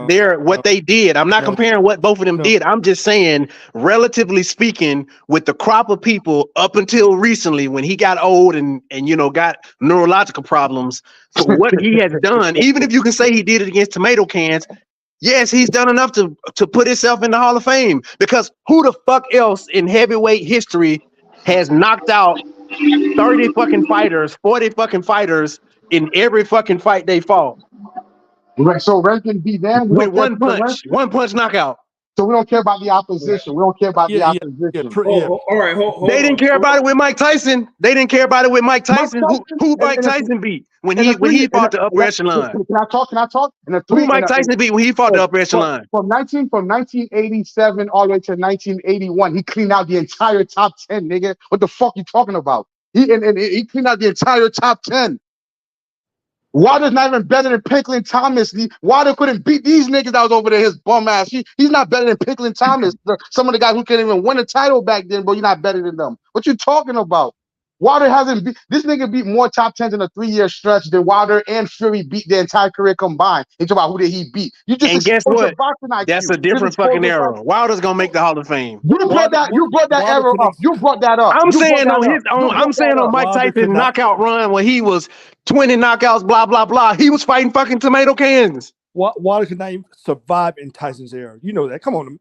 Speaker 5: what they did. I'm not comparing what both of them did. I'm just saying, relatively speaking, with the crop of people up until recently, when he got old and got neurological problems, for what he has done, even if you can say he did it against tomato cans, yes, he's done enough to put himself in the Hall of Fame. Because who the fuck else in heavyweight history has knocked out 30 fucking fighters, 40 fucking fighters in every fucking fight they fought?
Speaker 6: Right, so Rankin beat them
Speaker 5: with one punch knockout.
Speaker 6: So we don't care about the opposition. We don't care about the opposition.
Speaker 1: All right,
Speaker 5: they didn't care about it with Mike Tyson. They didn't care about it with Mike Tyson. Who Mike Tyson beat when he fought the upper echelon?
Speaker 6: Can I talk?
Speaker 5: Who Mike Tyson beat when he fought the upper echelon?
Speaker 6: From 1987 all the way to 1981, he cleaned out the entire top 10, nigga. What the fuck you talking about? He cleaned out the entire top 10. Wilder's not even better than Pinklin Thomas. Wilder couldn't beat these niggas that was over there, his bum ass. He's not better than Pinklin Thomas. Some of the guys who couldn't even win a title back then, but you're not better than them. What you talking about? Wilder hasn't beat this nigga beat more top 10s in a 3-year stretch than Wilder and Fury beat their entire career combined. You talk about who did he beat? You just
Speaker 5: And guess
Speaker 6: exposed your
Speaker 5: what?
Speaker 6: boxing IQ.
Speaker 5: That's a
Speaker 6: Just
Speaker 5: different
Speaker 6: exposed
Speaker 5: fucking
Speaker 6: your
Speaker 5: era.
Speaker 6: boxing-
Speaker 5: Wilder's gonna make the Hall of Fame.
Speaker 6: You brought that
Speaker 4: Wilder
Speaker 6: era up. You brought that up.
Speaker 5: I'm
Speaker 6: You brought
Speaker 5: saying
Speaker 6: that
Speaker 5: on
Speaker 6: up.
Speaker 5: his
Speaker 6: You
Speaker 5: on
Speaker 6: brought
Speaker 5: I'm saying
Speaker 6: that
Speaker 5: on
Speaker 6: up.
Speaker 5: Mike
Speaker 4: Wilder
Speaker 5: Tyson's
Speaker 4: could not-
Speaker 5: knockout run where he was 20 knockouts, blah blah blah. He was fighting fucking tomato cans.
Speaker 4: Wilder could not even survive in Tyson's era. You know that. Come on.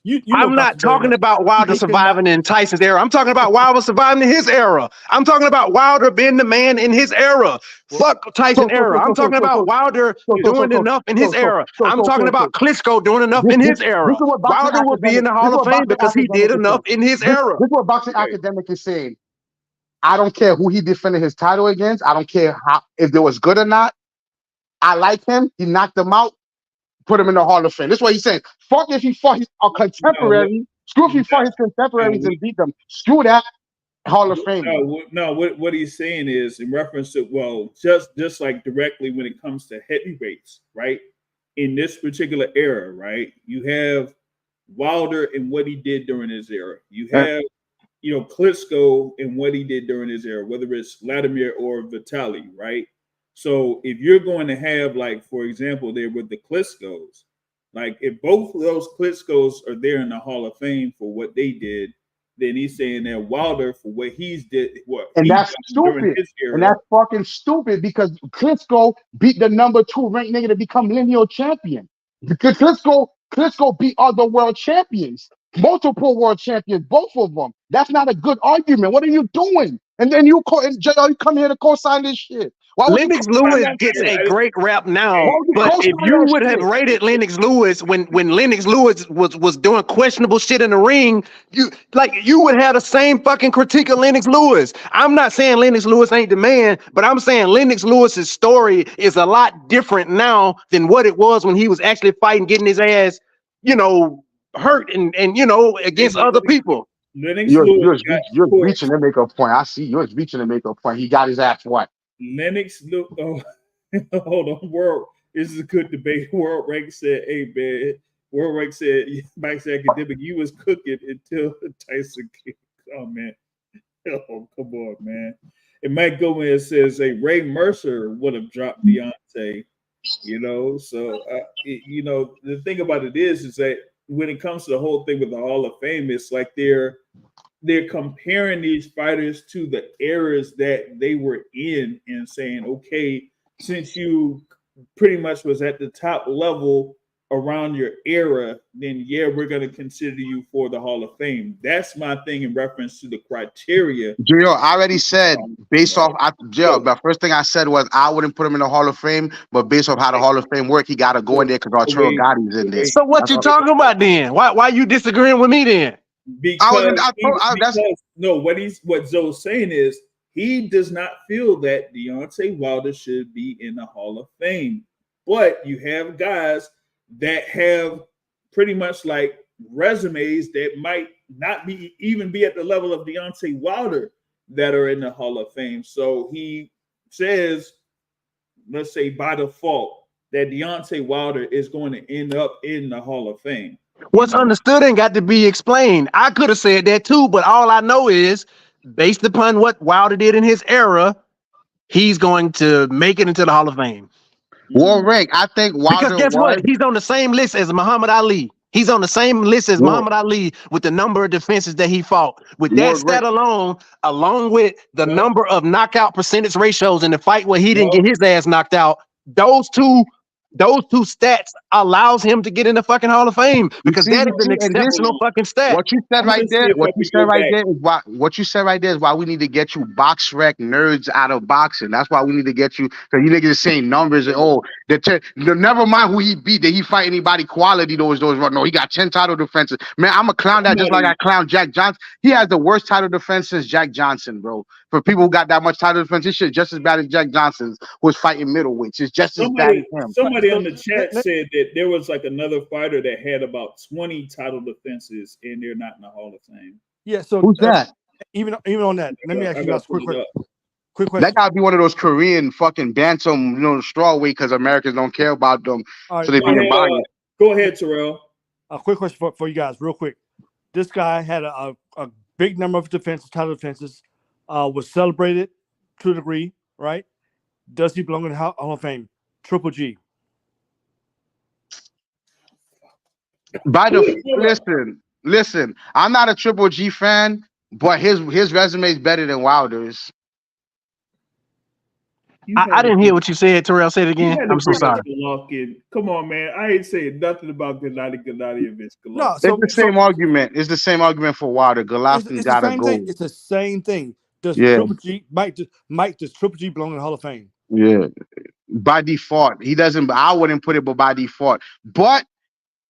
Speaker 4: You know
Speaker 5: I'm not
Speaker 4: boxing very
Speaker 5: talking
Speaker 4: well.
Speaker 5: about Wilder
Speaker 4: He could
Speaker 5: surviving in Tyson's era. I'm talking about Wilder surviving in his era. I'm talking about Wilder being the man in his era. Fuck Tyson era. I'm talking about Wilder doing enough in his era. I'm talking about Klitschko doing enough in his era.
Speaker 6: This is what boxing
Speaker 5: Wilder will be in the
Speaker 6: academic-
Speaker 5: Hall
Speaker 6: this
Speaker 5: of
Speaker 6: is what
Speaker 5: Fame because he
Speaker 6: boxing
Speaker 5: did
Speaker 6: academic
Speaker 5: enough
Speaker 6: is
Speaker 5: in his
Speaker 6: saying.
Speaker 5: era.
Speaker 6: This is what boxing academic is saying. I don't care who he defended his title against. I don't care how if it was good or not. I like him. He knocked him out. Put him in the Hall of Fame. This is what he's saying. Fuck if he fought his contemporary. Screw if he fought his contemporaries and beat them. Screw that. Hall of Fame.
Speaker 1: What he's saying is in reference to, well, just like directly when it comes to heavyweights, right? In this particular era, right? You have Wilder and what he did during his era. You have, Klitschko and what he did during his era, whether it's Vladimir or Vitaly, right? So if you're going to have, like, for example, there with the Klitschkos, like if both of those Klitschkos are there in the Hall of Fame for what they did, then he's saying that Wilder for what
Speaker 6: and that's stupid. And that's fucking stupid because Klitschko beat the number 2 ranked nigga to become lineal champion. Because Klitschko beat other world champions, multiple world champions, both of them. That's not a good argument. What are you doing? And then you come here to co-sign this shit.
Speaker 5: Lennox Lewis gets a great rap now, but if you would have rated Lennox Lewis when Lennox Lewis was doing questionable shit in the ring, you would have the same fucking critique of Lennox Lewis. I'm not saying Lennox Lewis ain't the man, but I'm saying Lennox Lewis's story is a lot different now than what it was when he was actually fighting, getting his ass, hurt and against other people.
Speaker 6: You're reaching to make a point. I see you're reaching to make a point. He got his ass what?
Speaker 1: Lennox, hold on. This is a good debate. World Rank said, "Hey man," World Rank said, "Mike said academic, you was cooking until Tyson kicked." Oh man, come on, man. And Mike Gomez says, "Hey, Ray Mercer would have dropped Deontay." So the thing about it is that when it comes to the whole thing with the Hall of Fame, it's like they're comparing these fighters to the eras that they were in and saying, okay, since you pretty much was at the top level around your era, then yeah, we're going to consider you for the Hall of Fame. That's my thing in reference to the criteria.
Speaker 6: Joe, I already said based off the first thing I said was I wouldn't put him in the Hall of Fame, but based off how the Hall of Fame work, he got to go in there because Arturo Gotti's in there.
Speaker 5: So what you talking about then? Why you disagreeing with me then?
Speaker 1: Because what Zoe's saying is he does not feel that Deontay Wilder should be in the Hall of Fame. But you have guys that have pretty much like resumes that might not even be at the level of Deontay Wilder that are in the Hall of Fame. So he says, let's say by default, that Deontay Wilder is going to end up in the Hall of Fame.
Speaker 5: What's understood ain't got to be explained. I could have said that too, but all I know is based upon what Wilder did in his era, he's going to make it into the Hall of Fame.
Speaker 6: Well, Rick, I think Wilder
Speaker 5: because guess what? He's on the same list as Muhammad Ali. He's on the same list as Muhammad Ali with the number of defenses that he fought. With that stat alone, along with the number of knockout percentage ratios in the fight where he didn't get his ass knocked out, those two stats allows him to get in the fucking Hall of Fame because that is an exceptional fucking stat.
Speaker 6: What you said right there, what you said right there is why we need to get you box rec nerds out of boxing. That's why we need to get you because you niggas are saying numbers and never mind who he beat. Did he fight anybody quality? Those no, he got 10 title defenses. Man, I'm a clown that just like I clown Jack Johnson. He has the worst title defense since Jack Johnson, bro. For people who got that much title defense, this shit just as bad as Jack Johnson's who was fighting middleweights. It's just as bad as him.
Speaker 1: Somebody on the chat said that there was like another fighter that had about 20 title defenses and they're not in the Hall of Fame.
Speaker 4: Yeah, so
Speaker 6: who's that?
Speaker 4: Even on that, let me ask you guys a quick question.
Speaker 6: That gotta be one of those Korean fucking bantam, straw weight because Americans don't care about them. Right, so they being biased.
Speaker 1: Go ahead, Terrell.
Speaker 4: A quick question for you guys, real quick. This guy had a big number of title defenses. was celebrated to a degree, right? Does he belong in the Hall of Fame? Triple G.
Speaker 6: By the listen. I'm not a Triple G fan, but his resume is better than Wilder's.
Speaker 5: I didn't hear what you said, Terrell. Say it again. I'm so sorry.
Speaker 1: Golovkin. Come on, man. I ain't saying nothing about Gennady Golovkin.
Speaker 4: No,
Speaker 6: It's the same argument. It's the same argument for Wilder. Golovkin gotta go.
Speaker 4: It's the same thing. Does
Speaker 6: Yeah.
Speaker 4: Triple G Mike does Triple G belong in the Hall of Fame?
Speaker 6: Yeah. By default. He doesn't. I wouldn't put it, but by default. But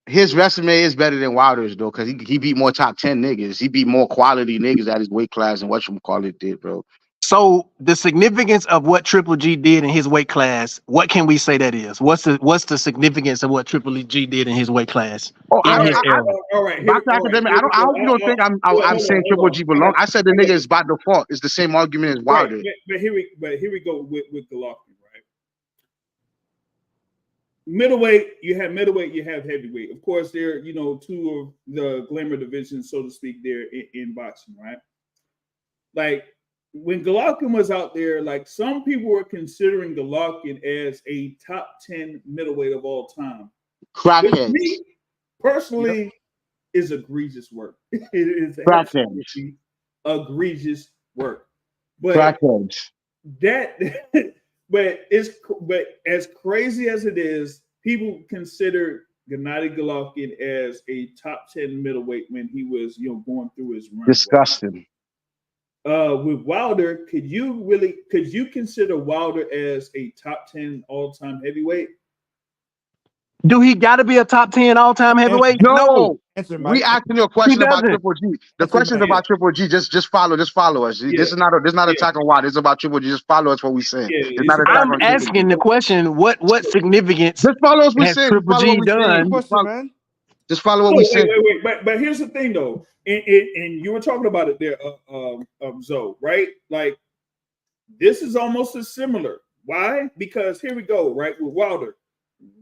Speaker 6: his resume is better than Wilder's though, because he beat more top 10 niggas. He beat more quality niggas at his weight class than whatchamacallit did, bro.
Speaker 5: So the significance of what Triple G did in his weight class, what can we say that is? What's the significance of what Triple G did in his weight class?
Speaker 1: All right.
Speaker 6: Back to academic. I hope you don't think I'm saying Triple G belong. I said the nigga is by default. It's the same argument as Wilder.
Speaker 1: Right, but here we go with Golovkin, right? Middleweight, you have heavyweight. Of course, they're two of the glamour divisions, so to speak, there in boxing, right? Like when Golovkin was out there, like some people were considering Golovkin as a top 10 middleweight of all time.
Speaker 6: Crackhead.
Speaker 1: Me, personally, is egregious work. It is
Speaker 6: Crackhead.
Speaker 1: Egregious work. But
Speaker 6: Crackheads.
Speaker 1: but as crazy as it is, people consider Gennady Golovkin as a top 10 middleweight when he was going through his run.
Speaker 6: Disgusting.
Speaker 1: With Wilder, could you consider Wilder as a top 10 all-time heavyweight?
Speaker 5: Do he got to be a top 10 all-time heavyweight?
Speaker 6: No.
Speaker 4: Answer,
Speaker 6: We asking you a question about
Speaker 5: doesn't.
Speaker 6: Triple G. The question is about Triple G. Just follow us.
Speaker 1: Yeah.
Speaker 6: This is not attack on Wilder. It's about Triple G. Just follow us what we saying.
Speaker 1: Yeah,
Speaker 6: It's not attack
Speaker 5: I'm
Speaker 6: on Triple
Speaker 5: asking
Speaker 6: G.
Speaker 5: the question, what significance
Speaker 6: Just follow us. We
Speaker 5: has
Speaker 6: saying.
Speaker 5: Triple G done?
Speaker 4: man.
Speaker 6: Just follow what we saying.
Speaker 1: Wait. But here's the thing, though, and you were talking about it there, Zoe, right? Like this is almost as similar. Why? Because here we go, right? With Wilder,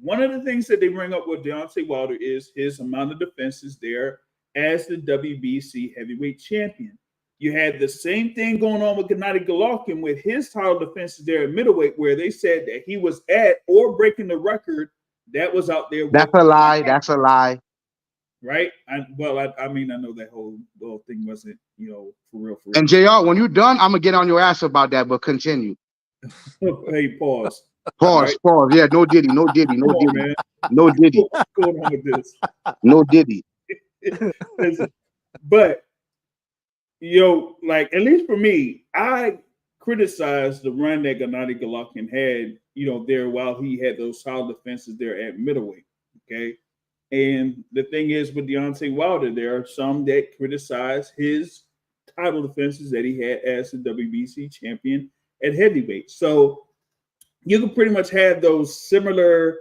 Speaker 1: one of the things that they bring up with Deontay Wilder is his amount of defenses there as the WBC heavyweight champion. You had the same thing going on with Gennady Golovkin with his title defenses there at middleweight, where they said that he was at or breaking the record that was out there.
Speaker 6: That's a lie. That's a lie.
Speaker 1: Right? I know that whole thing wasn't, for real.
Speaker 6: And JR, when you're done, I'm gonna get on your ass about that, but continue.
Speaker 1: Hey, pause.
Speaker 6: Pause. Yeah, no Diddy.
Speaker 1: Man.
Speaker 6: No Diddy.
Speaker 1: What's going on with this?
Speaker 6: No Diddy.
Speaker 1: But like at least for me, I criticized the run that Gennady Golovkin had, there while he had those solid defenses there at middleweight. Okay. And the thing is with Deontay Wilder, there are some that criticize his title defenses that he had as the WBC champion at heavyweight. So you can pretty much have those similar,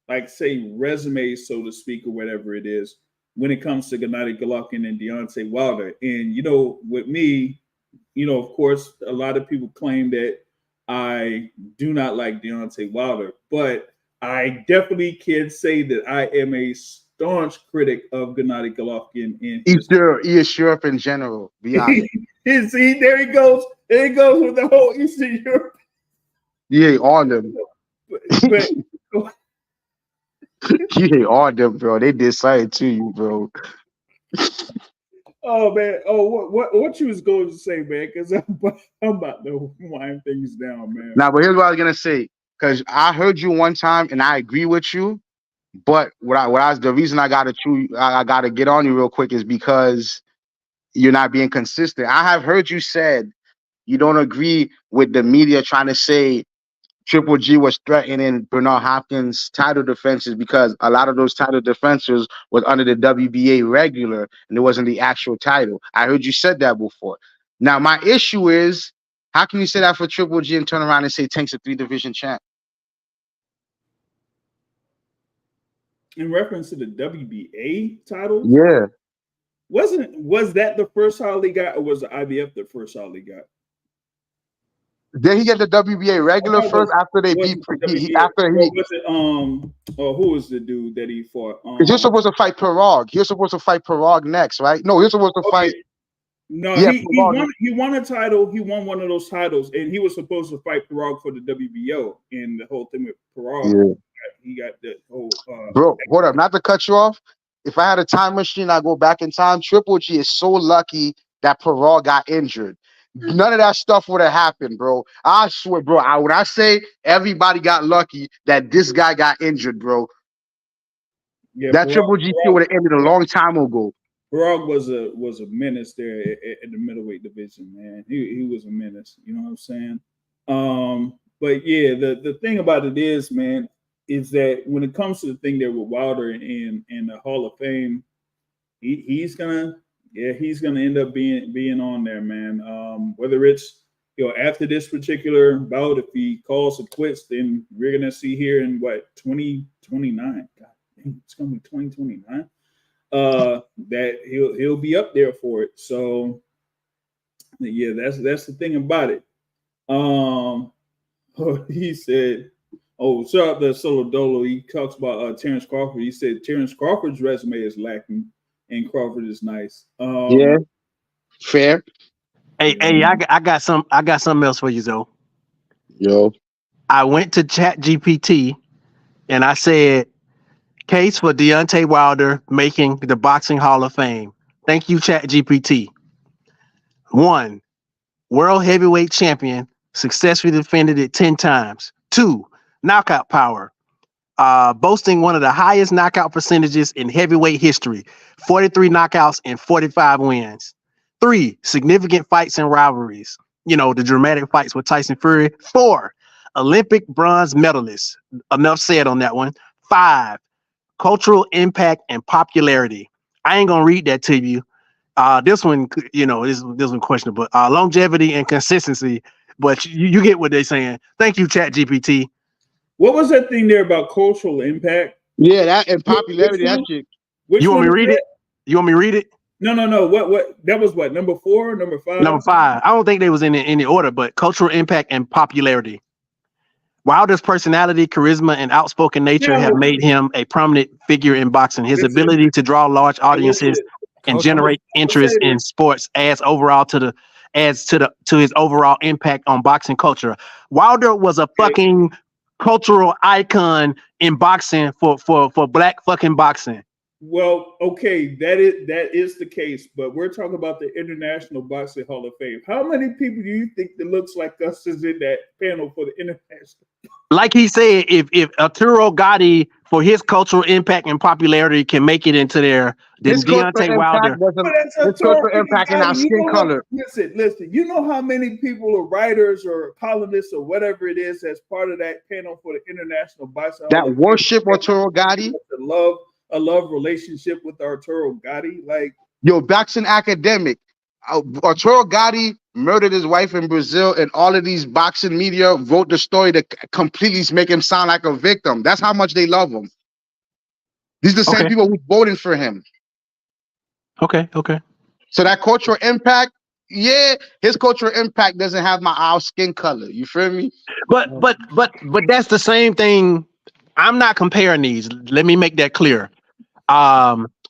Speaker 1: like say resumes, so to speak, or whatever it is, when it comes to Gennady Golovkin and Deontay Wilder. And, with me, of course, a lot of people claim that I do not like Deontay Wilder, but I definitely can say that I am a staunch critic of Gennady Golovkin.
Speaker 6: East Europe in general. Be honest.
Speaker 1: See, there he goes. There he goes with the whole Eastern Europe.
Speaker 6: You hate all them.
Speaker 1: But
Speaker 6: you hate all them, bro. They did something to you, bro.
Speaker 1: Oh man! Oh, what you was going to say, man? Because I'm about to wind things down, man.
Speaker 6: Now, but here's what I was gonna say. Because I heard you one time, and I agree with you. But the reason I gotta get on you real quick is because you're not being consistent. I have heard you said you don't agree with the media trying to say Triple G was threatening Bernard Hopkins' title defenses because a lot of those title defenses was under the WBA regular and it wasn't the actual title. I heard you said that before. Now, my issue is, how can you say that for Triple G and turn around and say Tank's a 3-division champ?
Speaker 1: In reference to the WBA title?
Speaker 6: Yeah.
Speaker 1: Was that the first title he got, or was the IBF the first title he got?
Speaker 6: Did he get the WBA regular first after they beat?
Speaker 1: Who was the dude that he fought?
Speaker 6: He was supposed to fight Parag. He was supposed to fight Parag next, right? No, he was supposed to fight.
Speaker 1: No,
Speaker 6: Yeah,
Speaker 1: he won a title. He won one of those titles, and he was supposed to fight Parag for the WBO. And the whole thing with Parag,
Speaker 6: yeah.
Speaker 1: he got the whole.
Speaker 6: Bro, hold up. Not to cut you off. If I had a time machine, I'd go back in time. Triple G is so lucky that Parag got injured. None of that stuff would have happened, bro. I swear, bro. When I say everybody got lucky that this guy got injured, bro,
Speaker 1: Yeah,
Speaker 6: that Triple G shit would have ended a long time ago.
Speaker 1: Parag was a menace there in the middleweight division, man. He was a menace. You know what I'm saying? But yeah, the thing about it is, man, is that when it comes to the thing there with Wilder in the Hall of Fame, he's gonna end up being on there, man. Whether it's after this particular bout, if he calls it quits, then we're gonna see here in 2029. God dang, it's gonna be 2029. That he'll be up there for it. So yeah, that's the thing about it. He said, "Oh, shout out to Solo Dolo." He talks about Terrence Crawford. He said Terrence Crawford's resume is lacking, and Crawford is nice.
Speaker 6: Yeah, fair.
Speaker 5: Hey, I got something else for you, Zoe.
Speaker 6: Yo,
Speaker 5: I went to ChatGPT and I said, case for Deontay Wilder making the Boxing Hall of Fame. Thank you, ChatGPT. 1, world heavyweight champion, successfully defended it 10 times. 2, knockout power, boasting one of the highest knockout percentages in heavyweight history, 43 knockouts and 45 wins. 3, significant fights and rivalries. The dramatic fights with Tyson Fury. 4, Olympic bronze medalist. Enough said on that one. 5, cultural impact and popularity. I ain't gonna read that to you. This one, this one questionable. Longevity and consistency, but you get what they're saying. Thank you, ChatGPT.
Speaker 1: What was that thing there about cultural impact?
Speaker 6: yeah, that and popularity. That shit.
Speaker 5: You want me to read it? You want me to read it?
Speaker 1: No. What? That was what? Number 4, number 5.
Speaker 5: Number 5. I don't think they was in the order, but cultural impact and popularity. Wilder's personality, charisma, and outspoken nature have made him a prominent figure in boxing. His ability to draw large audiences and generate interest in sports adds to his overall impact on boxing culture. Wilder was a fucking cultural icon in boxing for black fucking boxing.
Speaker 1: Well, okay, that is the case, but we're talking about the International Boxing Hall of Fame. How many people do you think that looks like us is in that panel for the international?
Speaker 5: Like he said, if Arturo Gatti, for his cultural impact and popularity, can make it into there, then Deontay Wilder.
Speaker 6: His cultural impact in our skin color.
Speaker 1: Listen. You know how many people are writers or columnists or whatever it is that's part of that panel for the International Boxing Hall
Speaker 6: That
Speaker 1: of
Speaker 6: worship
Speaker 1: Fame?
Speaker 6: Arturo Gatti.
Speaker 1: A love relationship with Arturo Gatti, like
Speaker 6: boxing academic. Arturo Gatti murdered his wife in Brazil, and all of these boxing media wrote the story to completely make him sound like a victim. That's how much they love him. These are the same people who voted for him. Okay. So that cultural impact, his cultural impact doesn't have our skin color. You feel me?
Speaker 5: But that's the same thing. I'm not comparing these. Let me make that clear.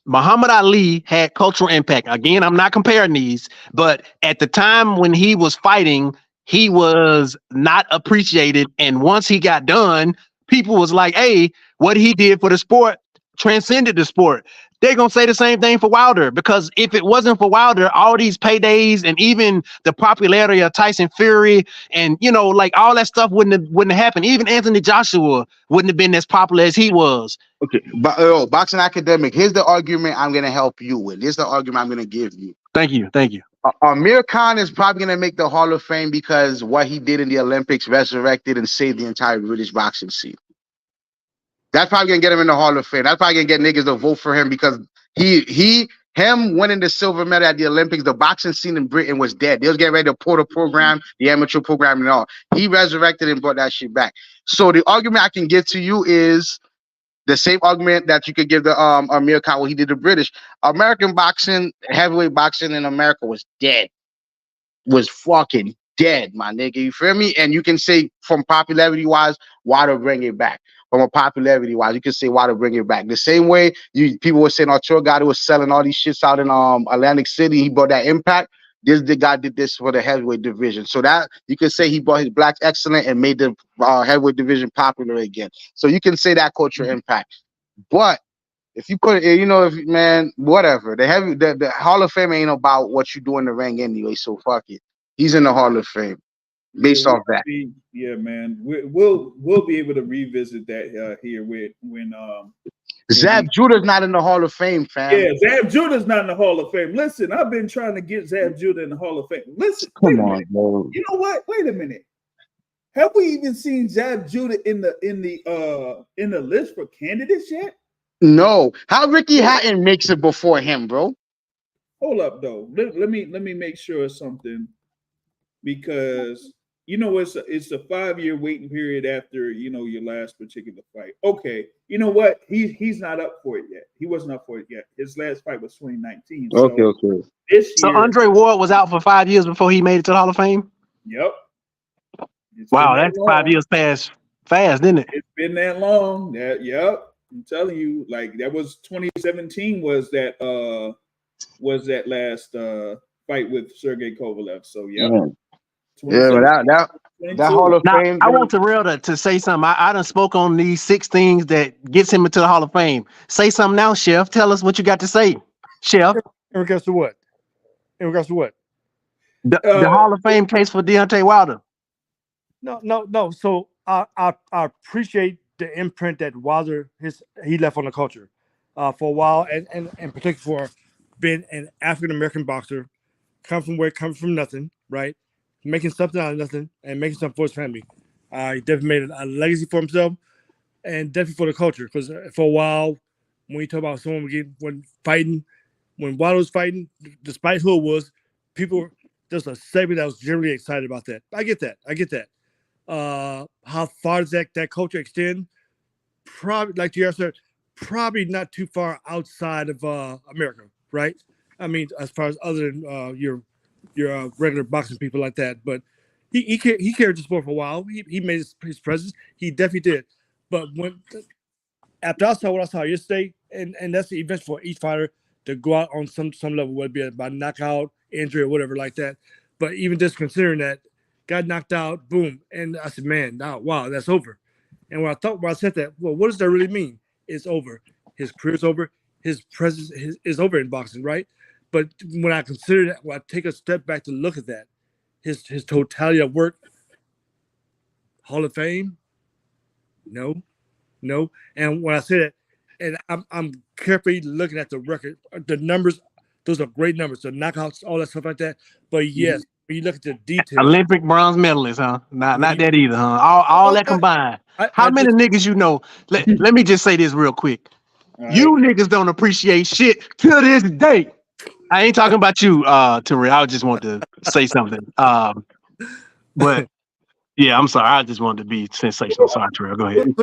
Speaker 5: Muhammad Ali had cultural impact. Again, I'm not comparing these, but at the time when he was fighting, he was not appreciated. And once he got done, people was like, hey, what he did for the sport transcended the sport. They're going to say the same thing for Wilder, because if it wasn't for Wilder, all these paydays and even the popularity of Tyson Fury and, like all that stuff wouldn't have happened. Even Anthony Joshua wouldn't have been as popular as he was.
Speaker 6: Okay, but boxing academic, here's the argument I'm going to help you with. Here's the argument I'm going to give you.
Speaker 5: Thank you.
Speaker 6: Amir Khan is probably going to make the Hall of Fame because what he did in the Olympics resurrected and saved the entire British boxing scene. That's probably gonna get him in the Hall of Fame. That's probably gonna get niggas to vote for him because him winning the silver medal at the Olympics, the boxing scene in Britain was dead. They was getting ready to pull the program, the amateur program and all. He resurrected and brought that shit back. So the argument I can give to you is the same argument that you could give the Amir Khan, what he did to British. American boxing, heavyweight boxing in America was dead. Was fucking dead, my nigga. You feel me? And you can say from popularity wise, why to bring it back? From a popularity wise, you can say why to bring it back. The same way people were saying Arturo Gatti was selling all these shits out in Atlantic City. He brought that impact. The guy did this for the heavyweight division. So that you can say he brought his black excellence and made the heavyweight division popular again. So you can say that cultural impact. But if you put it, whatever. The Hall of Fame ain't about what you do in the ring anyway. So fuck it. He's in the Hall of Fame based off that.
Speaker 1: Man. We'll be able to revisit that here when
Speaker 6: Zab Judah's not in the Hall of Fame, fam.
Speaker 1: Yeah, Zab Judah's not in the Hall of Fame. Listen, I've been trying to get Zab Judah in the Hall of Fame. Listen,
Speaker 6: come on, bro.
Speaker 1: You know what? Wait a minute. Have we even seen Zab Judah in the list for candidates yet?
Speaker 6: No. How Ricky Hatton makes it before him, bro?
Speaker 1: Hold up, though. Let me make sure of something, because it's a 5-year waiting period after your last particular fight. Okay, you know what? He's not up for it yet. He wasn't up for it yet. His last fight was 2019.
Speaker 6: Okay.
Speaker 1: So
Speaker 5: Andre Ward was out for 5 years before he made it to the Hall of Fame.
Speaker 1: Yep.
Speaker 5: Wow, that's 5 years passed fast, didn't it?
Speaker 1: It's been that long. Yep. I'm telling you, like that was 2017 was that last fight with Sergey Kovalev. So yeah.
Speaker 6: Yeah, but that Hall of Fame.
Speaker 5: I want Terrell to say something. I done spoke on these 6 things that gets him into the Hall of Fame. Say something now, Chef. Tell us what you got to say, Chef.
Speaker 4: In regards to what?
Speaker 5: The Hall of Fame case for Deontay Wilder.
Speaker 4: No. So I appreciate the imprint that Wilder he left on the culture for a while, and particularly for being an African American boxer, come from nothing, right? Making something out of nothing and making something for his family. He definitely made a legacy for himself and definitely for the culture. Because for a while, when you talk about someone when Wilder was fighting, despite who it was, people there's a segment that was generally excited about that. I get that. How far does that culture extend? Probably, like you said, probably not too far outside of America, right? I mean, as far as other than your regular boxing people like that. But he carried the sport for a while. He made his presence. He definitely did. But after I saw what I saw yesterday, and that's the event for each fighter to go out on some level, whether it be by knockout, injury, or whatever like that. But even just considering that, got knocked out, boom. And I said, man, wow, that's over. And when I said that, well, what does that really mean? It's over. His career's over. His presence is over in boxing, right? But when I consider that, when I take a step back to look at that, his totality of work, Hall of Fame, no. And when I say that, and I'm carefully looking at the record, the numbers, those are great numbers, the knockouts, all that stuff like that. But yes, when you look at the details,
Speaker 5: Olympic bronze medalist, huh? Not that either, huh? All that combined. How many niggas you know? Let me just say this real quick. Right. You niggas don't appreciate shit to this day. I ain't talking about you, Terrell. I just want to say something. But yeah, I'm sorry. I just wanted to be sensational. Sorry, Terrell. Go ahead.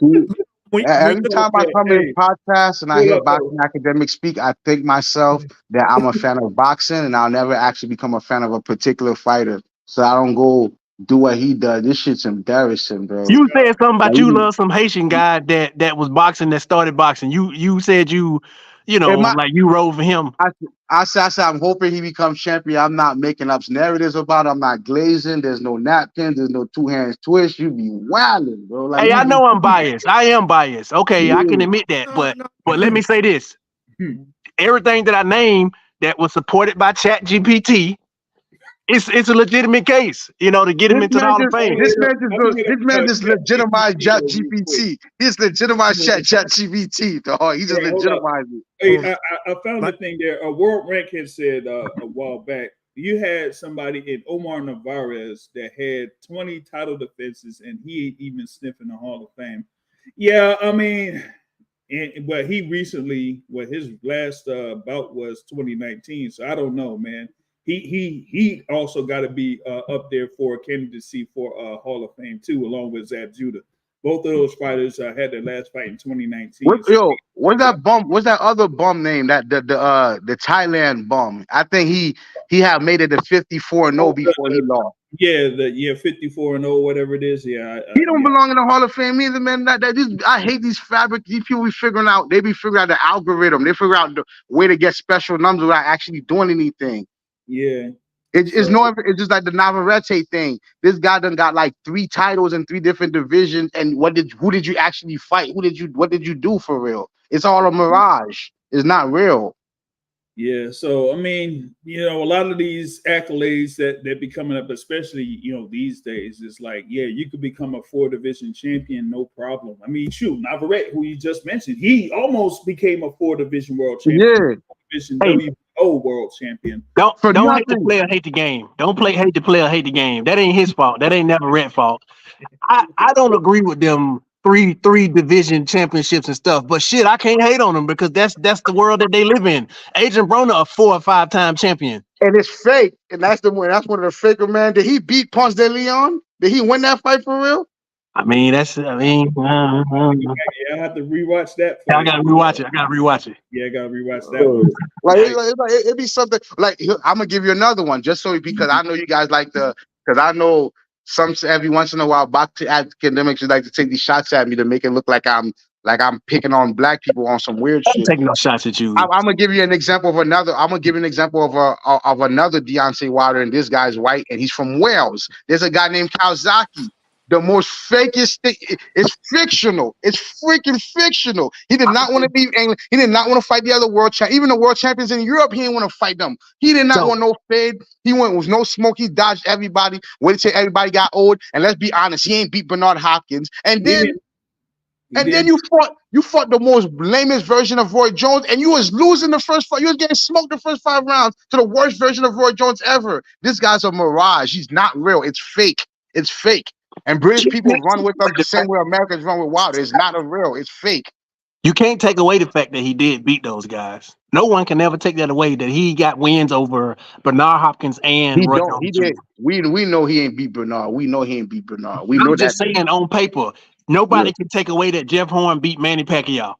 Speaker 6: Every time I come in podcast and I hear boxing academics speak, I think myself that I'm a fan of boxing, and I'll never actually become a fan of a particular fighter. So I don't go do what he does. This shit's embarrassing, bro.
Speaker 5: You said something about you love some Haitian guy that was boxing, that started boxing. You said you like you rode for him.
Speaker 6: I said I'm hoping he becomes champion. I'm not making up narratives about it. I'm not glazing. There's no napkins. There's no two hands twist. You be wilding, bro.
Speaker 5: Like, hey, I know I'm biased. I am biased. Okay, I can admit that. But let me say this. Everything that I named that was supported by ChatGPT, it's a legitimate case, to get him into the Hall of Fame.
Speaker 6: This man just legitimized ChatGPT. He's legitimized ChatGPT, dog. He just legitimized it.
Speaker 1: Hey, I found the thing there. World Rank had said a while back, you had somebody in Omar Narvaez that had 20 title defenses, and he ain't even sniffing the Hall of Fame. Yeah, I mean, but he recently, his last bout was 2019, so I don't know, man. He also got to be up there for candidacy for Hall of Fame too, along with Zab Judah. Both of those fighters had their last fight in 2019.
Speaker 6: What's that bum? What's that other bum name? That the Thailand bum. I think he had made it to 54-0 before he lost.
Speaker 1: Yeah, 54-0, whatever it is. Yeah,
Speaker 6: he don't belong in the Hall of Fame either, man. I hate these these people be figuring out. They be figuring out the algorithm. They figure out the way to get special numbers without actually doing anything.
Speaker 1: Yeah,
Speaker 6: It's it's just like the Navarrete thing. This guy done got like 3 titles in 3 different divisions. And who did you actually fight? What did you do for real? It's all a mirage. It's not real.
Speaker 1: Yeah, so I mean, a lot of these accolades that be coming up, especially these days, is like, yeah, you could become a 4-division champion, no problem. I mean, shoot, Navarrete, who you just mentioned, he almost became a 4-division world champion,
Speaker 6: Yeah,
Speaker 1: division WBO world champion.
Speaker 5: Don't hate the player, hate the game. Don't hate the player, hate the game. That ain't his fault. That ain't Navarrete's fault. I don't agree with them three division championships and stuff, but shit, I can't hate on them because that's the world that they live in. Adrian Broner, a 4 or 5 time champion,
Speaker 6: and it's fake, and that's one of the faker, man. Did he beat Ponce de Leon? Did he win that fight for real?
Speaker 1: I have to rewatch that fight.
Speaker 5: I gotta rewatch it.
Speaker 1: Yeah, I gotta rewatch that one.
Speaker 6: Like it'd be something like, I'm gonna give you another one just so, because I know you guys like because I know every once in a while boxing academics would like to take these shots at me to make it look like I'm picking on black people on some weird shit.
Speaker 5: I'm taking no shots at you.
Speaker 6: I'm gonna give you an example of another. I'm gonna give you an example of another Deontay Wilder, and this guy's white and he's from Wales. There's a guy named Kawasaki. The most fakest thing. It's fictional. It's freaking fictional. He did not want to leave England. He did not want to fight the other world champ. Even the world champions in Europe, he didn't want to fight them. He did not want no fade. He went with no smoke. He dodged everybody. Waited till everybody got old. And let's be honest, he ain't beat Bernard Hopkins. And then you fought the most lamest version of Roy Jones, and you was losing the first fight. You was getting smoked the first 5 rounds to the worst version of Roy Jones ever. This guy's a mirage. He's not real. It's fake. It's fake. And British people run with them the same way Americans run with Wilder. It's not a real. It's fake.
Speaker 5: You can't take away the fact that he did beat those guys. No one can ever take that away, that he got wins over Bernard Hopkins and Roy Jones.
Speaker 6: He did. We know he ain't beat Bernard. We know he ain't beat Bernard. We know
Speaker 5: I'm just saying on paper. Nobody can take away that Jeff Horn beat Manny Pacquiao.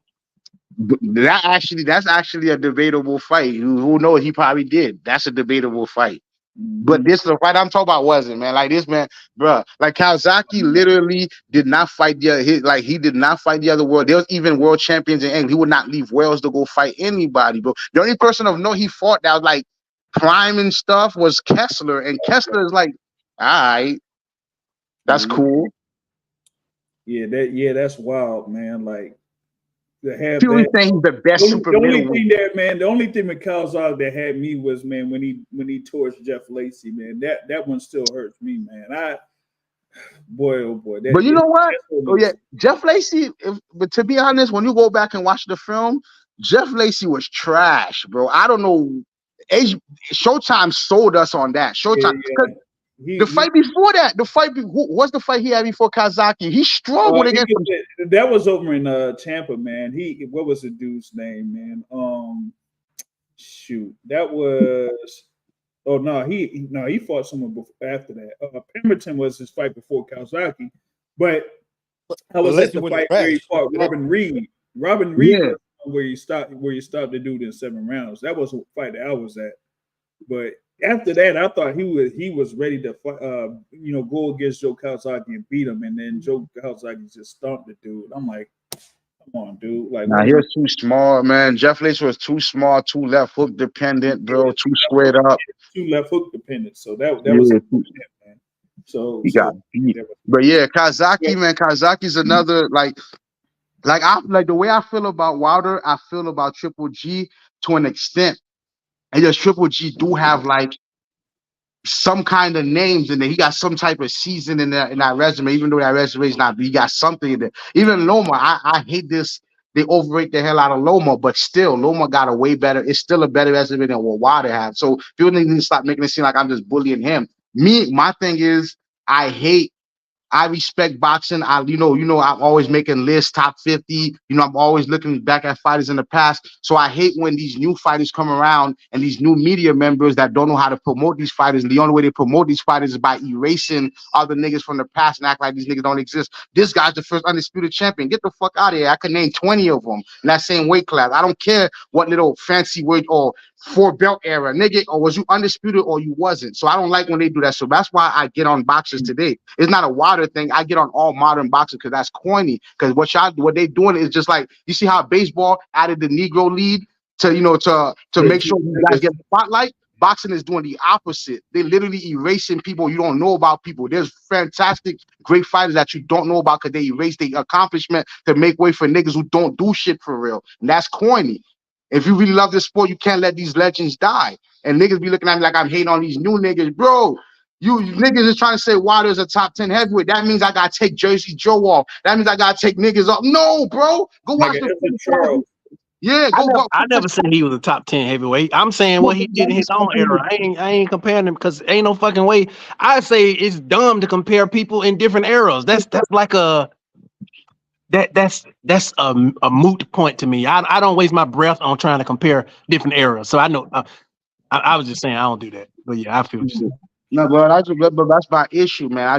Speaker 6: That's actually a debatable fight. Who knows? He probably did. That's a debatable fight. But this is the fight I'm talking about, wasn't, man? Like this man, bro. Like Kawasaki literally did not fight he did not fight the other world. There was even world champions in England. He would not leave Wales to go fight anybody, bro. The only person of note he fought that was like prime and stuff was Kessler, and Kessler is like, all right, that's cool.
Speaker 1: Yeah, that's wild, man. Like,
Speaker 6: people saying he's the best super middleweight.
Speaker 1: The only thing with Kawasaki that had me was, man, when he torched Jeff Lacey, man, that one still hurts me, man. Boy.
Speaker 6: But you know what? Oh yeah, Jeff Lacey. But to be honest, when you go back and watch the film, Jeff Lacey was trash, bro. I don't know. Showtime sold us on that. Showtime. Yeah. The fight before that, what's the fight he had before Kawasaki? He struggled against him.
Speaker 1: That was over in Tampa, man. What was the dude's name, man? That was. Oh no, he fought someone after that. Pemberton was his fight before Kawasaki, but I was at the fight where he fought Robin Reed. Robin Reed was where you stopped the dude in 7 rounds. That was the fight that I was at, but. After that, I thought he was ready to fight, go against Joe Kawasaki and beat him, and then Joe Kawasaki just stomped the dude. I'm like, come on, dude! Like,
Speaker 6: he was too small, man. Jeff Lacey was too small, too left hook dependent, bro. Too squared up,
Speaker 1: too left hook dependent. So that was man. So
Speaker 6: he got beat. But yeah, Kawasaki, man, Kawasaki's another like the way I feel about Wilder, I feel about Triple G to an extent. And just Triple G do have like some kind of names in there. He got some type of season in that resume, even though that resume is not. He got something in there. Even Loma, I hate this. They overrate the hell out of Loma, but still, Loma got a way better. It's still a better resume than what Wilder had. So people need to stop making it seem like I'm just bullying him. My thing is, I respect boxing. I'm always making lists, top 50. I'm always looking back at fighters in the past. So I hate when these new fighters come around and these new media members that don't know how to promote these fighters. And the only way they promote these fighters is by erasing other niggas from the past and act like these niggas don't exist. This guy's the first undisputed champion. Get the fuck out of here. I could name 20 of them in that same weight class. I don't care what little fancy weight or 4-belt era, nigga, or was you undisputed or you wasn't. So I don't like when they do that. So that's why I get on boxers today. It's not a Wilder thing. I get on all modern boxers because that's corny. Because what they doing is just like, you see how baseball added the Negro lead to make sure you guys get the spotlight. Boxing is doing the opposite. They literally erasing people you don't know about people. There's fantastic, great fighters that you don't know about because they erase their accomplishment to make way for niggas who don't do shit for real. And that's corny. If you really love this sport, you can't let these legends die. And niggas be looking at me like I'm hating on these new niggas. Bro, you niggas is trying to say Wilder's a top 10 heavyweight. That means I got to take Jersey Joe off. That means I got to take niggas off. No, bro. Go watch the Yeah,
Speaker 5: I never said he was a top 10 heavyweight. I'm saying what he did in his own era. I ain't comparing him because ain't no fucking way. I say it's dumb to compare people in different eras. That's like that's a moot point to me. I don't waste my breath on trying to compare different eras. So I know I was just saying I don't do that. But yeah, I feel you.
Speaker 6: No, but that's my issue, man. I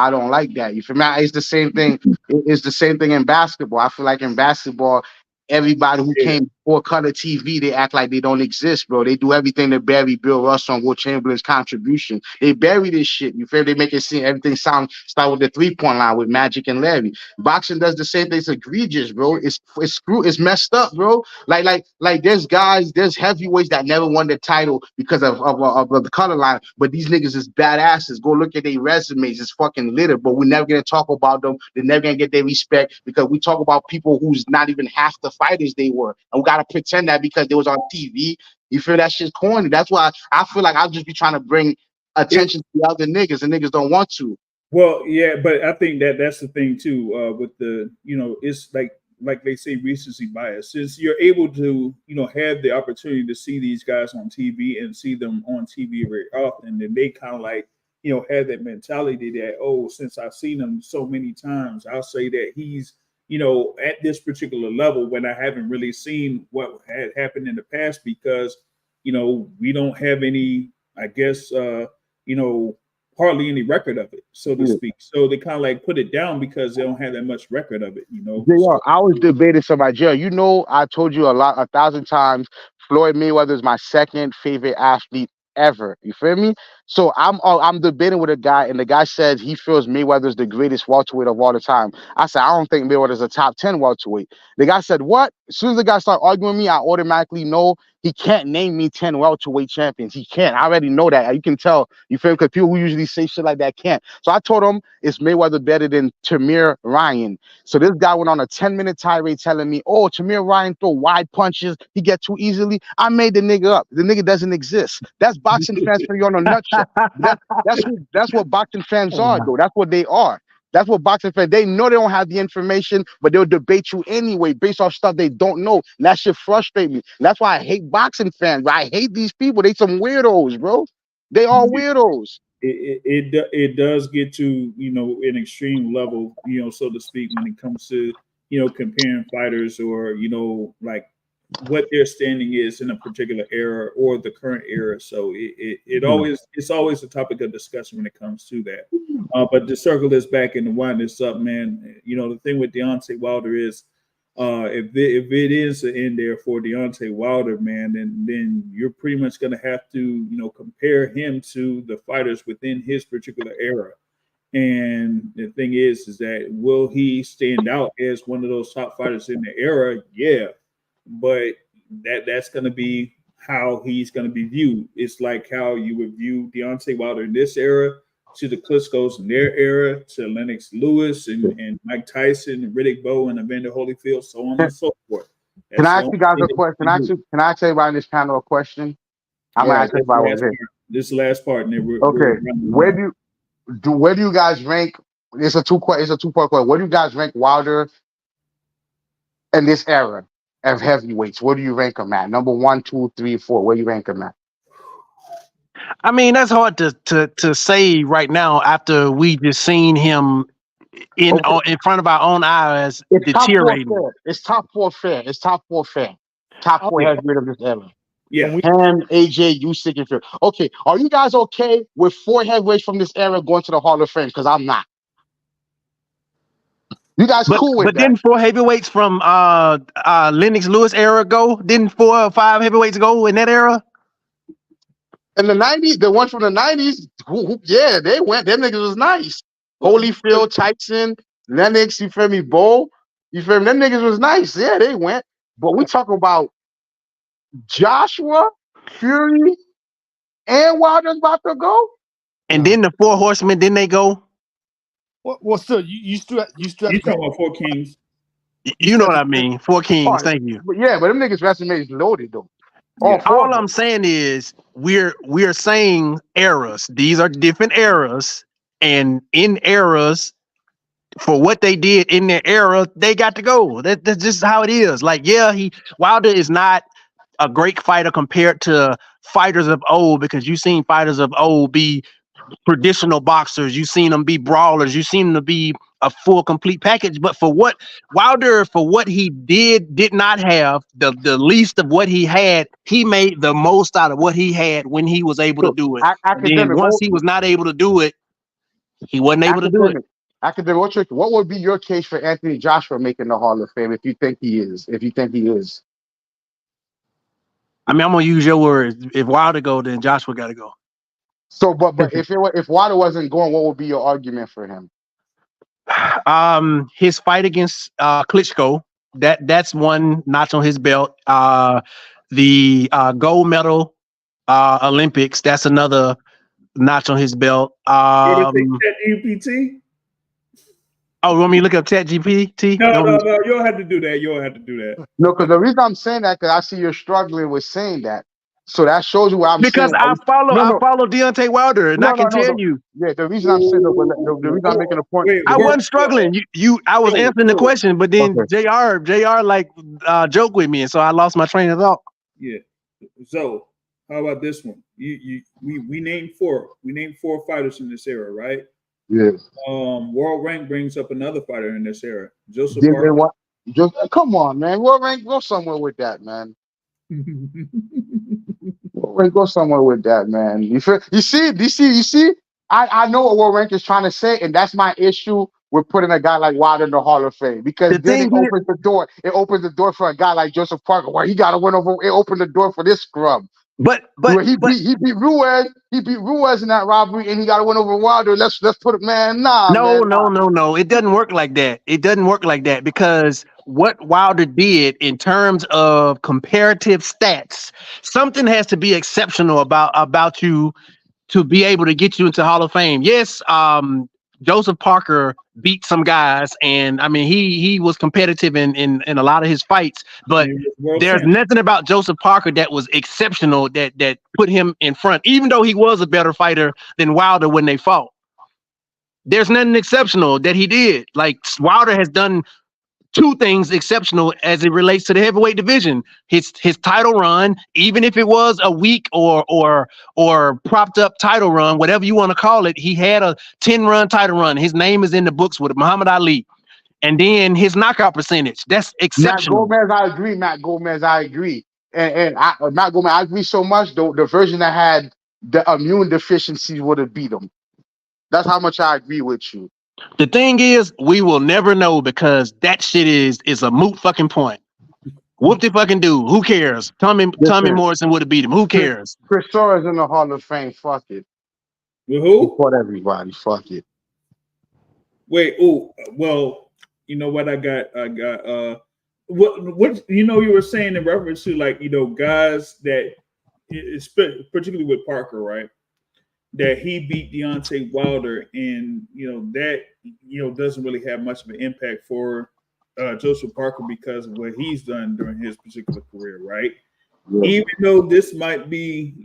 Speaker 6: don't like that. You feel me? It's the same thing. It's the same thing in basketball. I feel like in basketball, everybody who came before color TV, they act like they don't exist, bro. They do everything to bury Bill Russell and Will Chamberlain's contribution. They bury this shit. You feel? They make it seem everything start with the 3-point line with Magic and Larry. Boxing does the same thing. It's egregious, bro. It's messed up, bro. Like there's heavyweights that never won the title because of the color line, but these niggas is badasses. Go look at their resumes. It's fucking litter, but we're never gonna talk about them. They're never gonna get their respect because we talk about people who's not even half the fighters they were, and we gotta pretend that because they was on TV. You feel that shit's corny? That's why I feel like I'll just be trying to bring attention to the other niggas, and niggas don't want to.
Speaker 1: Well, yeah, but I think that's the thing too. With the it's like they say recency bias. Since you're able to have the opportunity to see these guys on TV and see them on TV very often, then they kind of like have that mentality that since I've seen him so many times, I'll say that he's at this particular level when I haven't really seen what had happened in the past because, we don't have any, I guess, hardly any record of it, so to speak. So they kind of like put it down because they don't have that much record of it,
Speaker 6: Yeah, I was debating somebody, Joe. I told you 1,000 times, Floyd Mayweather is my second favorite athlete ever. You feel me? So I'm debating with a guy, and the guy said he feels Mayweather is the greatest welterweight of all the time. I said, I don't think Mayweather is a top 10 welterweight. The guy said, what? As soon as the guy started arguing with me, I automatically know he can't name me 10 welterweight champions. He can't. I already know that. You can tell. You feel me? Because people who usually say shit like that can't. So I told him, is Mayweather better than Tamir Ryan? So this guy went on a 10-minute tirade telling me, Tamir Ryan throw wide punches. He get too easily. I made the nigga up. The nigga doesn't exist. That's boxing fans for you on a nutshell. That's what boxing fans are, though. That's what they are. That's what boxing fans, they know they don't have the information, but they'll debate you anyway based off stuff they don't know. And that shit frustrate me. And that's why I hate boxing fans. I hate these people. They some weirdos, bro. They are weirdos.
Speaker 1: It does get to an extreme level, so to speak, when it comes to comparing fighters or like what their standing is in a particular era or the current era. So it's always a topic of discussion when it comes to that. But to circle this back and to wind this up, man, the thing with Deontay Wilder is if it is an end there for Deontay Wilder, man, then you're pretty much going to have to compare him to the fighters within his particular era. And the thing is that will he stand out as one of those top fighters in the era? Yeah. But that's going to be how he's going to be viewed. It's like how you would view Deontay Wilder in this era, to the Klitschko's in their era, to Lennox Lewis and Mike Tyson and Riddick Bowe and Evander Holyfield, so on and so forth.
Speaker 6: Can I ask you guys a question? Can I ask everybody in this panel a question? I'm gonna ask everybody one here.
Speaker 1: This last part, and then
Speaker 6: where do you guys rank? It's a two-part question. Where do you guys rank Wilder in this era of heavyweights? Where do you rank them at? Number 1, 2, 3, 4. Where do you rank them at?
Speaker 5: I mean, that's hard to say right now after we just seen him in front of our own eyes deteriorating.
Speaker 6: It's top four fair. Top four heavyweight of this era.
Speaker 1: Yeah.
Speaker 6: Ham, AJ, Usyk, and Fury. Okay, are you guys okay with 4 heavyweights from this era going to the Hall of Fame? Because I'm not. You guys cool with that?
Speaker 5: But didn't 4 heavyweights from Lennox Lewis era go? Didn't 4 or 5 heavyweights go in that era?
Speaker 6: In the 90s, the ones from the 90s, yeah, they went. Them niggas was nice. Holyfield, Tyson, Lennox, you feel me, Bowe, you feel me? Them niggas was nice. Yeah, they went. But we talk about Joshua, Fury, and Wilder's about to go.
Speaker 5: And then the 4 horsemen, then they go.
Speaker 4: Well, still, you still have
Speaker 1: You
Speaker 4: to
Speaker 1: talking
Speaker 4: go.
Speaker 1: about 4 kings?
Speaker 5: You know what I mean? 4 kings.
Speaker 6: Oh,
Speaker 5: Thank you.
Speaker 6: But them niggas' resumes loaded though.
Speaker 1: Yeah.
Speaker 5: All I'm saying is we're saying eras. These are different eras, and in eras, for what they did in their era, they got to go. That's just how it is. Like, yeah, Wilder is not a great fighter compared to fighters of old, because you've seen fighters of old be traditional boxers, you've seen them be brawlers, you've seen them to be a full complete package. But for what Wilder, for what he did not have, the least of what he had, he made the most out of what he had when he was able to do it. And then once he was not able to do it, he wasn't able to do it.
Speaker 6: Academic, what would be your case for Anthony Joshua making the Hall of Fame if you think he is?
Speaker 5: I mean, I'm gonna use your words. If Wilder go, then Joshua got to go.
Speaker 6: So, but if Wilder wasn't going, what would be your argument for him?
Speaker 5: His fight against Klitschko, that's one notch on his belt. The gold medal Olympics, that's another notch on his belt.
Speaker 1: ChatGPT?
Speaker 5: Oh, you want me to look up ChatGPT?
Speaker 1: No. You don't have to do that.
Speaker 6: No, because the reason I'm saying that, because I see you're struggling with saying that. So that shows you what I'm
Speaker 5: because
Speaker 6: saying.
Speaker 5: I follow Deontay Wilder, and I can tell you.
Speaker 6: Yeah, the reason I'm saying the reason I'm making a point.
Speaker 5: I wasn't struggling. I was answering the question, but then JR like joked with me, and so I lost my train of thought.
Speaker 1: Yeah. So how about this one? We named 4. We named 4 fighters in this era, right?
Speaker 6: Yes.
Speaker 1: World Rank brings up another fighter in this era. Joseph
Speaker 6: Yeah,
Speaker 1: Parker.
Speaker 6: Come on, man. World Rank, go somewhere with that, man. Go somewhere with that, man. You see? I know what World Rank is trying to say, and that's my issue with putting a guy like Wilder in the Hall of Fame, because then it opens the door. It opens the door for a guy like Joseph Parker, where he got to win over. It opened the door for this scrub.
Speaker 5: But
Speaker 6: he beat Ruiz. He beat Ruiz in that robbery, and he got to win over Wilder. Let's put it, man.
Speaker 5: No. It doesn't work like that. It doesn't work like that, because what Wilder did in terms of comparative stats, something has to be exceptional about you to be able to get you into Hall of Fame. Yes, Joseph Parker beat some guys, and I mean he was competitive in a lot of his fights, but there's nothing about Joseph Parker that was exceptional that put him in front, even though he was a better fighter than Wilder when they fought. There's nothing exceptional that he did. Like, Wilder has done 2 things exceptional as it relates to the heavyweight division. His title run, even if it was a weak or propped up title run, whatever you want to call it, he had a 10-run title run. His name is in the books with Muhammad Ali. And then his knockout percentage, that's exceptional.
Speaker 6: Matt Gomez, I agree. And Matt Gomez, I agree so much, though, the version that had the immune deficiencies would have beat him. That's how much I agree with you.
Speaker 5: The thing is, we will never know, because that shit is a moot fucking point. Whoop the fucking do. Who cares? Tommy Morrison would have beat him. Who cares?
Speaker 6: Chris Sora's in the Hall of Fame. Fuck it.
Speaker 1: With who?
Speaker 6: He fought everybody. Fuck it.
Speaker 1: Wait. Oh, well, you know what? I got. What you were saying in reference to, like, guys that, particularly with Parker, right? That he beat Deontay Wilder, and that doesn't really have much of an impact for Joseph Parker because of what he's done during his particular career, right? Yeah. Even though this might be,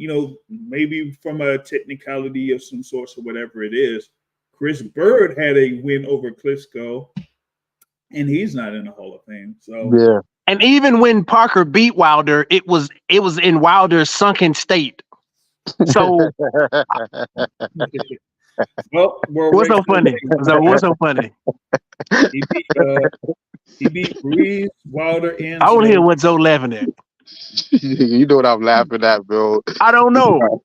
Speaker 1: maybe from a technicality of some sort or whatever it is, Chris Bird had a win over Klitschko, and he's not in the Hall of Fame. So
Speaker 6: yeah.
Speaker 5: And even when Parker beat Wilder, it was in Wilder's sunken state. So,
Speaker 1: well,
Speaker 5: what's so funny? What's so funny?
Speaker 1: He beat Ruiz, Wilder, and
Speaker 5: I want to hear what Zoe laughing at.
Speaker 6: You know what I'm laughing at, bro.
Speaker 5: I don't know,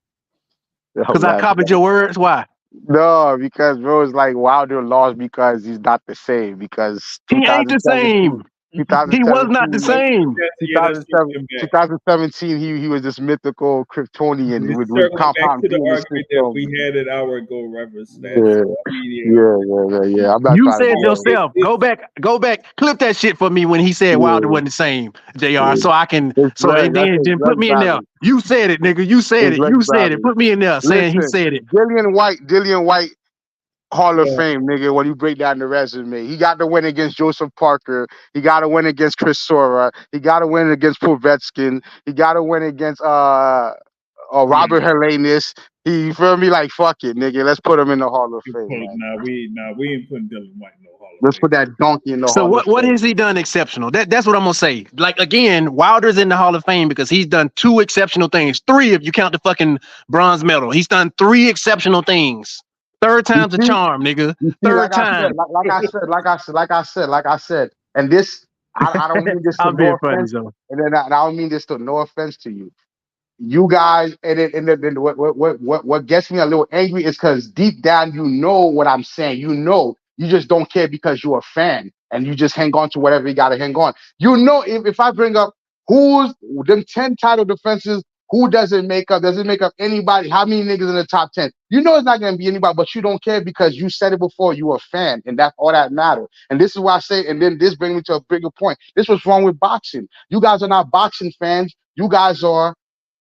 Speaker 5: because I copied your words. Why?
Speaker 6: No, because bro, it's like Wilder lost because he's not the same. Because
Speaker 5: he ain't the same. He was not the
Speaker 6: 2017,
Speaker 5: same.
Speaker 1: That's circling back.
Speaker 6: 2017, he was this mythical Kryptonian with
Speaker 1: Circling back
Speaker 6: compound
Speaker 1: to the
Speaker 6: in the
Speaker 1: argument that
Speaker 6: system.
Speaker 1: we had an hour ago, reference that.
Speaker 6: Yeah.
Speaker 1: So, I mean,
Speaker 6: Yeah. I'm not
Speaker 5: You
Speaker 6: trying to
Speaker 5: said
Speaker 6: do
Speaker 5: yourself. Go back, clip that shit for me when he said Wilder wasn't the same, JR. So I can
Speaker 6: It's Greg.
Speaker 5: and then put me in there. You said it, nigga. You said
Speaker 6: It's
Speaker 5: it.
Speaker 6: Greg
Speaker 5: You said it.
Speaker 6: Bradley.
Speaker 5: Put me in there saying he said it.
Speaker 6: Dillian White, Hall of
Speaker 1: Yeah.
Speaker 6: Fame, nigga. When you break down the resume, he got the win against Joseph Parker. He got to win against Chris Sora. He got to win against Povetskin. He got to win against Robert Helenius. You feel me? Like, fuck it, nigga. Let's put him in the Hall of Fame, man.
Speaker 1: Nah, we ain't putting Dylan White in no Hall of
Speaker 6: Let's
Speaker 1: Fame.
Speaker 6: put that donkey in the
Speaker 5: So
Speaker 6: Hall of
Speaker 5: what
Speaker 6: Fame.
Speaker 5: has he done exceptional? That's what I'm gonna say. Like again, Wilder's in the Hall of Fame because he's done 2 exceptional things. 3 if you count the fucking bronze medal. He's done 3 exceptional things. 3rd time's a charm, nigga.
Speaker 6: You see,
Speaker 5: 3rd time.
Speaker 6: Like I said, and this, I don't mean this to
Speaker 5: I'm being
Speaker 6: no
Speaker 5: funny,
Speaker 6: offense,
Speaker 5: though.
Speaker 6: and then I don't mean this to no offense to you. You guys, and then what gets me a little angry is because deep down you know what I'm saying. You just don't care because you're a fan and you just hang on to whatever you got to hang on. You know, if I bring up who's them 10 title defenses. Who doesn't make up? Does it make up anybody? How many niggas in the top 10? You know it's not going to be anybody, but you don't care because you said it before. You were a fan, and that's all that matters. And this is why I say, and then this brings me to a bigger point. This was wrong with boxing. You guys are not boxing fans. You guys are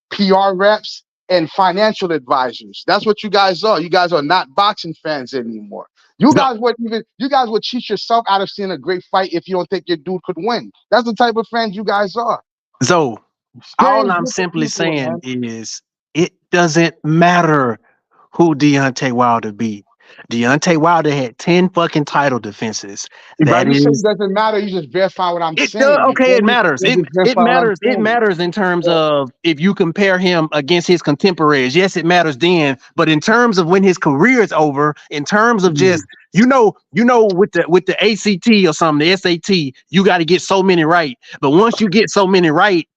Speaker 6: PR reps and financial advisors. That's what you guys are. You guys are not boxing fans anymore. You guys would cheat yourself out of seeing a great fight if you don't think your dude could win. That's the type of fans you guys are.
Speaker 5: So all I'm simply saying is it doesn't matter who Deontay Wilder beat. Deontay Wilder had 10 fucking title defenses.
Speaker 6: But you say it doesn't matter. You just verify what I'm saying.
Speaker 5: Okay, it matters. It matters. It matters in terms of if you compare him against his contemporaries. Yes, it matters then. But in terms of when his career is over, in terms of just you know, with the ACT or something, the SAT, you got to get so many right. But once you get so many right,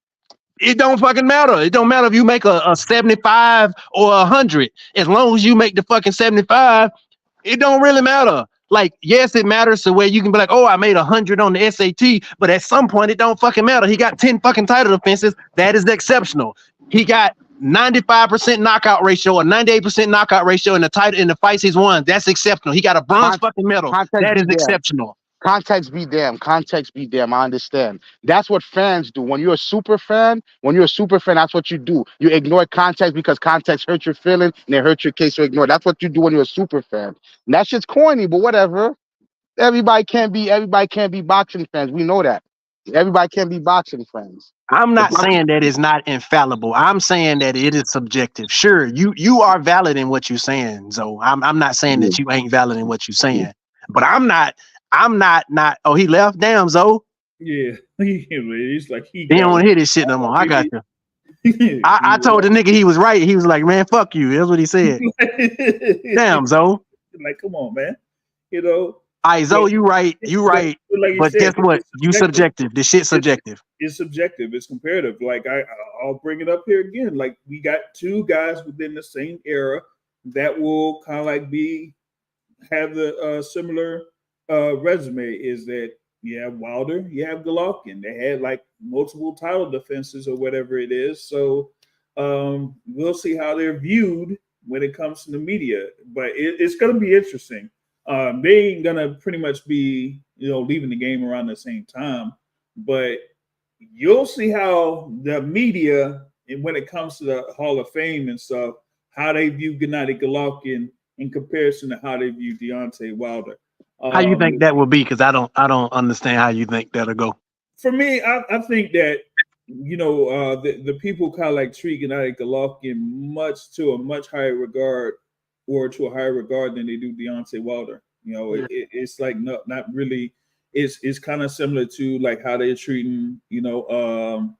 Speaker 5: it don't fucking matter. It don't matter if you make a 75 or 100. As long as you make the fucking 75, it don't really matter. Like, yes, it matters to where you can be like, oh, I made 100 on the SAT, but at some point it don't fucking matter. He got 10 fucking title defenses. That is exceptional. He got 95% knockout ratio or 98% knockout ratio in the fights he's won. That's exceptional. He got a bronze fucking medal. That is exceptional.
Speaker 6: Context be damn. I understand. That's what fans do. When you're a super fan, that's what you do. You ignore context because context hurts your feelings and it hurts your case, so ignore. That's what you do when you're a super fan. And that shit's corny, but whatever. Everybody can't be boxing fans. We know that. Everybody can't be boxing fans.
Speaker 5: I'm not saying that it's not infallible. I'm saying that it is subjective. Sure, you are valid in what you're saying. So I'm not saying that you ain't valid in what you're saying. But I'm not. Oh, he left. Damn, Zoe.
Speaker 1: Yeah, he's like
Speaker 5: he don't want to hear this shit no more. I got you. I told the nigga he was right. He was like, man, fuck you. That's what he said. Damn, Zoe.
Speaker 1: Like, come on, man. You know.
Speaker 5: All right, Zoe, you right. Like but said, guess what? You subjective. This shit's subjective.
Speaker 1: It's subjective. It's comparative. Like I'll bring it up here again. Like we got 2 guys within the same era that will kind of like have the similar resume. Is that you have Wilder, you have Golovkin. They had like multiple title defenses or whatever it is. So we'll see how they're viewed when it comes to the media. But it's going to be interesting. They ain't going to pretty much be, leaving the game around the same time. But you'll see how the media, and when it comes to the Hall of Fame and stuff, how they view Gennady Golovkin in comparison to how they view Deontay Wilder.
Speaker 5: How you think that will be? Because I don't understand how you think that'll go.
Speaker 1: For me, I think that the people kind of like treat Gennady Golovkin to a much higher regard, or to a higher regard than they do Deontay Wilder. It's like not really. It's kind of similar to like how they're treating Lomachenko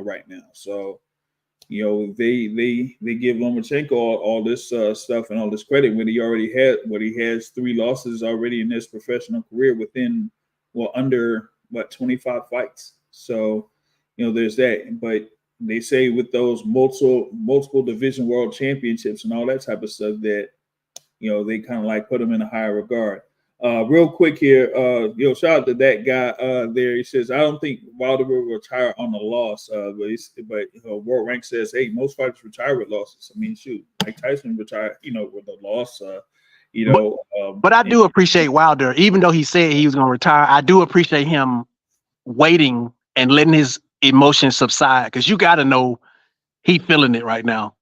Speaker 1: right now. So. They give Lomachenko all this stuff and all this credit when he has 3 losses already in his professional career within under 25 fights. So there's that. But they say with those multiple division world championships and all that type of stuff that they kind of like put him in a higher regard. Real quick here, shout out to that guy there. He says, I don't think Wilder will retire on a loss, but World Rank says, hey, most fighters retire with losses. I mean, shoot, Mike Tyson retired, with a loss.
Speaker 5: But I do appreciate Wilder, even though he said he was going to retire. I do appreciate him waiting and letting his emotions subside, because you got to know he feeling it right now.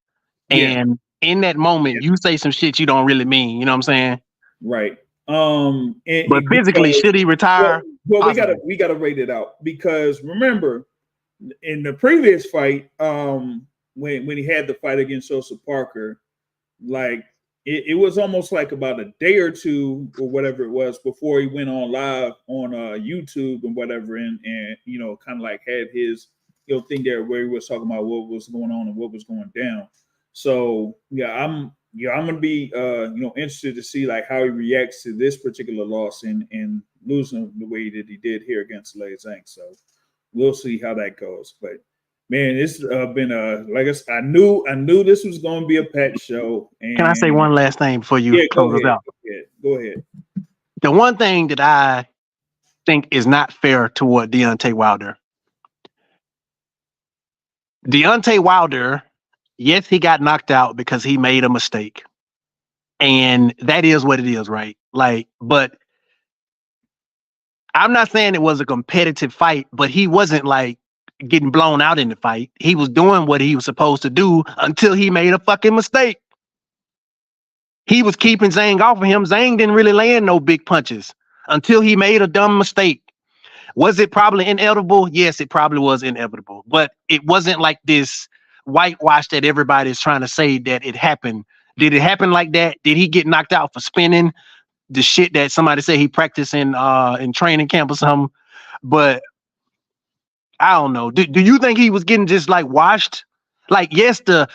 Speaker 1: Yeah.
Speaker 5: And in that moment, you say some shit you don't really mean. You know what I'm saying?
Speaker 1: Right.
Speaker 5: But physically, should he retire?
Speaker 1: Well, we gotta rate it out, because remember, in the previous fight, when he had the fight against Sosa Parker, like it was almost like about a day or two or whatever it was before he went on live on YouTube and whatever, and kind of like had his thing there where he was talking about what was going on and what was going down. So I'm gonna be interested to see like how he reacts to this particular loss and losing the way that he did here against Zhilei Zhang. So we'll see how that goes. But man, it's been like I knew this was going to be a packed show. And
Speaker 5: can I say one last thing before you close us out?
Speaker 1: Go ahead.
Speaker 5: The one thing that I think is not fair toward Deontay Wilder. Deontay Wilder, yes, he got knocked out because he made a mistake. And that is what it is, right? Like, but I'm not saying it was a competitive fight, but he wasn't like getting blown out in the fight. He was doing what he was supposed to do until he made a fucking mistake. He was keeping Zhang off of him. Zhang didn't really land no big punches until he made a dumb mistake. Was it probably inevitable? Yes, it probably was inevitable, but it wasn't like this whitewash that everybody's trying to say that it happened. Did it happen like that? Did he get knocked out for spinning the shit that somebody said he practiced in training camp or something? But I don't know. Do you think he was getting just like washed? Like, yes, the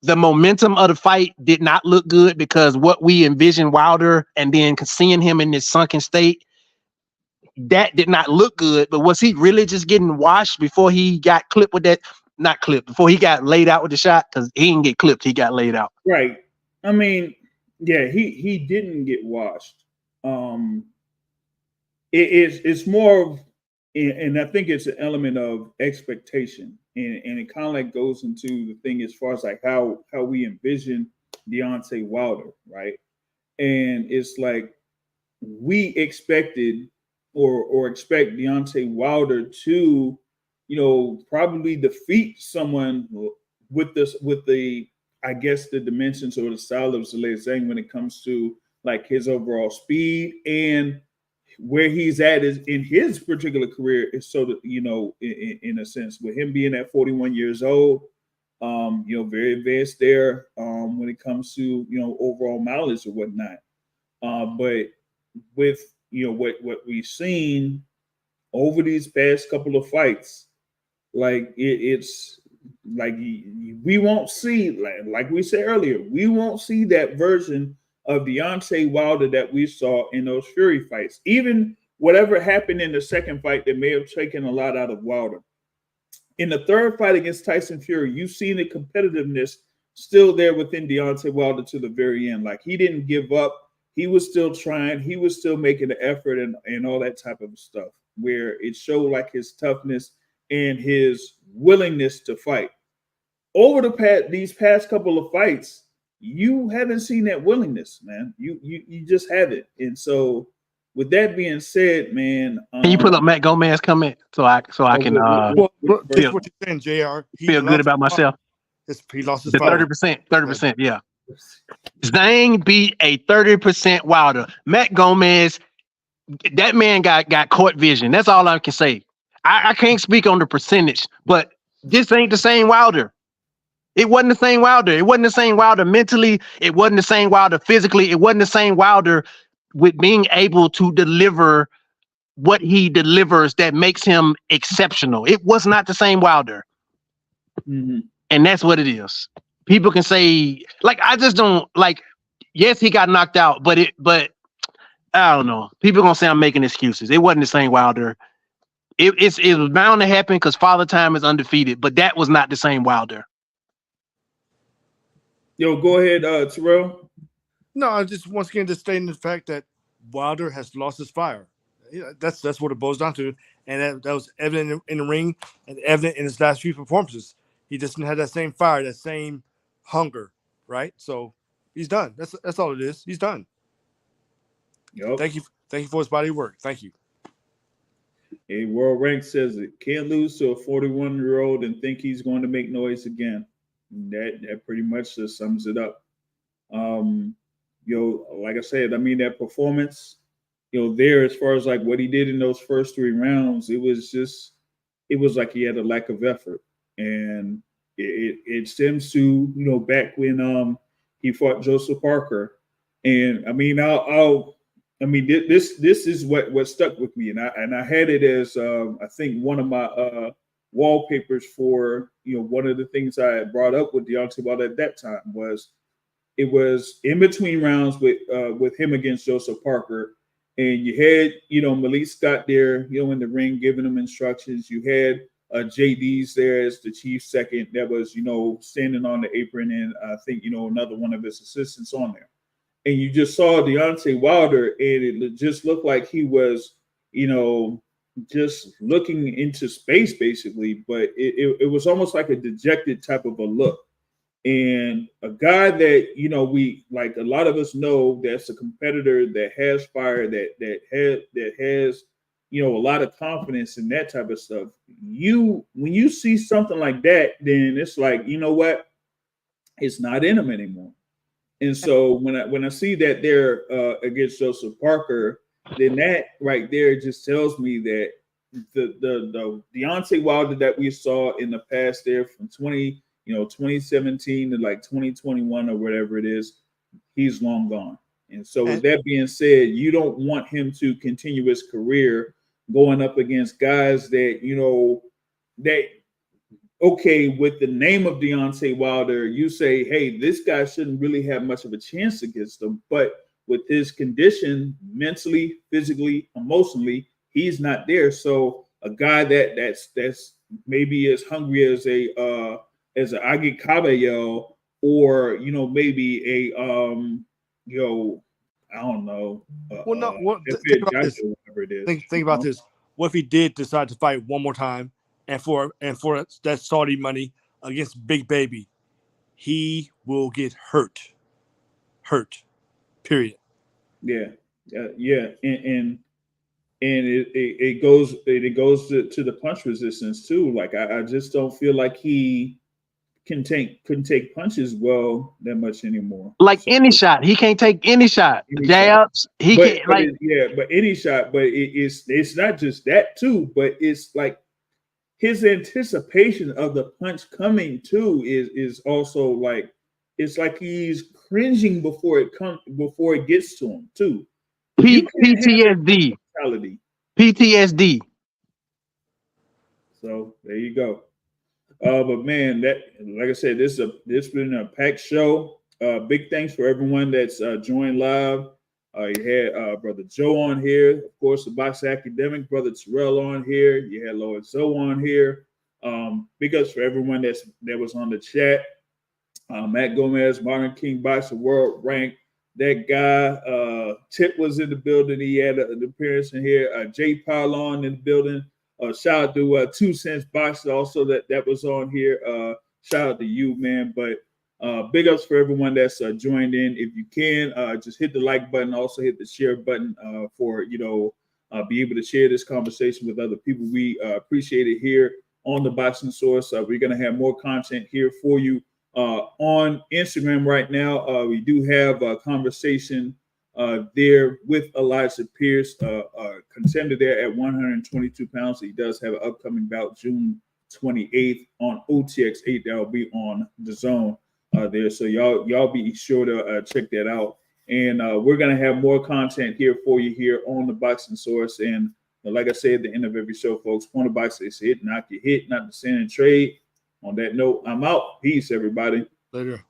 Speaker 5: momentum of the fight did not look good because what we envisioned Wilder and then seeing him in this sunken state, that did not look good. But was he really just getting washed before he got clipped with that? Not clipped, before he got laid out with the shot? Because he didn't get clipped, he got laid out.
Speaker 1: Right. I mean, yeah, he didn't get washed. It's more of, and I think it's an element of expectation, and it kind of like goes into the thing as far as like how we envision Deontay Wilder, right? And it's like we expected or expect Deontay Wilder to, probably defeat someone with the I guess the dimensions or the style of Zhilei Zhang when it comes to like his overall speed and where he's at is in his particular career is so that, in a sense, with him being at 41 years old, very advanced there when it comes to, overall mileage or whatnot. But with, what we've seen over these past couple of fights, like it's like we won't see, like we said earlier, we won't see that version of Deontay Wilder that we saw in those Fury fights. Even whatever happened in the second fight that may have taken a lot out of Wilder. In the third fight against Tyson Fury, you've seen the competitiveness still there within Deontay Wilder to the very end. Like he didn't give up. He was still trying. He was still making the effort and all that type of stuff, where it showed like his toughness and his willingness to fight. Over these past couple of fights, you haven't seen that willingness, man. You just haven't. And so, with that being said, man,
Speaker 5: can you pull up Matt Gomez comment so I can
Speaker 4: what you're saying, JR?
Speaker 5: Feel good about myself.
Speaker 4: He lost his
Speaker 5: 30%, yeah. Zhang beat a 30% Wilder. Matt Gomez, that man got court vision. That's all I can say. I can't speak on the percentage, but this ain't the same Wilder. It wasn't the same Wilder. It wasn't the same Wilder mentally. It wasn't the same Wilder physically. It wasn't the same Wilder with being able to deliver what he delivers that makes him exceptional. It was not the same Wilder.
Speaker 1: Mm-hmm.
Speaker 5: And that's what it is. People can say, like, I just don't like, yes, he got knocked out, but I don't know. People gonna say I'm making excuses. It wasn't the same Wilder. It was bound to happen because Father Time is undefeated, but that was not the same Wilder.
Speaker 1: Yo, go ahead, Terrell.
Speaker 4: No, I just once again just stating the fact that Wilder has lost his fire. That's what it boils down to, and that was evident in the ring and evident in his last few performances. He just didn't have that same fire, that same hunger, right? So he's done. That's all it is. He's done.
Speaker 1: Yep.
Speaker 4: Thank you for his body of work. Thank you.
Speaker 1: A World Rank says it can't lose to a 41-year-old and think he's going to make noise again. That pretty much just sums it up. Like I said, I mean, that performance, there as far as like what he did in those first 3 rounds, it was like he had a lack of effort, and it stems to back when he fought Joseph Parker, and I mean this is what stuck with me, and I had it as I think one of my wallpapers for one of the things I had brought up with Deontay Wilder at that time was it was in between rounds with him against Joseph Parker, and you had Malik Scott there in the ring giving him instructions. You had JD's there as the chief second that was standing on the apron, and I think another one of his assistants on there. And you just saw Deontay Wilder, and it just looked like he was, just looking into space, basically. But it was almost like a dejected type of a look. And a guy that, we, like a lot of us know, that's a competitor that has fire, that has, a lot of confidence in that type of stuff. When you see something like that, then it's like, you know what? It's not in him anymore. And so when I see that there against Joseph Parker, then that right there just tells me that the Deontay Wilder that we saw in the past there from 2017 to like 2021 or whatever it is, he's long gone. And so with that being said, you don't want him to continue his career going up against guys that, okay, with the name of Deontay Wilder, you say, hey, this guy shouldn't really have much of a chance against him. But with his condition, mentally, physically, emotionally, he's not there. So a guy that's maybe as hungry as a Agi Cabello, or maybe a I don't know.
Speaker 4: Think about this. Think about this. What if he did decide to fight one more time? And for that Saudi money against Big Baby, he will get hurt. Period.
Speaker 1: Yeah. And it goes to the punch resistance too. Like I just don't feel like he couldn't take punches well that much anymore.
Speaker 5: Like any shot, he can't take any shot. Jabs, he can't like
Speaker 1: but any shot. But it's not just that too. But it's like his anticipation of the punch coming too is also like, it's like he's cringing before it gets to him too.
Speaker 5: PTSD. PTSD.
Speaker 1: So there you go. But man, that, like I said, this been a packed show. Big thanks for everyone that's joined live. You had Brother Joe on here, of course, the Box Academic, Brother Terrell on here. You had Lord Zoe on here. Big ups for everyone that was on the chat. Matt Gomez, Martin King Boxer World Rank. That guy, Tip was in the building. He had an appearance in here. Jay Pylon in the building. Shout out to 2 Cents Boxer also that was on here. Shout out to you, man. But big ups for everyone that's joined in. If you can, just hit the like button. Also hit the share button for be able to share this conversation with other people. We appreciate it here on the Boxing Source. We're gonna have more content here for you on Instagram right now. We do have a conversation there with Elijah Pierce, contender there at 122 pounds. He does have an upcoming bout June 28th on OTX8. That will be on the zone there. So y'all be sure to check that out. And we're going to have more content here for you here on the Boxing Source. And like I said at the end of every show, folks, Corner Boxing is hit, not get hit, not to send and trade. On that note, I'm out. Peace, everybody.
Speaker 4: Later.